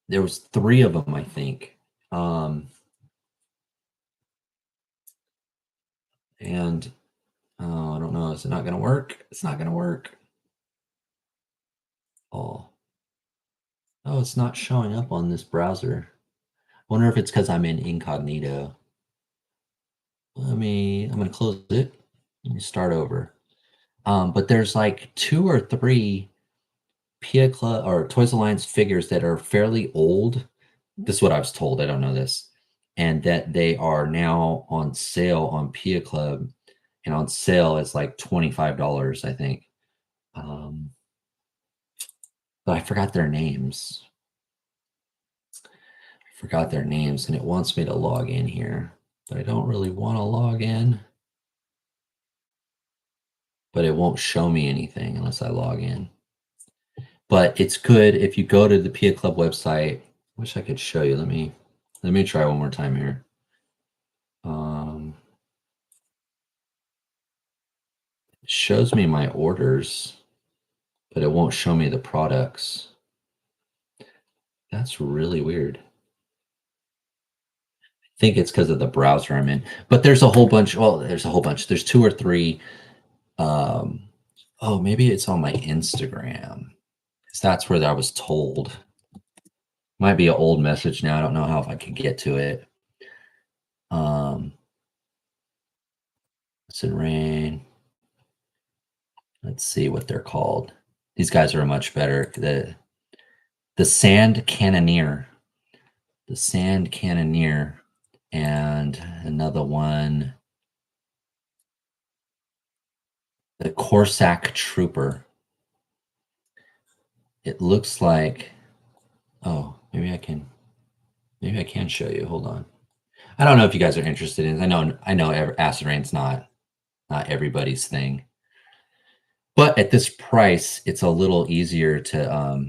There was three of them, I think. And I don't know. Is it not going to work? It's not going to work. Oh, it's not showing up on this browser. Wonder if it's because I'm in incognito. I'm going to close it. Let me start over. But there's like 2 or 3 Pia Club or Toys Alliance figures that are fairly old. This is what I was told. I don't know this. And that they are now on sale on Pia Club, and on sale it's like $25, I think. But I forgot their names. Forgot their names, and it wants me to log in here, but I don't really want to log in. But it won't show me anything unless I log in. But it's good if you go to the Pia Club website. Wish I could show you. Let me try one more time here. It shows me my orders, but it won't show me the products. That's really weird. I think it's because of the browser I'm in. But there's a whole bunch. Well, there's a whole bunch. There's 2 or 3. Oh, maybe it's on my Instagram. Because that's where I was told. Might be an old message now. I don't know how if I can get to it. It's in rain. Let's see what they're called. These guys are much better. The Sand Cannoneer. The Sand Cannoneer. And another one. The Corsac Trooper. It looks like, oh, maybe I can show you. Hold on. I don't know if you guys are interested in. I know Acid Rain's not everybody's thing, but at this price, it's a little easier to,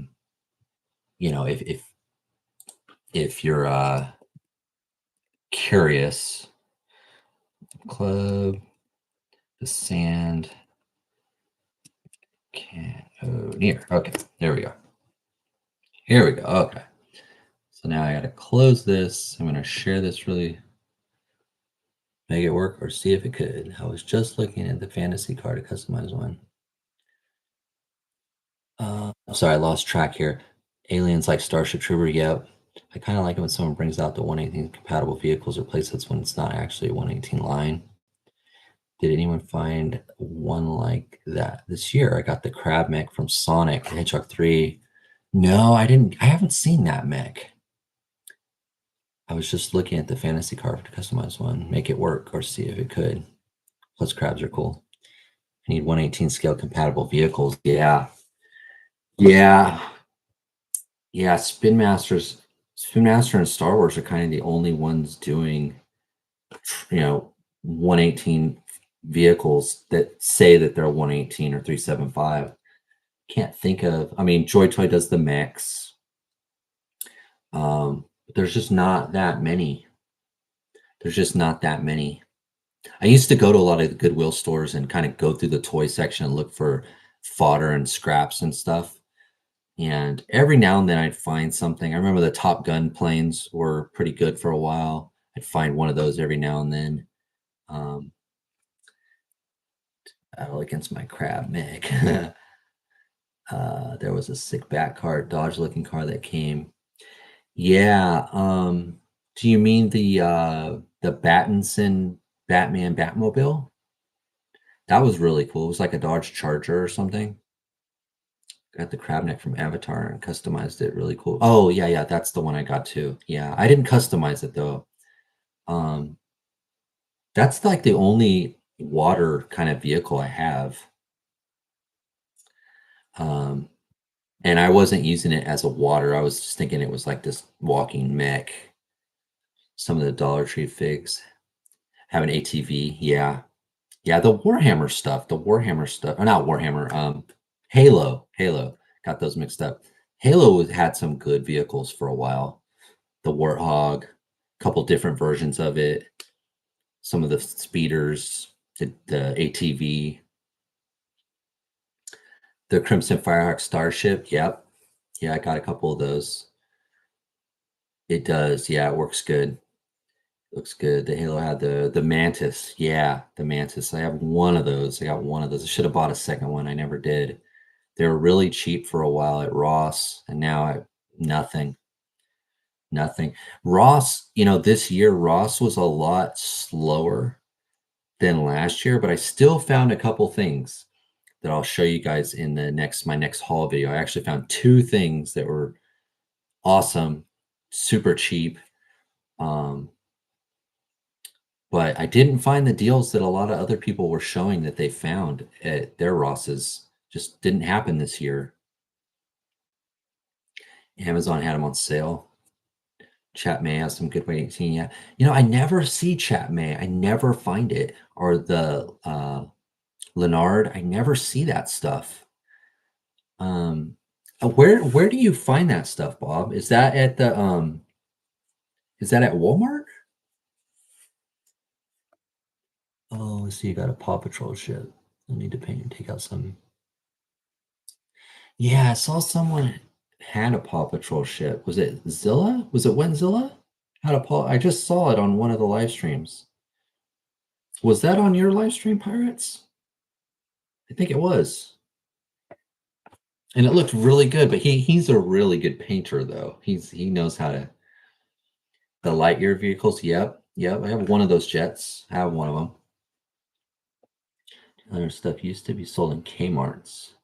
if you're curious. Club, the Sand Cannoneer. Okay, there we go. Here we go. Okay. So now I got to close this. I'm going to share this really, make it work or see if it could. I was just looking at the fantasy card to customize one. Sorry, I lost track here. Aliens like Starship Trooper. Yep. I kind of like it when someone brings out the 118 compatible vehicles or playsets when it's not actually a 118 line. Did anyone find one like that this year? I got the Crab mech from Sonic the Hedgehog 3. No, I didn't. I haven't seen that mech. I was just looking at the fantasy card to customize one, make it work, or see if it could. Plus, crabs are cool. I need 118 scale compatible vehicles. Yeah. Spin Master and Star Wars are kind of the only ones doing, 118 vehicles that say that they're 118 or 375. Can't think of. I mean, Joy Toy does the mix. There's just not that many. I used to go to a lot of the Goodwill stores and kind of go through the toy section and look for fodder and scraps and stuff. And every now and then I'd find something. I remember the Top Gun planes were pretty good for a while. I'd find one of those every now and then. Battle against my crab mech. There was a sick bat card, Dodge looking car that came. Yeah. Do you mean the Battinson Batman Batmobile? That was really cool. It was like a Dodge Charger or something. Got the crab neck from Avatar and customized it. Really cool. Oh yeah, that's the one I got too. Yeah, I didn't customize it though. That's like the only water kind of vehicle I have. And I wasn't using it as a water. I was just thinking it was like this walking mech. Some of the Dollar Tree figs have an ATV. Yeah. Yeah, the Warhammer stuff. Or not Warhammer, Halo. Got those mixed up. Halo had some good vehicles for a while. The Warthog, a couple different versions of it. Some of the speeders, the ATV, the Crimson Firehawk Starship. Yep. Yeah, I got a couple of those. It does. Yeah, it works good. Looks good. The Halo had the Mantis. Yeah, the Mantis. I have one of those. I got one of those. I should have bought a second one. I never did. They were really cheap for a while at Ross, and now nothing, nothing. Ross, this year Ross was a lot slower than last year, but I still found a couple things that I'll show you guys in the next my next haul video. I actually found two things that were awesome, super cheap. Um, but I didn't find the deals that a lot of other people were showing that they found at their Rosses. Just didn't happen this year. Amazon had them on sale. Chat May has some good waiting. Yeah. I never see Chat May. I never find it. Or the Leonard. I never see that stuff. Where do you find that stuff, Bob? Is that at Walmart? Oh, let's see, you got a Paw Patrol ship. I need to take out some. Yeah, I saw someone had a Paw Patrol ship. Was it Zilla? Was it Wenzilla? Had a Paw. I just saw it on one of the live streams. Was that on your live stream, Pirates? I think it was. And it looked really good, but he's a really good painter though. He knows how to. The Lightyear vehicles, yep. I have one of those jets. I have one of them. Other stuff used to be sold in Kmart's.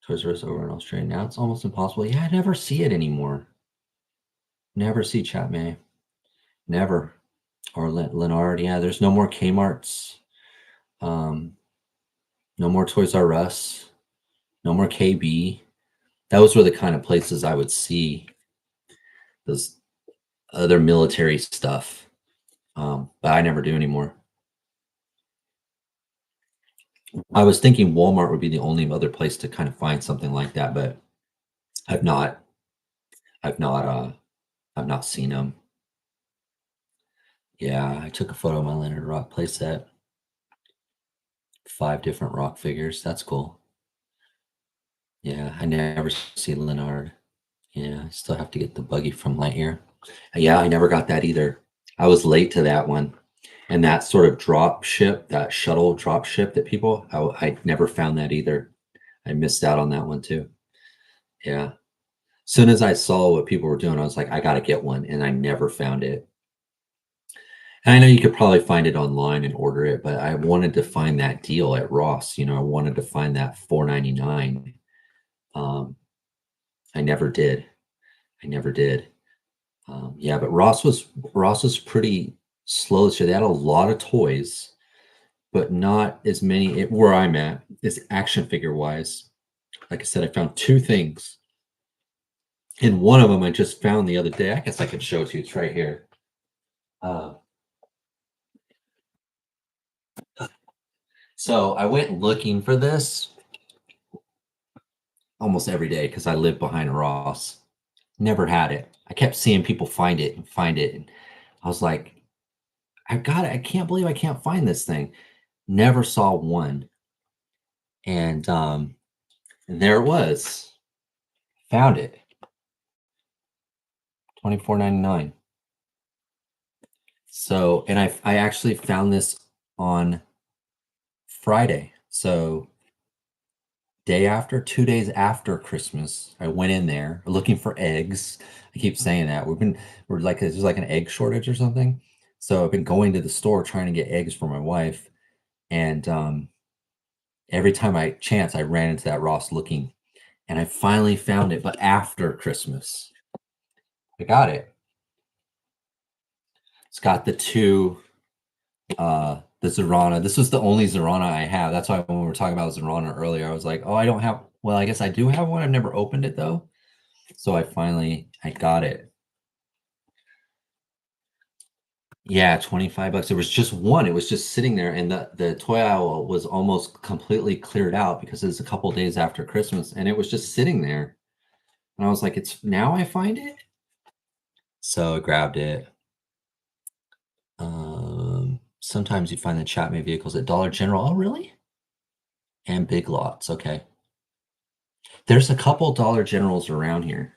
Toys R Us over in Australia. Now it's almost impossible. Yeah, I never see it anymore. Never see Chat May. Never. Or Leonard. Yeah, there's no more Kmart's. No more Toys R Us. No more KB. Those were the kind of places I would see those other military stuff. But I never do anymore. I was thinking Walmart would be the only other place to kind of find something like that, but I've not. I've not seen them. Yeah, I took a photo of my Leonard Rock playset. 5 different rock figures. That's cool. Yeah, I never see Leonard. Yeah, I still have to get the buggy from Lightyear. Yeah, I never got that either. I was late to that one. And that sort of drop ship, that shuttle drop ship that people, I never found that either. I missed out on that one too. Yeah. Soon as I saw what people were doing, I was like, I got to get one. And I never found it. And I know you could probably find it online and order it, but I wanted to find that deal at Ross. I wanted to find that $4.99. I never did. I never did. Yeah, but Ross was pretty slow this year. They had a lot of toys, but not as many where I'm at is action figure wise. Like I said, I found two things. And one of them I just found the other day. I guess I can show it to you. It's right here. So I went looking for this almost every day because I live behind Ross. Never had it. I kept seeing people find it and find it. And I was like, I got it. I can't believe I can't find this thing. Never saw one. And there it was. Found it. $24.99. So, and I actually found this on Friday. So 2 days after Christmas, I went in there looking for eggs. I keep saying that. We're like, there's like an egg shortage or something. So I've been going to the store trying to get eggs for my wife. And every time I ran into that Ross looking, and I finally found it, but after Christmas. I got it. It's got the two, the Zorana. This was the only Zorana I have. That's why when we were talking about Zorana earlier, I was like, oh, I don't have, well, I guess I do have one. I've never opened it though. So I got it. Yeah, 25 bucks. There was just one. It was just sitting there, and the toy aisle was almost completely cleared out because it's a couple days after Christmas, and it was just sitting there. And I was like, it's now I find it. So I grabbed it. Sometimes you find the Chat May vehicles at Dollar General. Oh, really? And Big Lots. Okay. There's a couple Dollar Generals around here.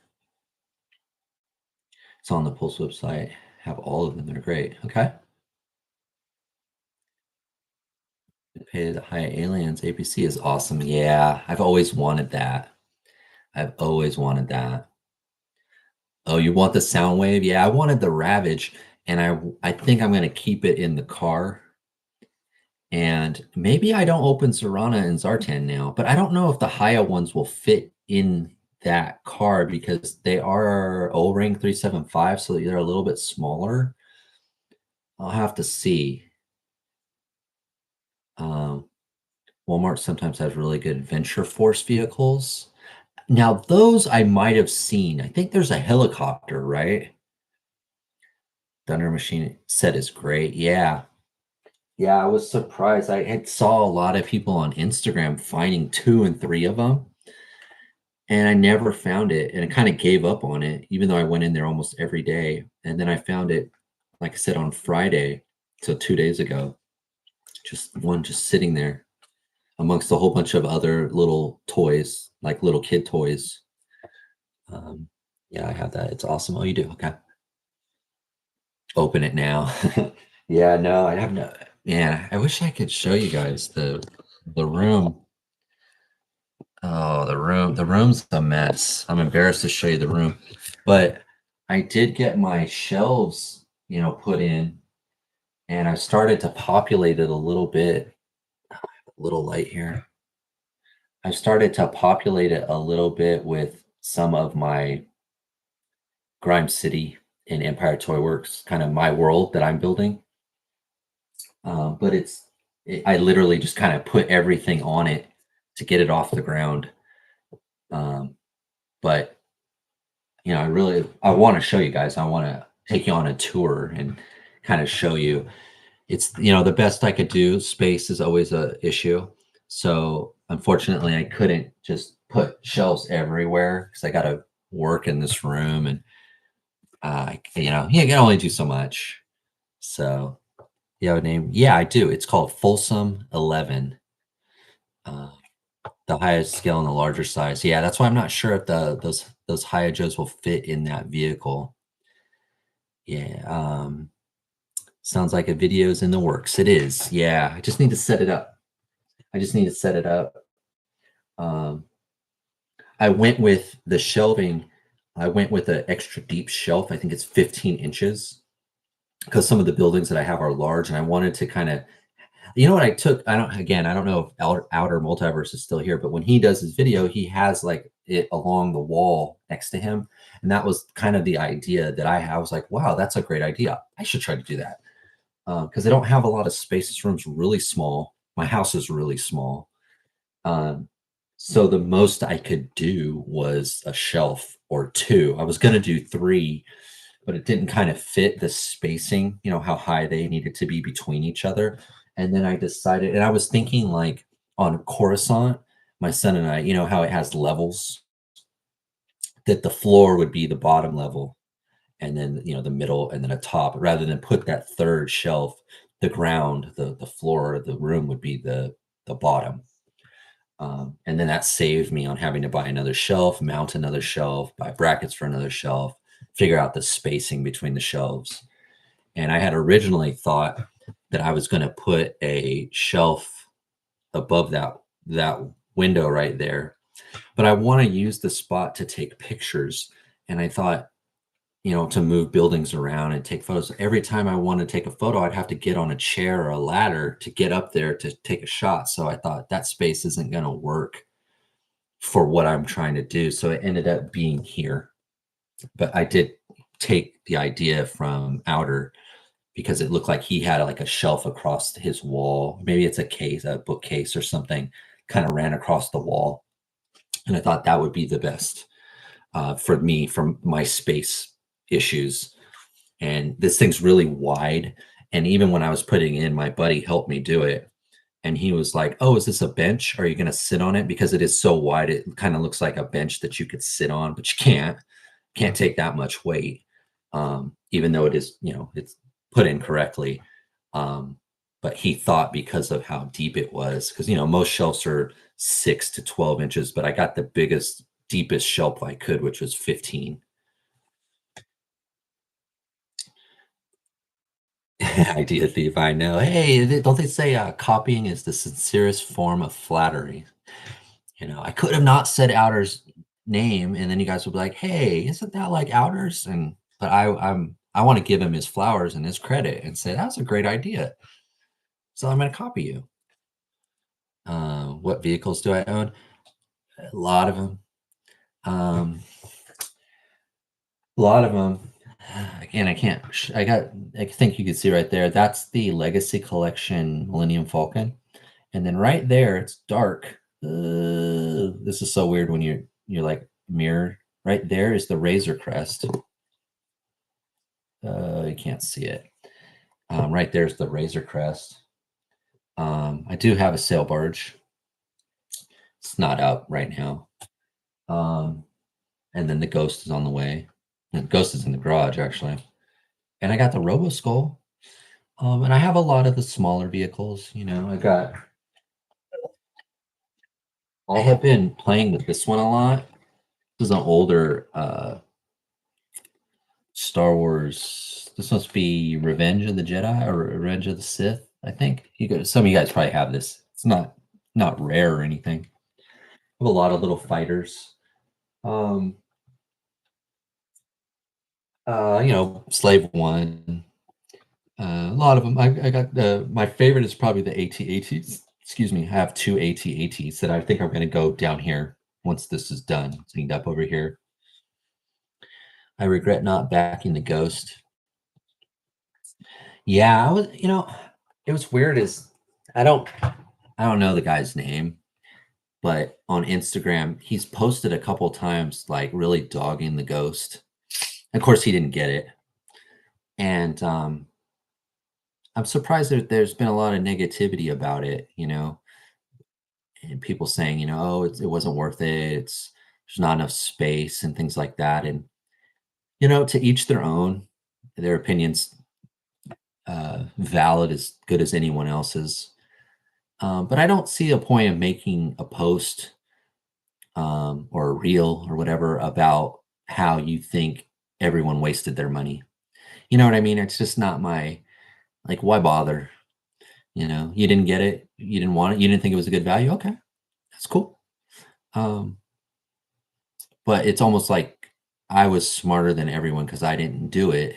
It's on the Pulse website. Have all of them. They're great. Okay. Pay the High Aliens APC is awesome. Yeah, I've always wanted that. I've always wanted that. Oh, you want the Soundwave? Yeah, I wanted the Ravage, and I think I'm gonna keep it in the car. And maybe I don't open Zorana and Zartan now, but I don't know if the Haya ones will fit in that car because they are O-ring 375, so they're a little bit smaller. I'll have to see. Um, Walmart sometimes has really good Venture Force vehicles. Now, those I might have seen. I think there's a helicopter, right? Thunder Machine set is great. Yeah. Yeah, I was surprised. I had saw a lot of people on Instagram finding 2 and 3 of them, and I never found it, and I kinda gave up on it, even though I went in there almost every day, and then I found it, like I said, on Friday, so 2 days ago, just one just sitting there amongst a whole bunch of other little toys, like little kid toys. Um, yeah, I have that. It's awesome. Oh, you do? Okay. Open it now. Yeah, no, I have no man, I wish I could show you guys the room. Oh, the room's a mess. I'm embarrassed to show you the room, but I did get my shelves, put in, and I started to populate it a little bit. A little light here. I started to populate it a little bit with some of my Grime City and Empire Toy Works, kind of my world that I'm building. But I literally just kind of put everything on it to get it off the ground. Um, but I want to show you guys. I want to take you on a tour and kind of show you. It's the best I could do. Space is always a issue. So unfortunately, I couldn't just put shelves everywhere because I got to work in this room, and you can only do so much. So you have a name? Yeah, I do. It's called Folsom 11. Uh, the highest scale and the larger size. Yeah, that's why I'm not sure if those Hyojos will fit in that vehicle. Yeah, sounds like a video's in the works. It is. Yeah, I just need to set it up. I just need to set it up. Um, I went with the shelving. I went with an extra deep shelf. I think it's 15 inches because some of the buildings that I have are large, and I wanted to kind of what I took. I don't know if Outer Multiverse is still here, but when he does his video, he has like it along the wall next to him. And that was kind of the idea that I had. I was like, wow, that's a great idea. I should try to do that. Because I don't have a lot of space. This room's really small. My house is really small. Um, so the most I could do was a shelf or two. I was going to do three, but it didn't kind of fit the spacing, how high they needed to be between each other. And then I decided, and I was thinking like on Coruscant, my son and I, how it has levels, that the floor would be the bottom level, and then the middle, and then a top, rather than put that third shelf, the ground, the floor of the room would be the bottom. And then that saved me on having to buy another shelf, mount another shelf, buy brackets for another shelf, figure out the spacing between the shelves. And I had originally thought that I was going to put a shelf above that window right there, but I want to use the spot to take pictures. And I thought, to move buildings around and take photos. Every time I want to take a photo, I'd have to get on a chair or a ladder to get up there to take a shot. So I thought that space isn't going to work for what I'm trying to do. So it ended up being here. But I did take the idea from Outer because it looked like he had like a shelf across his wall. Maybe it's a bookcase or something, kind of ran across the wall. And I thought that would be the best for me, from my space issues. And this thing's really wide. And even when I was putting in, my buddy helped me do it. And he was like, "Oh, is this a bench? Are you going to sit on it? Because it is so wide, it kind of looks like a bench that you could sit on, but you can't take that much weight, even though it is, it's put in correctly." But he thought because of how deep it was, because most shelves are 6 to 12 inches, but I got the biggest, deepest shelf I could, which was 15. Idea thief, I know. Hey, don't they say copying is the sincerest form of flattery? I could have not said Outer's name, and then you guys would be like, "Hey, isn't that like Outer's?" And but I want to give him his flowers and his credit and say that was a great idea. So I'm going to copy you. What vehicles do I own? A lot of them. Um, a lot of them. Again, I can't. I got. I think you can see right there. That's the Legacy Collection Millennium Falcon, and then right there, it's dark. This is so weird when you're like mirrored. Right there is the Razor Crest. You can't see it. Right there's the Razor Crest. I do have a sail barge. It's not up right now. Um, and then the Ghost is on the way. And Ghost is in the garage actually. And I got the Robo Skull. And I have a lot of the smaller vehicles. I have been playing with this one a lot. This is an older Star Wars. This must be Revenge of the Jedi or Revenge of the Sith. I think some of you guys probably have this. It's not rare or anything. I have a lot of little fighters. Um, Slave One. A lot of them. I got my favorite is probably the AT-ATs. Excuse me. I have two AT-ATs that I think are going to go down here once this is done. Cleaned up over here. I regret not backing the Ghost. Yeah, it was weird as I don't know the guy's name, but on Instagram, he's posted a couple times like really dogging the Ghost. Of course, he didn't get it. And I'm surprised that there's been a lot of negativity about it, and people saying, oh, it wasn't worth it. There's not enough space and things like that. And, to each their own, their opinions valid as good as anyone else's. But I don't see a point of making a post or a reel or whatever about how you think everyone wasted their money. You know what I mean? It's just not my like. Why bother? You didn't get it. You didn't want it. You didn't think it was a good value. Okay, that's cool. Um, but it's almost like I was smarter than everyone because I didn't do it,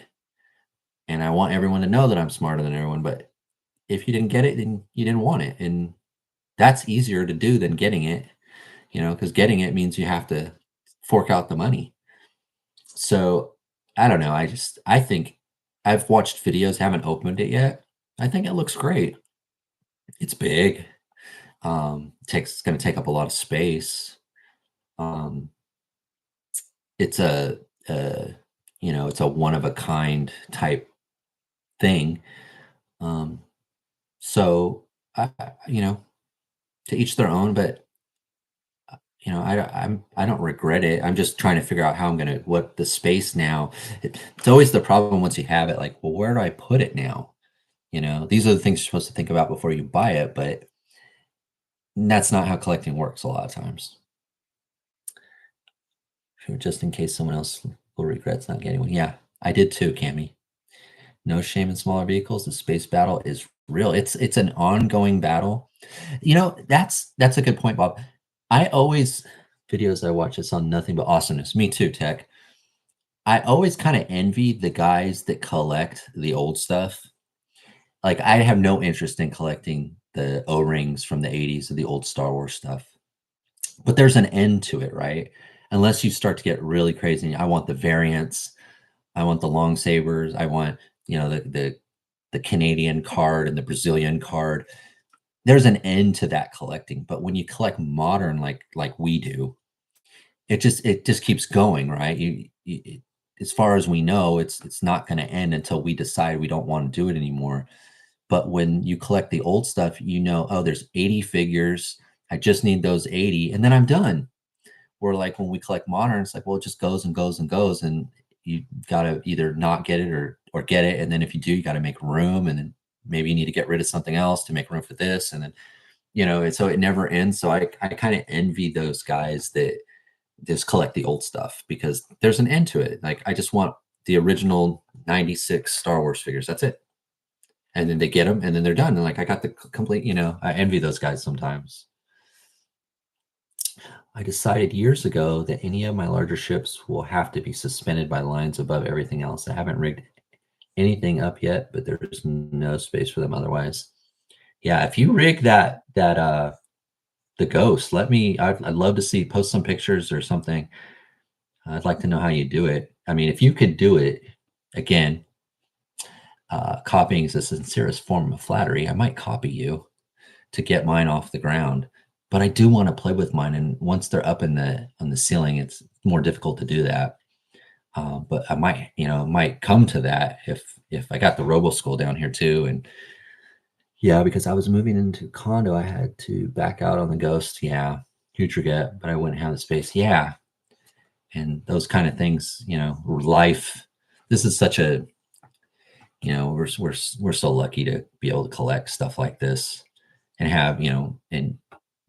and I want everyone to know that I'm smarter than everyone. But if you didn't get it, then you didn't want it, and that's easier to do than getting it. Because getting it means you have to fork out the money. So I don't know. I think I've watched videos, haven't opened it yet. I think it looks great. It's big. It's going to take up a lot of space. Um, it's it's a one of a kind type thing. Um, so to each their own. But I don't regret it. I'm just trying to figure out how I'm gonna what the space now. It's always the problem once you have it. Like, well, where do I put it now? These are the things you're supposed to think about before you buy it, but that's not how collecting works a lot of times. Sure, just in case someone else will regrets not getting one. Yeah, I did too, Cammy. No shame in smaller vehicles. The space battle is real. It's an ongoing battle. That's a good point, Bob. I always videos I watch, it's on nothing but awesomeness. Me too, Tech. I always kind of envy the guys that collect the old stuff. Like I have no interest in collecting the O-rings from the 80s or the old Star Wars stuff. But there's an end to it, right? Unless you start to get really crazy. I want the variants. I want the long sabers. I want, the Canadian card and the Brazilian card. There's an end to that collecting. But when you collect modern like we do, it just keeps going, right? As far as we know, it's not going to end until we decide we don't want to do it anymore. But when you collect the old stuff, oh, there's 80 figures. I just need those 80, and then I'm done. Or like when we collect modern, it's like, well, it just goes and goes and goes, and you gotta either not get it or get it. And then if you do, you got to make room, and then maybe you need to get rid of something else to make room for this, and then and so it never ends. So I kind of envy those guys that just collect the old stuff because there's an end to it. Like I just want the original 96 Star Wars figures. That's it. and then they get them, and then they're done. And like I got the complete, I envy those guys sometimes. I decided years ago that any of my larger ships will have to be suspended by lines above everything else. I haven't rigged anything up yet, but there's no space for them otherwise. Yeah, if you rig that the Ghost, I'd love to see, post some pictures or something. I'd like to know how you do it. I mean, if you could do it, again, copying is the sincerest form of flattery. I might copy you to get mine off the ground, but I do want to play with mine. And once they're up in the on the ceiling, it's more difficult to do that. But I might, might come to that if I got the Robo School down here too. And yeah, because I was moving into condo, I had to back out on the Ghost. Yeah, huge regret, but I wouldn't have the space. Yeah, and those kind of things, life. This is such a, we're so lucky to be able to collect stuff like this and have, and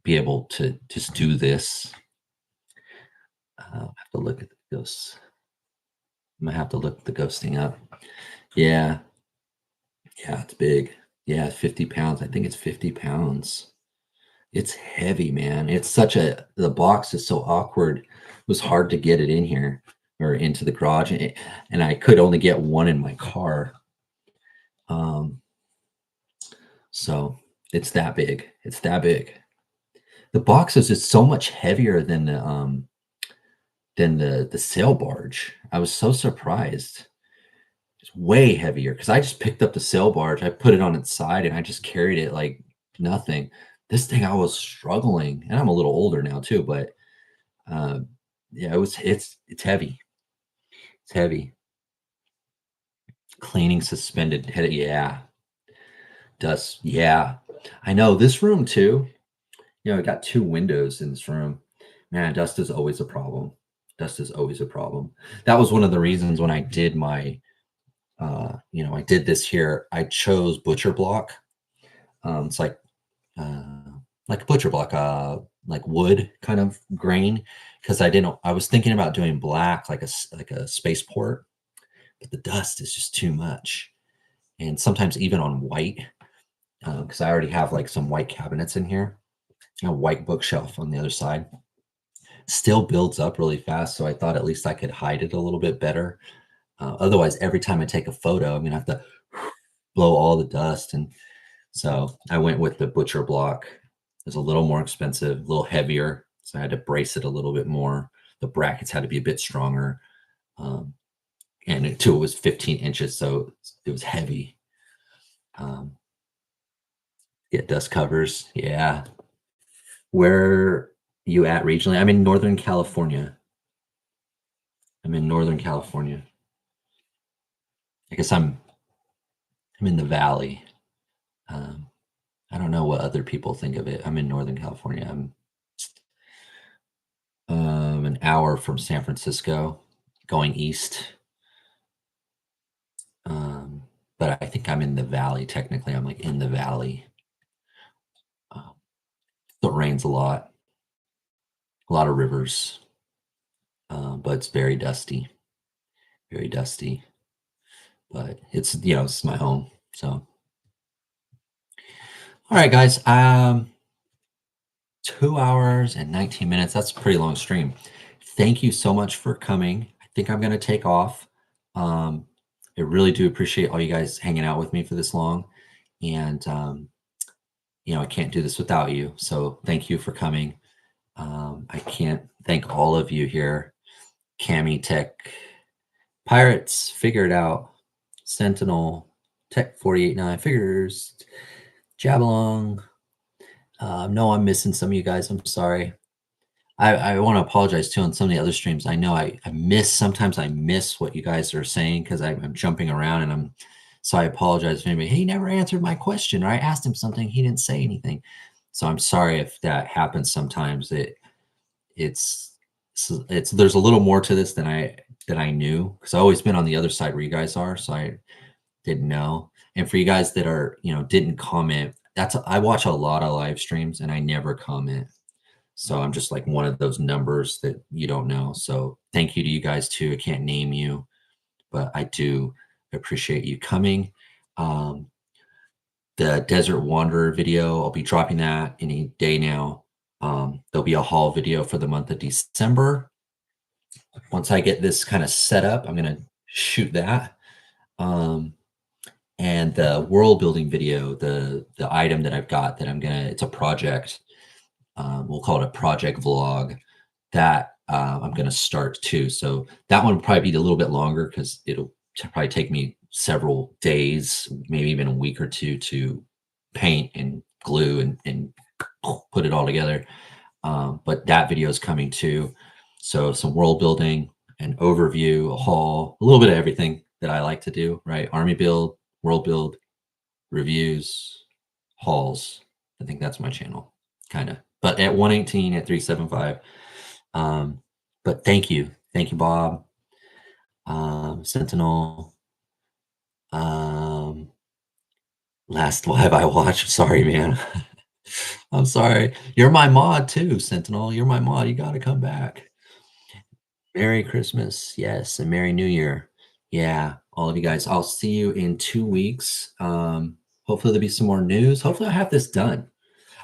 be able to just do this. I have to look at the ghosts. I'm gonna have to look the ghosting up. Yeah, yeah, it's big. Yeah, 50 pounds. I think it's 50 pounds. It's heavy, man. It's such the box is so awkward. It was hard to get it in here or into the garage, and I could only get one in my car. Um, so it's that big. It's that big. The box is just so much heavier than the sail barge. I was so surprised. It's way heavier because I just picked up the sail barge, I put it on its side, and I just carried it like nothing. This thing, I was struggling, and I'm a little older now too, but yeah, it's heavy. It's heavy. Cleaning suspended head. Yeah, dust. Yeah, I know this room too. I got two windows in this room. Man, dust is always a problem. Dust is always a problem. That was one of the reasons when I did my, I did this here. I chose butcher block. It's uh, like butcher block, like wood kind of grain, because I was thinking about doing black, like a spaceport, but the dust is just too much. And sometimes even on white, because I already have like some white cabinets in here, a white bookshelf on the other side, still builds up really fast. So I thought at least I could hide it a little bit better. Otherwise, every time I take a photo, I'm gonna have to blow all the dust. And so I went with the butcher block. It's a little more expensive, a little heavier. So I had to brace it a little bit more. The brackets had to be a bit stronger. Um, and it too, it was 15 inches, so it was heavy. Yeah, dust covers. Yeah. Where you at regionally? I'm in Northern California. I'm in Northern California. I guess I'm in the valley. Um, I don't know what other people think of it. I'm in Northern California. I'm an hour from San Francisco, going east. Um, but I think I'm in the valley. Technically, I'm like in the valley. Uh, so it rains a lot of rivers, but it's very dusty, very dusty. But it's my home. So, all right, guys. 2 hours and 19 minutes. That's a pretty long stream. Thank you so much for coming. I think I'm going to take off. Um, I really do appreciate all you guys hanging out with me for this long. And, I can't do this without you. So thank you for coming. I can't thank all of you here. Cami Tech, Pirates, Figure It Out, Sentinel, Tech 489, Figures, Jabalong. No, I'm missing some of you guys. I'm sorry. I want to apologize too on some of the other streams. I know sometimes I miss what you guys are saying because I'm jumping around, and so I apologize if anybody, hey, he never answered my question, or I asked him something, he didn't say anything. So I'm sorry if that happens sometimes. It's there's a little more to this than I knew, because I've always been on the other side where you guys are, so I didn't know. And for you guys that are, didn't comment, I watch a lot of live streams and I never comment. So I'm just like one of those numbers that you don't know. So thank you to you guys too. I can't name you, but I do appreciate you coming. Um, the Desert Wanderer video, I'll be dropping that any day now. There'll be a haul video for the month of December. Once I get this kind of set up, I'm gonna shoot that. Um, and the world building video, the item that I've got that I'm gonna, it's a project. We'll call it a project vlog that I'm gonna start too. So that one will probably be a little bit longer because it'll probably take me several days, maybe even a week or two to paint and glue and put it all together. But that video is coming too. So some world building, an overview, a haul, a little bit of everything that I like to do, right? Army build, world build, reviews, hauls. I think that's my channel, kind of. But at 118 at 375. Um, but thank you. Thank you, Bob. Sentinel. Um, last live I watched. Sorry, man. I'm sorry. You're my mod too, Sentinel. You're my mod. You got to come back. Merry Christmas. Yes. And Merry New Year. Yeah. All of you guys. I'll see you in 2 weeks. Hopefully there'll be some more news. Hopefully I have this done.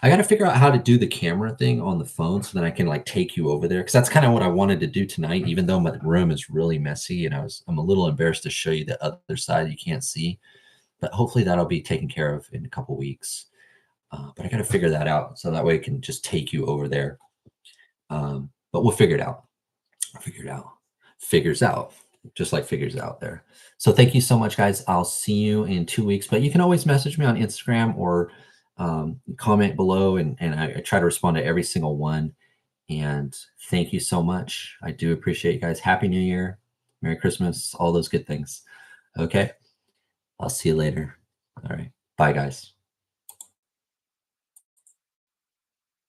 I got to figure out how to do the camera thing on the phone so that I can like take you over there. Cause that's kind of what I wanted to do tonight, even though my room is really messy and I'm a little embarrassed to show you the other side you can't see, but hopefully that'll be taken care of in a couple weeks. But I got to figure that out so that way I can just take you over there. But we'll figure it out. Figure it out. Figures out, just like figures out there. So thank you so much, guys. I'll see you in 2 weeks. But you can always message me on Instagram or comment below, and I try to respond to every single one. And thank you so much. I do appreciate you guys. Happy New Year, Merry Christmas, all those good things. Okay, I'll see you later. All right, bye, guys.